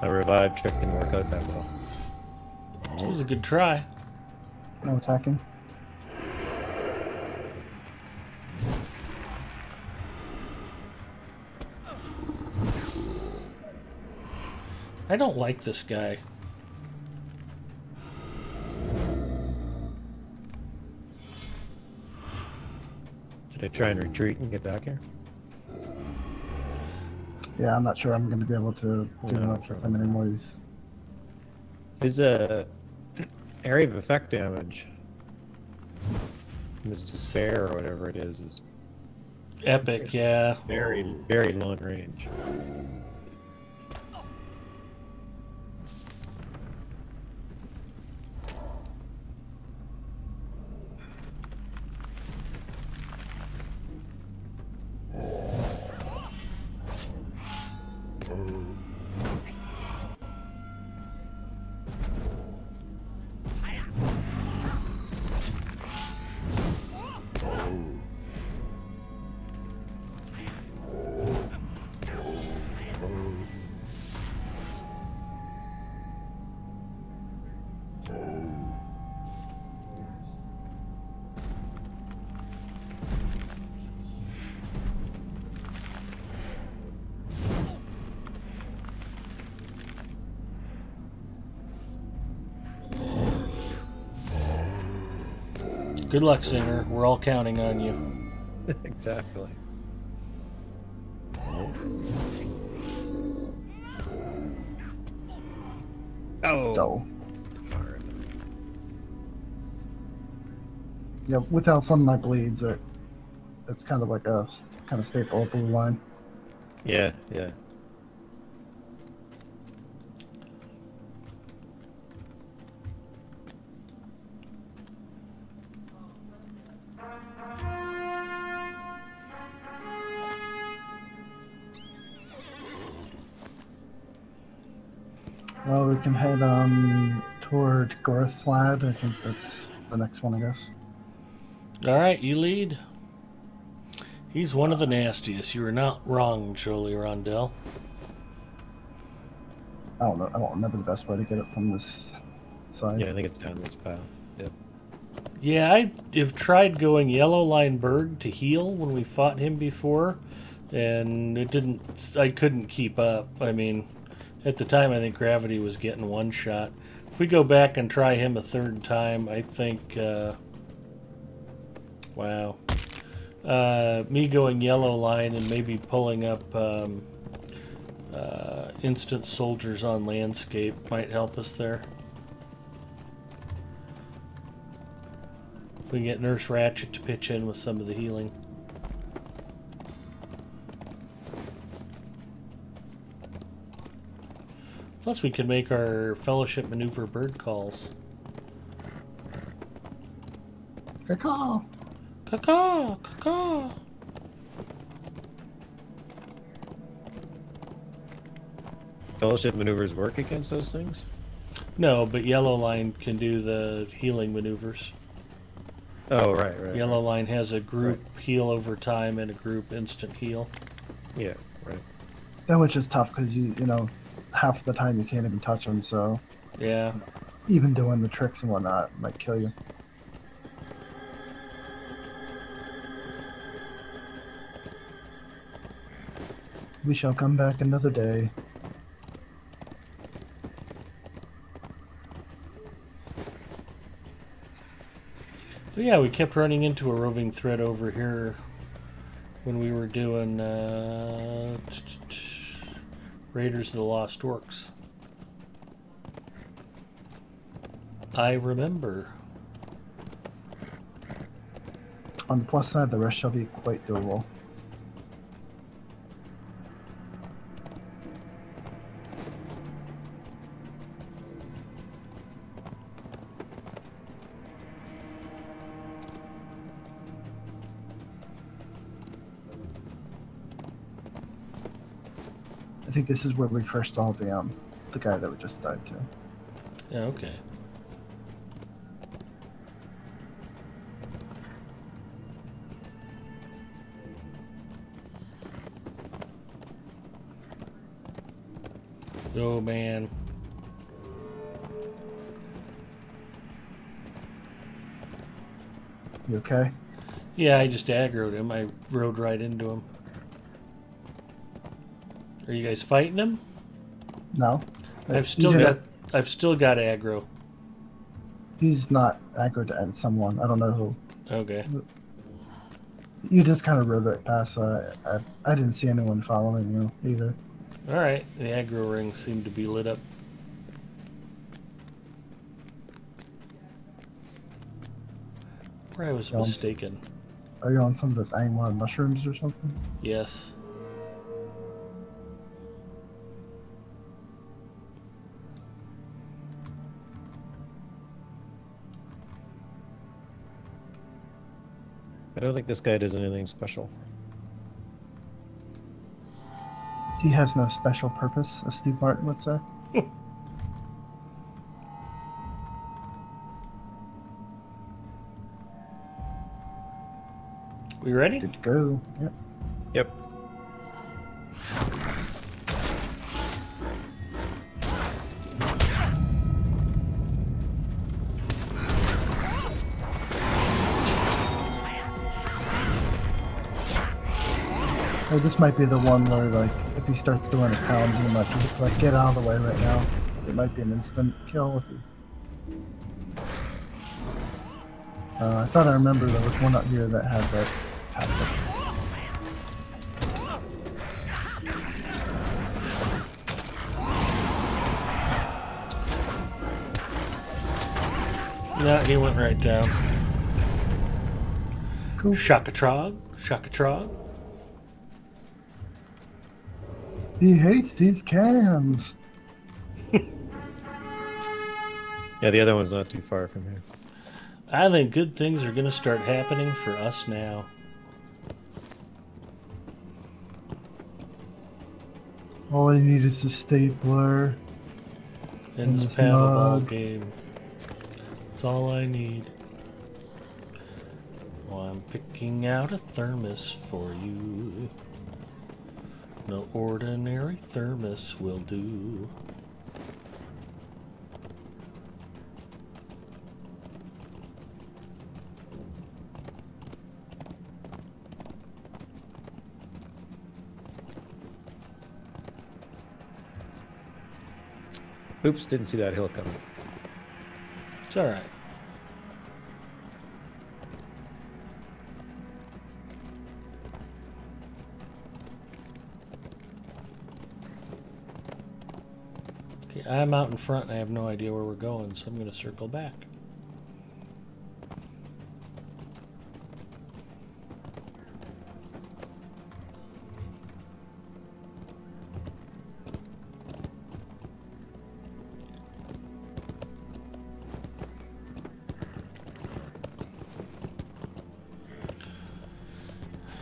My revive trick didn't work out that well. It was a good try. No attacking. I don't like this guy. Should I try and retreat and get back here? Yeah, I'm not sure I'm going to be able to do much with him anymore. His area of effect damage, this despair or whatever it is Epic, yeah. very, very long range. Good luck, Singer. We're all counting on you. Exactly. Oh. So. Yeah, without some of my bleeds, it's kind of like a kind of staple of blue line. Yeah, yeah. Well, we can head toward Gorthlad. I think that's the next one, I guess. All right, you lead. He's one of the nastiest. You are not wrong, Jolie Rondell. I don't know. I don't remember the best way to get it from this side. Yeah, I think it's down this path. Yep. Yeah, I have tried going Yellow Line Berg to heal when we fought him before, and it didn't. I couldn't keep up. I mean, at the time, I think Gravity was getting one shot. If we go back and try him a third time, I think. Wow. Me going Yellow Line and maybe pulling up instant soldiers on landscape might help us there. If we can get Nurse Ratchet to pitch in with some of the healing. Plus we can make our Fellowship Maneuver bird calls. Caw. Caw, caw. Fellowship maneuvers work against those things? No, but Yellow Line can do the healing maneuvers. Oh, right. Yellow Line has a group heal over time and a group instant heal. Yeah, right. That which is tough because you know, half the time you can't even touch them. So yeah, even doing the tricks and whatnot might kill you. We shall come back another day. But yeah, we kept running into a roving thread over here when we were doing Raiders of the Lost Orcs. I remember. On the plus side, the rest shall be quite doable. I think this is where we first saw the guy that we just died to. Yeah, okay. Oh man. You okay? Yeah, I just aggroed him. I rode right into him. Are you guys fighting him? No. I've still got aggro. He's not aggro to someone. I don't know who. Okay. You just kind of rode right past, so I didn't see anyone following you either. Alright, the aggro ring seemed to be lit up. Where I was mistaken. Are you on some of those Angmar mushrooms or something? Yes. I don't think this guy does anything special. He has no special purpose, as Steve Martin would say. We ready? Good to go. Yep. Yep. Oh, this might be the one where, like, if he starts doing a pound too much, he's like, get out of the way right now. It might be an instant kill if he... I thought I remember there was one up here that had that tactic. Yeah, he went right down. Cool. Shakatrog. He hates these cans. Yeah, the other one's not too far from here. I think good things are going to start happening for us now. All I need is a stapler. And this paddleball game. That's all I need. Well, I'm picking out a thermos for you. No ordinary thermos will do. Oops, didn't see that hill coming. It's all right. Okay, I'm out in front and I have no idea where we're going, so I'm going to circle back.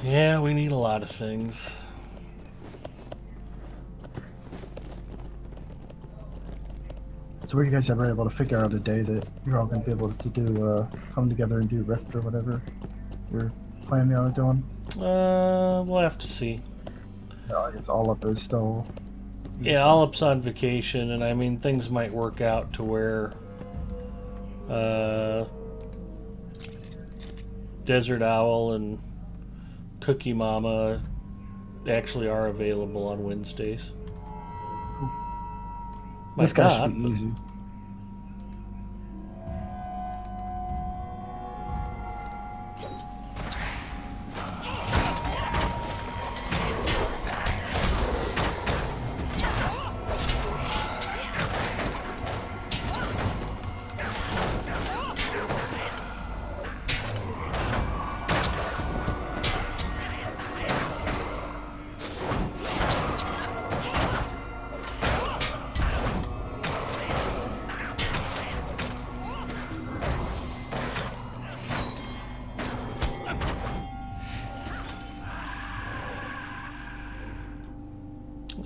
Yeah, we need a lot of things. So were you guys ever able to figure out a day that you're all going to be able to do, come together and do Rift or whatever you're planning on doing? We'll have to see. No, I guess Allup is still... Yeah, Allup's on vacation, and I mean, things might work out to where Desert Owl and Cookie Mama actually are available on Wednesdays. This guy should be easy.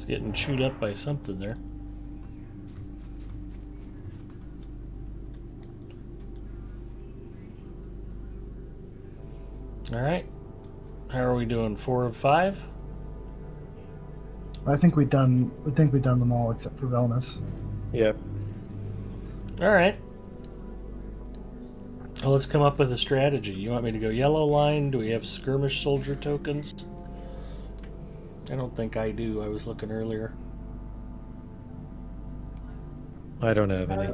Getting chewed up by something there. All right. How are we doing? 4 of 5? I think we've done them all except for Velnus. Yep. All right. Well, let's come up with a strategy. You want me to go yellow line? Do we have skirmish soldier tokens? I don't think I do. I was looking earlier. I don't have any.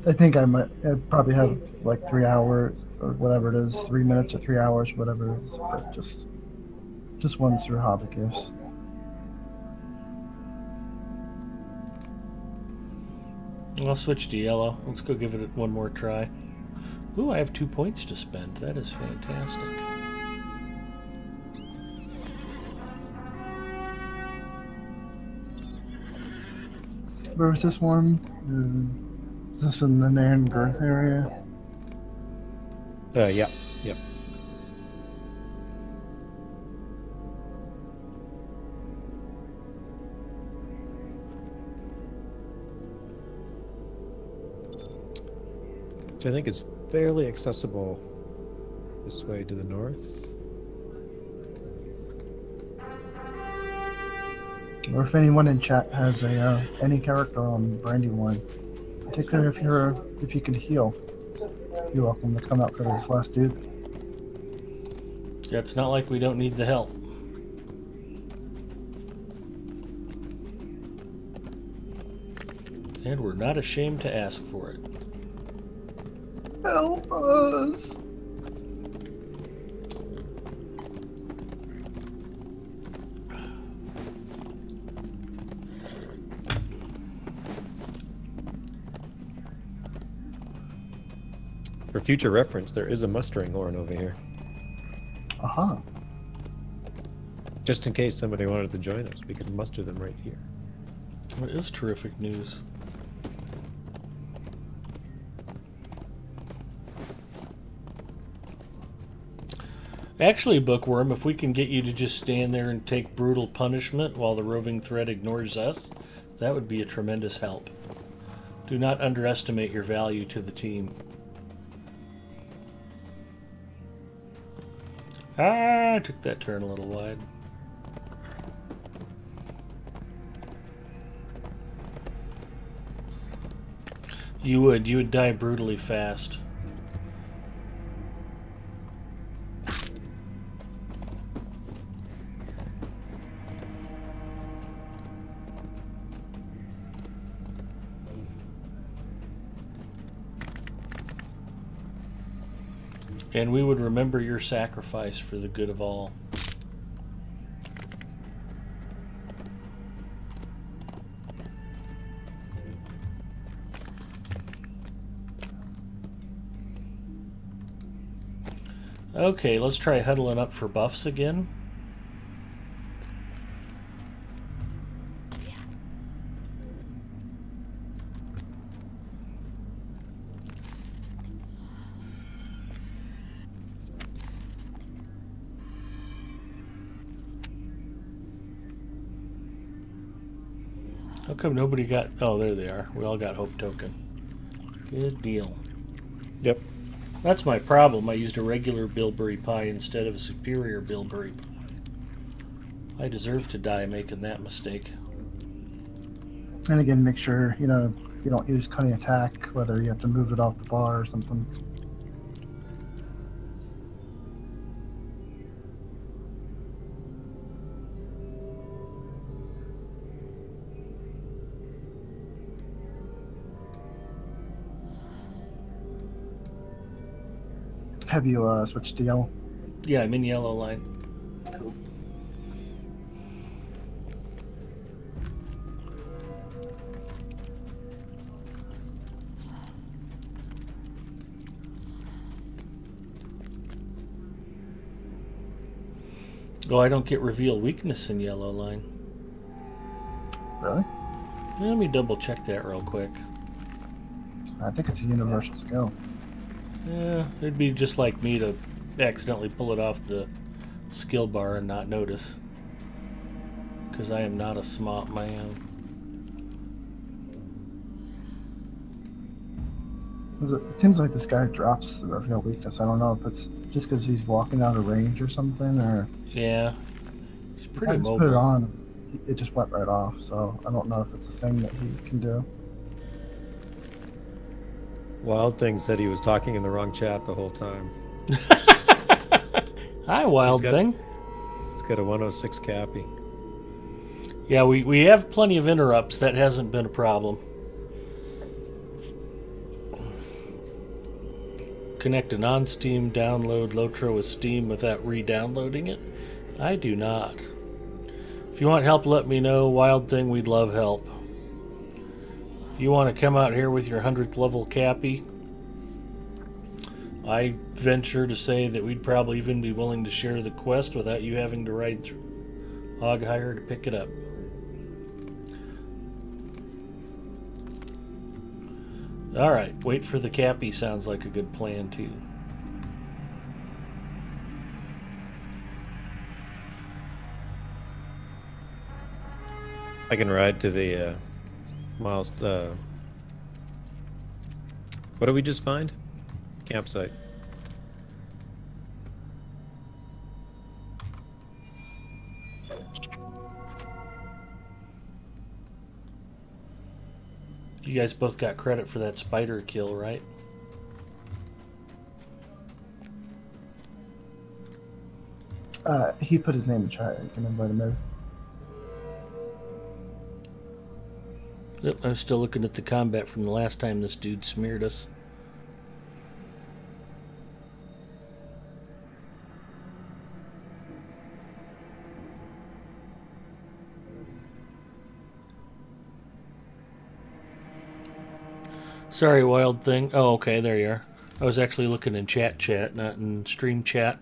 I think I'd probably have like 3 hours or whatever it is, 3 minutes or 3 hours, whatever it is, but just ones through hobby gifts. I'll switch to yellow. Let's go give it one more try. Ooh, I have 2 points to spend. That is fantastic. Where was this one? Is this in the Nairn Girth area? Yeah. Yep. Which I think is fairly accessible this way to the north. Or if anyone in chat has any character on Brandywine, particularly if you can heal, you're welcome to come out for this last dude. Yeah, it's not like we don't need the help. And we're not ashamed to ask for it. Help us! For future reference, there is a mustering horn over here. Aha. Just in case somebody wanted to join us, we could muster them right here. That is terrific news. Actually, Bookworm, if we can get you to just stand there and take brutal punishment while the roving thread ignores us, that would be a tremendous help. Do not underestimate your value to the team. Ah, I took that turn a little wide. You would die brutally fast. And we would remember your sacrifice for the good of all. Okay, let's try huddling up for buffs again. How come nobody got... Oh, there they are. We all got Hope Token. Good deal. Yep. That's my problem. I used a regular bilberry pie instead of a superior bilberry pie. I deserve to die making that mistake. And again, make sure, you know, you don't use cunning attack, whether you have to move it off the bar or something. Have you switched to yellow? Yeah, I'm in yellow line. Cool. Oh, I don't get reveal weakness in yellow line. Really? Let me double check that real quick. I think it's a universal skill. Yeah, it'd be just like me to accidentally pull it off the skill bar and not notice. Because I am not a smart man. It seems like this guy drops the reveal weakness. I don't know if it's just because he's walking out of range or something, or... Yeah, he's pretty mobile. Put it on, it just went right off, so I don't know if it's a thing that he can do. Wild Thing said he was talking in the wrong chat the whole time. Hi, Wild Thing. He's got a 106 Cappy. Yeah, we have plenty of interrupts. That hasn't been a problem. Connect a non-Steam download Lotro with Steam without re-downloading it? I do not. If you want help, let me know. Wild Thing, we'd love help. If you want to come out here with your 100th level Cappy, I venture to say that we'd probably even be willing to share the quest without you having to ride through Hog Hire to pick it up. Alright, wait for the Cappy sounds like a good plan too. I can ride to the miles. What did we just find? Campsite. You guys both got credit for that spider kill, right? He put his name in chat. You can invite him in. Yep, I'm still looking at the combat from the last time this dude smeared us. Sorry, Wild Thing. Oh, okay, there you are. I was actually looking in chat, not in stream chat.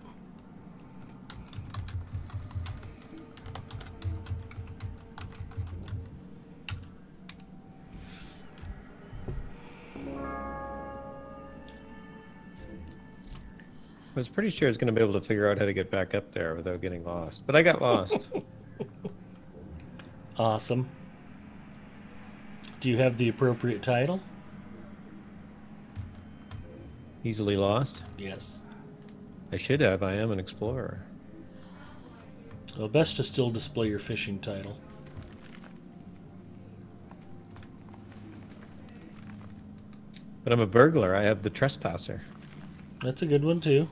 I was pretty sure I was going to be able to figure out how to get back up there without getting lost, but I got lost. Awesome. Do you have the appropriate title? Easily lost? Yes. I should have. I am an explorer. Well, best to still display your fishing title. But I'm a burglar. I have the trespasser. That's a good one, too.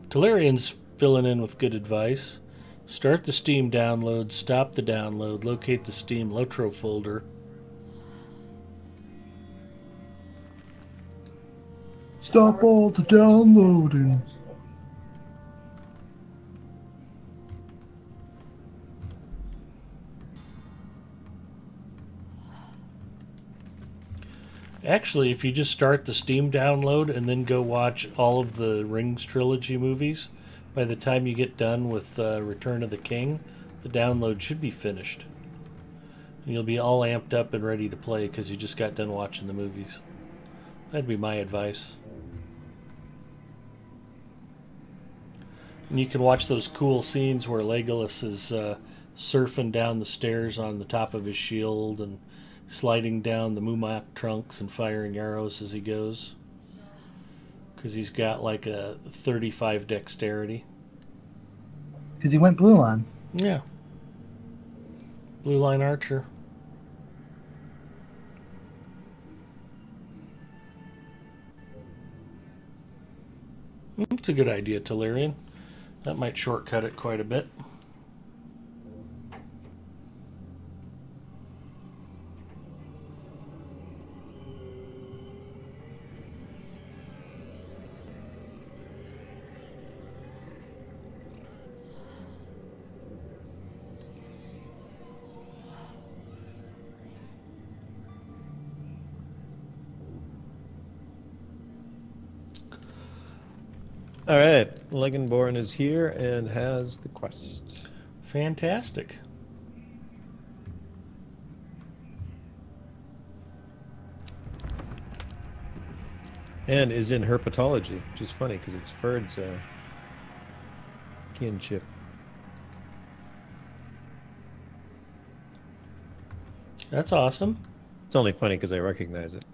Telerian's filling in with good advice. Start the Steam download, stop the download, locate the Steam Lotro folder. Stop all the downloading. Actually, if you just start the Steam download and then go watch all of the Rings trilogy movies, by the time you get done with Return of the King, the download should be finished. And you'll be all amped up and ready to play because you just got done watching the movies. That'd be my advice. And you can watch those cool scenes where Legolas is surfing down the stairs on the top of his shield and sliding down the Mumak trunks and firing arrows as he goes. Because he's got like a 35 dexterity. Because he went blue line. Yeah. Blue line archer. It's a good idea, Telerian. That might shortcut it quite a bit. All right, Legenborn is here and has the quest. Fantastic. And is in herpetology, which is funny because it's Ferd's kinship. That's awesome. It's only funny because I recognize it,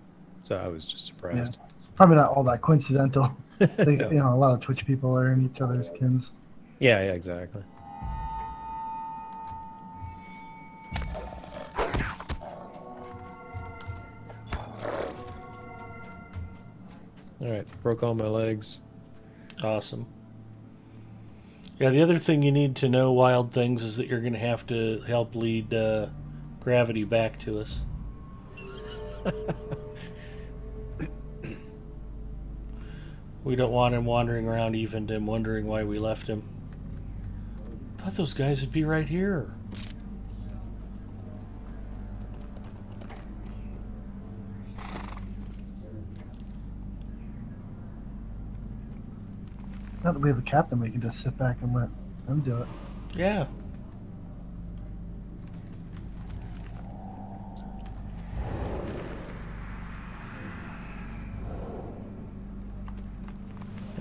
so I was just surprised. Yeah. Probably not all that coincidental. They, you know, a lot of Twitch people are in each other's kins. Yeah, exactly. All right, broke all my legs. Awesome. Yeah, the other thing you need to know, Wild Things, is that you're going to have to help lead Gravity back to us. We don't want him wandering around even and wondering why we left him. Thought those guys would be right here. Now that we have a captain, we can just sit back and let them do it. Yeah.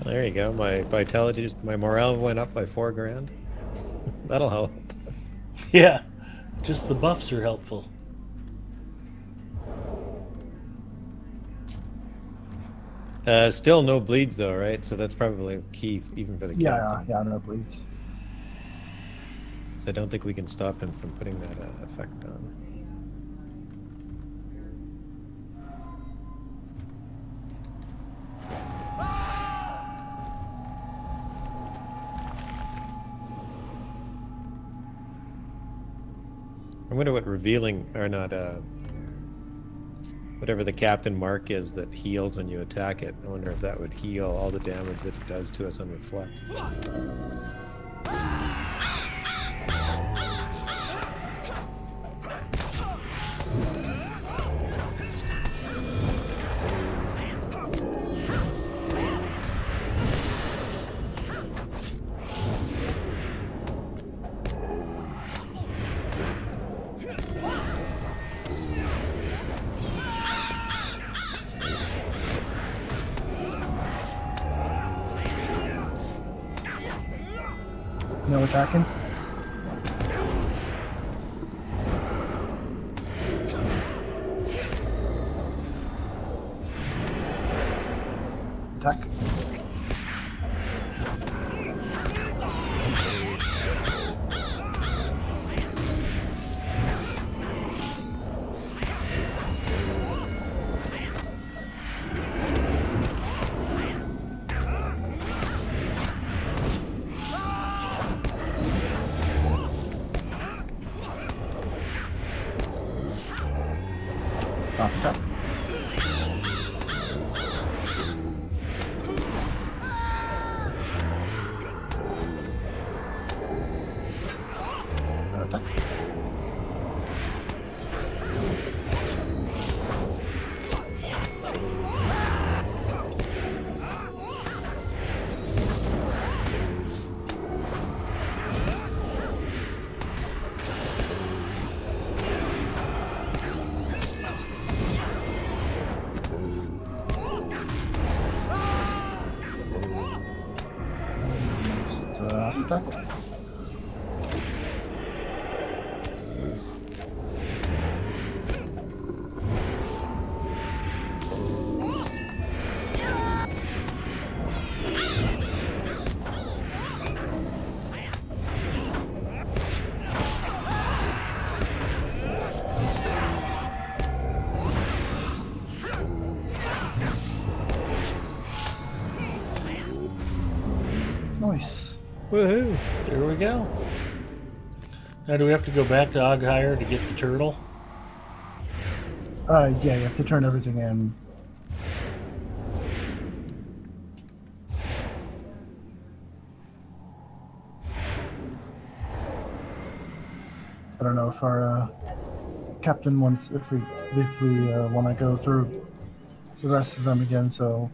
There you go. My vitality, my morale went up by 4 grand. That'll help. Yeah. Just the buffs are helpful. Still no bleeds though, right? So that's probably key even for the captain. Yeah, no bleeds. So I don't think we can stop him from putting that effect on. I wonder what revealing, or not, whatever the captain mark is that heals when you attack it. I wonder if that would heal all the damage that it does to us on Reflect. No attacking? Attack. Attack. Nice. Woohoo! There we go. Now, do we have to go back to Oghire to get the turtle? Yeah, you have to turn everything in. I don't know if our captain wants, if we want to go through the rest of them again, so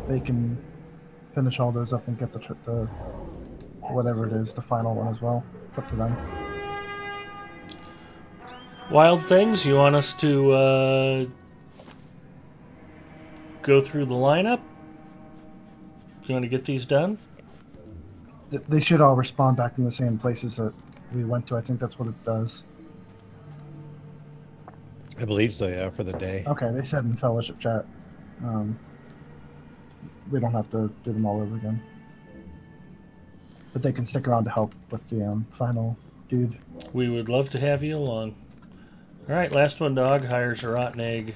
they can finish all those up and get the whatever it is, the final one as well. It's up to them. Wild Things, you want us to go through the lineup? Do you want to get these done? They should all respawn back in the same places that we went to. I think that's what it does. I believe so, yeah, for the day. Okay, they said in Fellowship chat. We don't have to do them all over again. But they can stick around to help with the final dude. We would love to have you along. Alright, last one to Oghire's a rotten egg.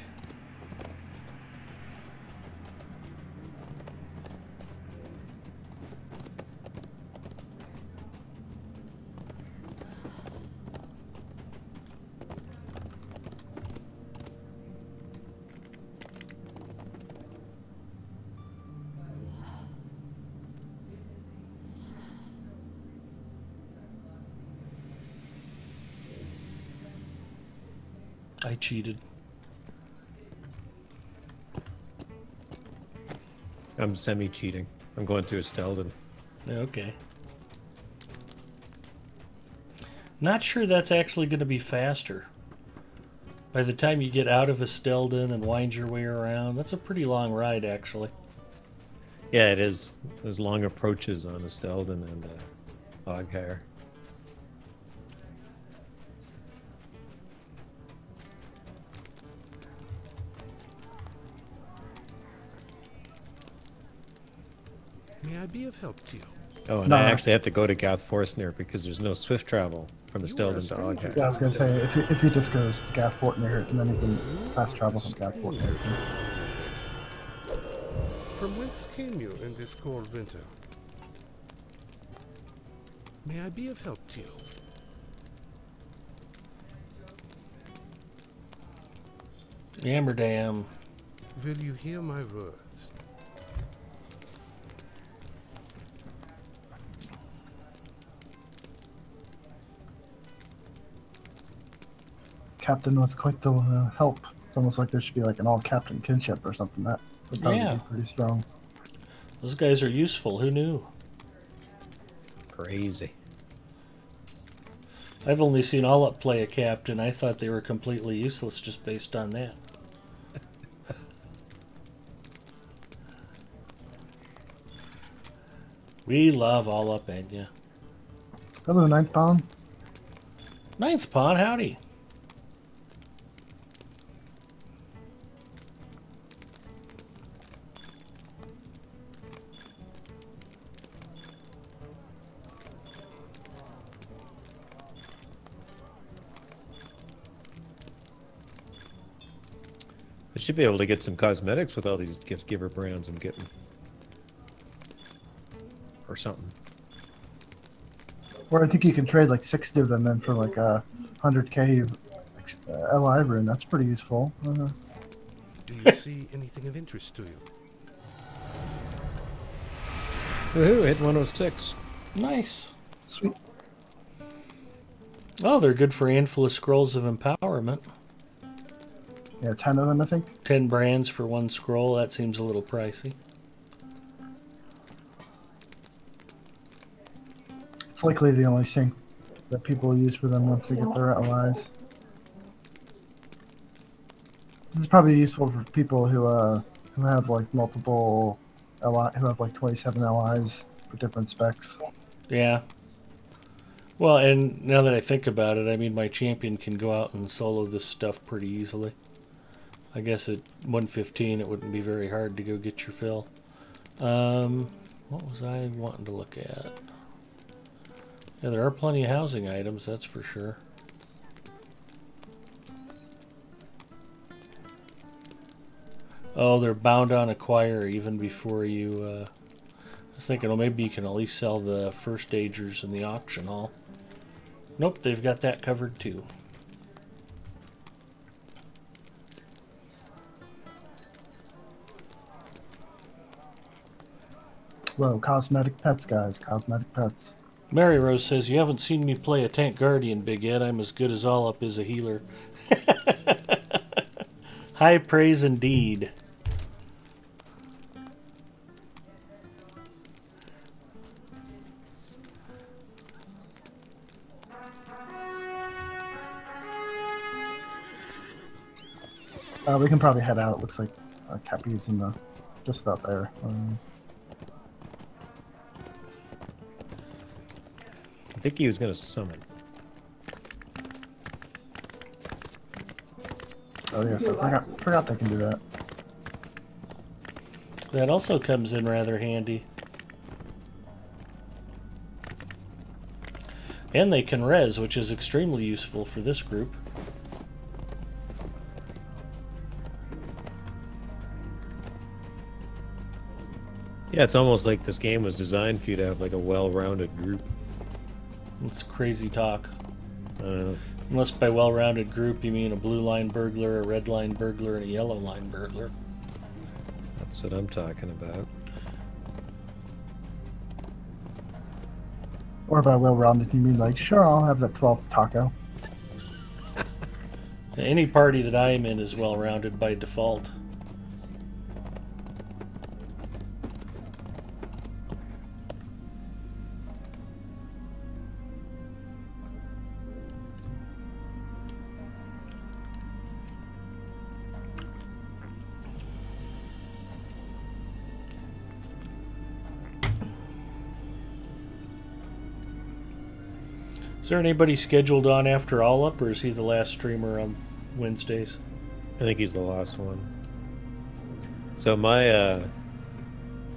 I cheated. I'm semi-cheating. I'm going through a Stelden. Okay. Not sure that's actually going to be faster. By the time you get out of a Stelden and wind your way around, that's a pretty long ride, actually. Yeah, it is. There's long approaches on a Stelden and Oghire. May I be of help to you? Oh, and I actually have to go to Gath Forstner because there's no swift travel from the Stelden to Oghire. Yeah, I was going to say, if he just goes to Gath Fortner, and then he can fast travel from Gath Fortner. From whence came you in this cold winter? May I be of help to you? Yammerdam. Will you hear my words? Captain was quite the help. It's almost like there should be like an all-captain kinship or something. That would probably be pretty strong. Those guys are useful. Who knew? Crazy. I've only seen Allup play a captain. I thought they were completely useless just based on that. We love AllupEnya. Hello, Ninth Pawn. Ninth Pawn, howdy. I should be able to get some cosmetics with all these gift giver brands I'm getting. Or something. Or I think you can trade like 60 of them then for like 100k LI rune. That's pretty useful. Do you see anything of interest to you? Woohoo, hit 106. Nice. Sweet. Oh, they're good for a handful of scrolls of empowerment. Yeah, 10 of them, I think. 10 brands for one scroll. That seems a little pricey. It's likely the only thing that people use for them once they get their LIs. This is probably useful for people who have like multiple LI, who have like 27 LIs for different specs. Yeah. Well, and now that I think about it, I mean, my champion can go out and solo this stuff pretty easily. I guess at 115 it wouldn't be very hard to go get your fill. What was I wanting to look at? Yeah, there are plenty of housing items, that's for sure. Oh, they're bound on acquire even before you... I was thinking, well, maybe you can at least sell the first stagers in the auction hall. Nope, they've got that covered too. Whoa, cosmetic pets, guys. Cosmetic pets. Mary Rose says, you haven't seen me play a tank guardian, Big Ed. I'm as good as Allup is a healer. High praise indeed. We can probably head out. It looks like Cappy's in the just about there. I think he was going to summon. Oh yes, I forgot they can do that. That also comes in rather handy. And they can res, which is extremely useful for this group. Yeah, it's almost like this game was designed for you to have like a well-rounded group. It's crazy talk. I don't know. Unless by well-rounded group you mean a blue line burglar, a red line burglar, and a yellow line burglar. That's what I'm talking about. Or by well-rounded, you mean like, sure, I'll have that 12th taco. Any party that I am in is well-rounded by default. Is there anybody scheduled on after Allup, or is he the last streamer on Wednesdays? I think he's the last one. So my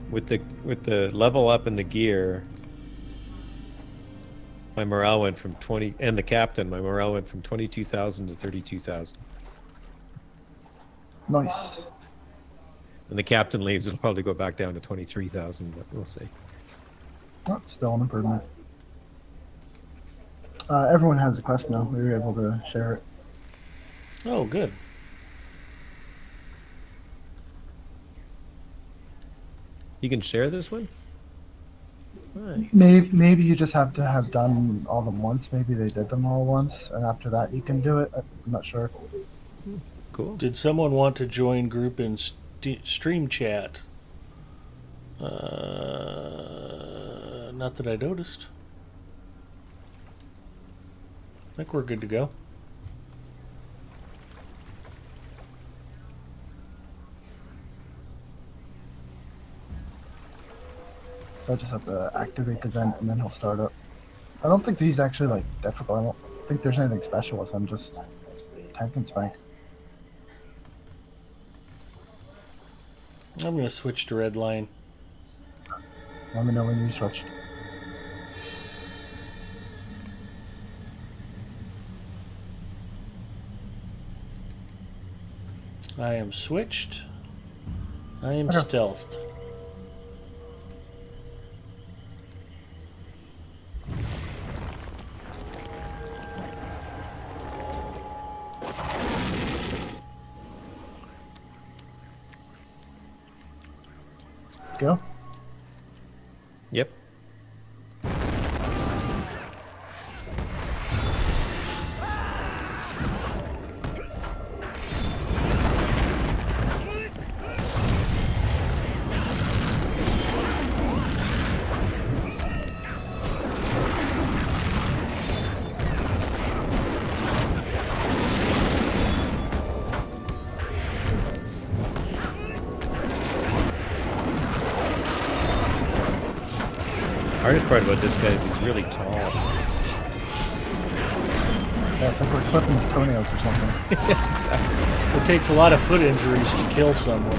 with the level up in the gear, my morale went from 20, and the captain, my morale went from 22,000 to 32,000. Nice. When the captain leaves, it'll probably go back down to 23,000, but we'll see. Oh, still an improvement. Everyone has a quest now. We were able to share it. Oh, good. You can share this one? Nice. Maybe you just have to have done all of them once. Maybe they did them all once, and after that you can do it. I'm not sure. Cool. Did someone want to join group in stream chat? Not that I noticed. I think we're good to go. So I just have to activate the vent and then he'll start up. I don't think these actually like difficult. I don't think there's anything special with them. Just tank and spank. I'm going to switch to red line. Let me know when you switch. I am switched. I am stealthed. Go. Yep. Hardest part about this guy is he's really tall. Yeah, it's like we're clipping his toenails or something. Yeah, exactly. It takes a lot of foot injuries to kill someone.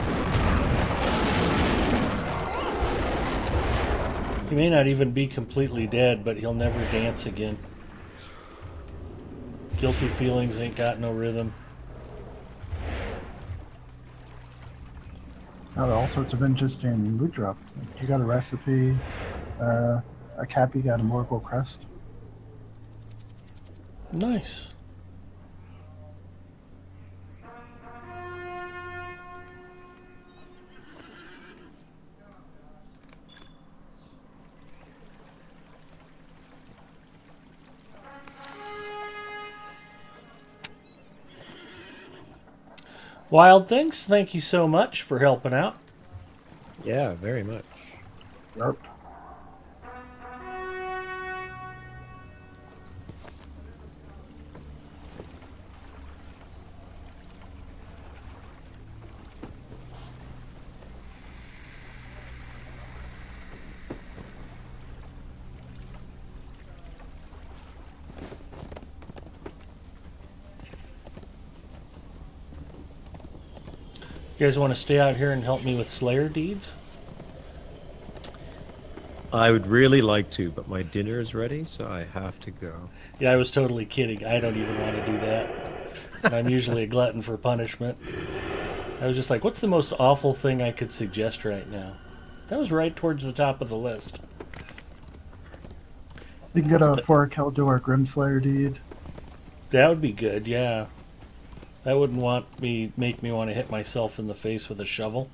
He may not even be completely dead, but he'll never dance again. Guilty feelings ain't got no rhythm. Now there are all sorts of interesting loot drop. You got a recipe, a Cappy got a Morgul crest. Nice. Wild Things, thank you so much for helping out. Yeah, very much. Yep. You guys want to stay out here and help me with Slayer deeds? I would really like to, but my dinner is ready, so I have to go. Yeah, I was totally kidding. I don't even want to do that. And I'm usually a glutton for punishment. I was just like, what's the most awful thing I could suggest right now? That was right towards the top of the list. You can get a 4 Keldor Grimslayer deed. That would be good, yeah. That wouldn't make me want to hit myself in the face with a shovel.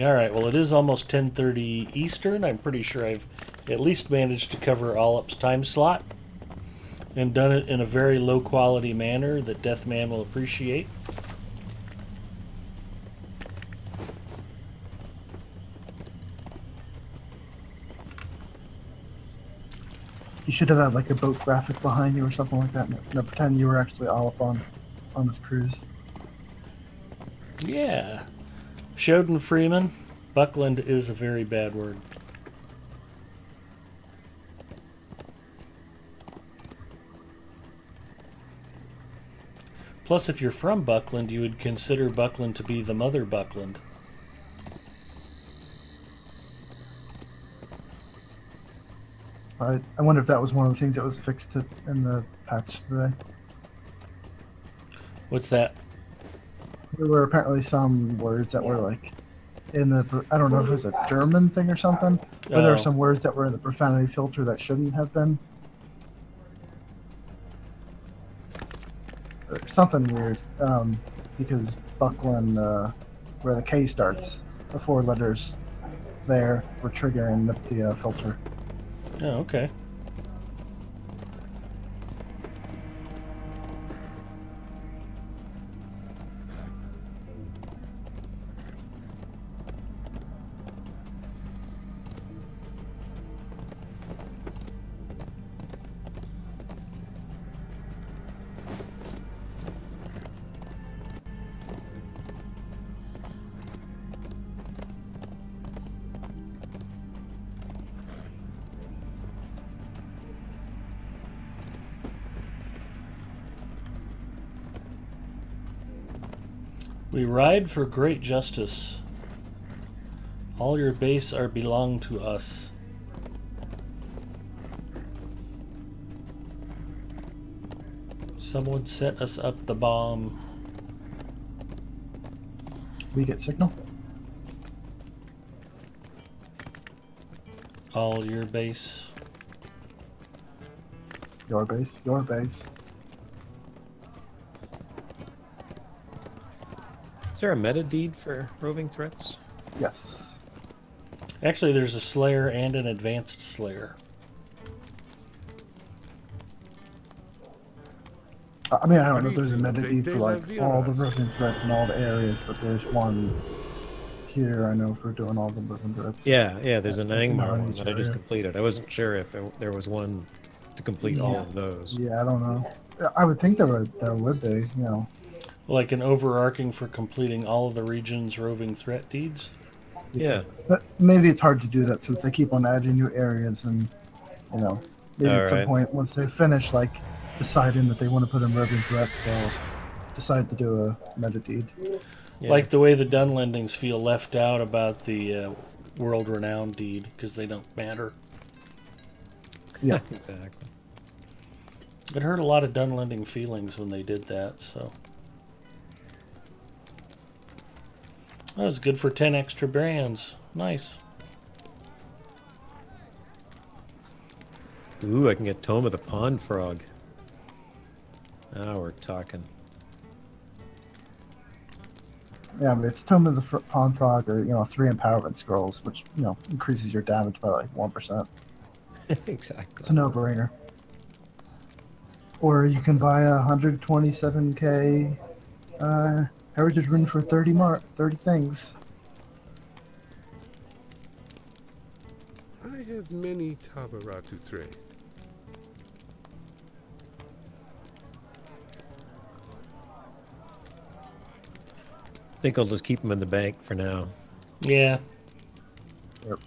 Alright, well it is almost 10:30 Eastern. I'm pretty sure I've at least managed to cover Allup's time slot. And done it in a very low quality manner that Deathman will appreciate. You should have had like a boat graphic behind you or something like that. No, pretend you were actually Allup on this cruise. Yeah. Shoden Freeman. Buckland is a very bad word. Plus, if you're from Buckland, you would consider Buckland to be the mother Buckland. I wonder if that was one of the things that was fixed in the patch today. What's that? There were apparently some words that were like in the, I don't know if it was a German thing or something, but there were some words that were in the profanity filter that shouldn't have been. Or something weird, because Buckland, where the K starts, the 4 letters there were triggering the filter. Oh, okay. We ride for great justice. All your base are belong to us. Someone set us up the bomb. We get signal? All your base. Your base, your base. Is there a meta deed for roving threats? Yes. Actually, there's a Slayer and an Advanced Slayer. I mean, I don't know if there's a meta deed for like all the roving threats in all the areas, but there's one here I know for doing all the roving threats. Yeah, there's an Angmar one each that I just area. completed. I wasn't sure if there was one to complete all of those. Yeah, I don't know. I would think there would be, you know. Like an overarching for completing all of the region's roving threat deeds? Yeah. But maybe it's hard to do that since they keep on adding new areas and, you know, maybe All at some right. point once they finish like deciding that they want to put in roving threats, they'll decide to do a meta deed. Yeah. Like the way the Dunlendings feel left out about the world-renowned deed because they don't matter. Yeah, exactly. It hurt a lot of Dunlending feelings when they did that, so. That was good for 10 extra brands. Nice. Ooh, I can get Tome of the Pond Frog. Now we're talking. yeah, but it's Tome of the Pond Frog, or 3 empowerment scrolls, which increases your damage by like 1%. Exactly. It's a no-brainer. Or you can buy a 127k heritage rune for 30 things. I have many Tabaratu thread. I think I'll just keep them in the bank for now. Yeah. Yep.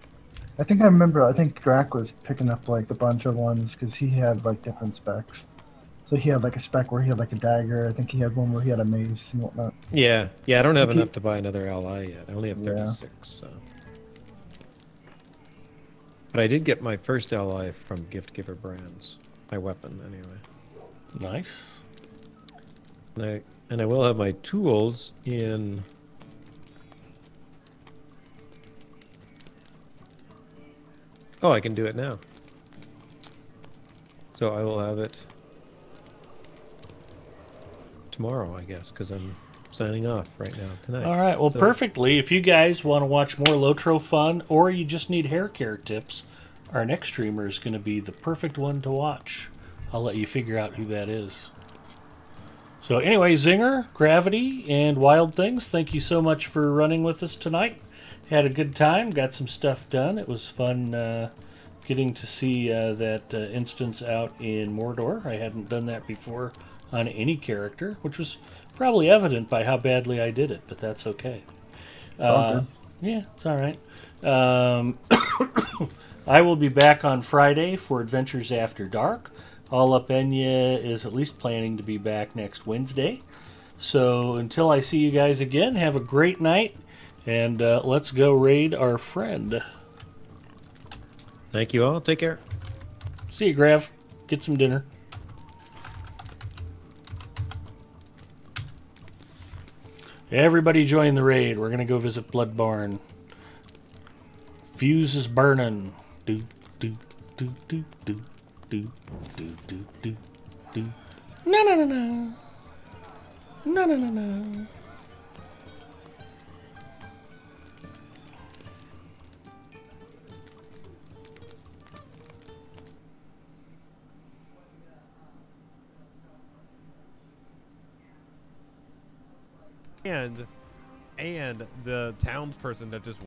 I think Drac was picking up like a bunch of ones because he had like different specs. So he had like a spec where he had like a dagger. I think he had one where he had a mace and whatnot. Yeah, I don't have enough to buy another ally yet. I only have 36, so. But I did get my first ally from Gift Giver Brands. My weapon, anyway. Nice. And I will have my tools in... Oh, I can do it now. So I will have it tomorrow, I guess, because I'm signing off right now tonight. All right, well, So- perfectly. If you guys want to watch more Lotro fun, or you just need hair care tips, our next streamer is going to be the perfect one to watch. I'll let you figure out who that is. So anyway, Zinger, Gravity, and Wild Things, thank you so much for running with us tonight. Had a good time, got some stuff done. It was fun getting to see that instance out in Mordor. I hadn't done that before on any character, which was probably evident by how badly I did it, but that's okay. It's all good. Yeah, it's all right. I will be back on Friday for Adventures After Dark. AllupEnya is at least planning to be back next Wednesday. So until I see you guys again, have a great night, and let's go raid our friend. Thank you all. Take care. See you, Grav. Get some dinner. Everybody join the raid. We're going to go visit Bloodbarn. Fuse is burning. Do, do, do, do, do, do, do, do, do, do. No, no, no, no. No, no, no, no. And the townsperson that just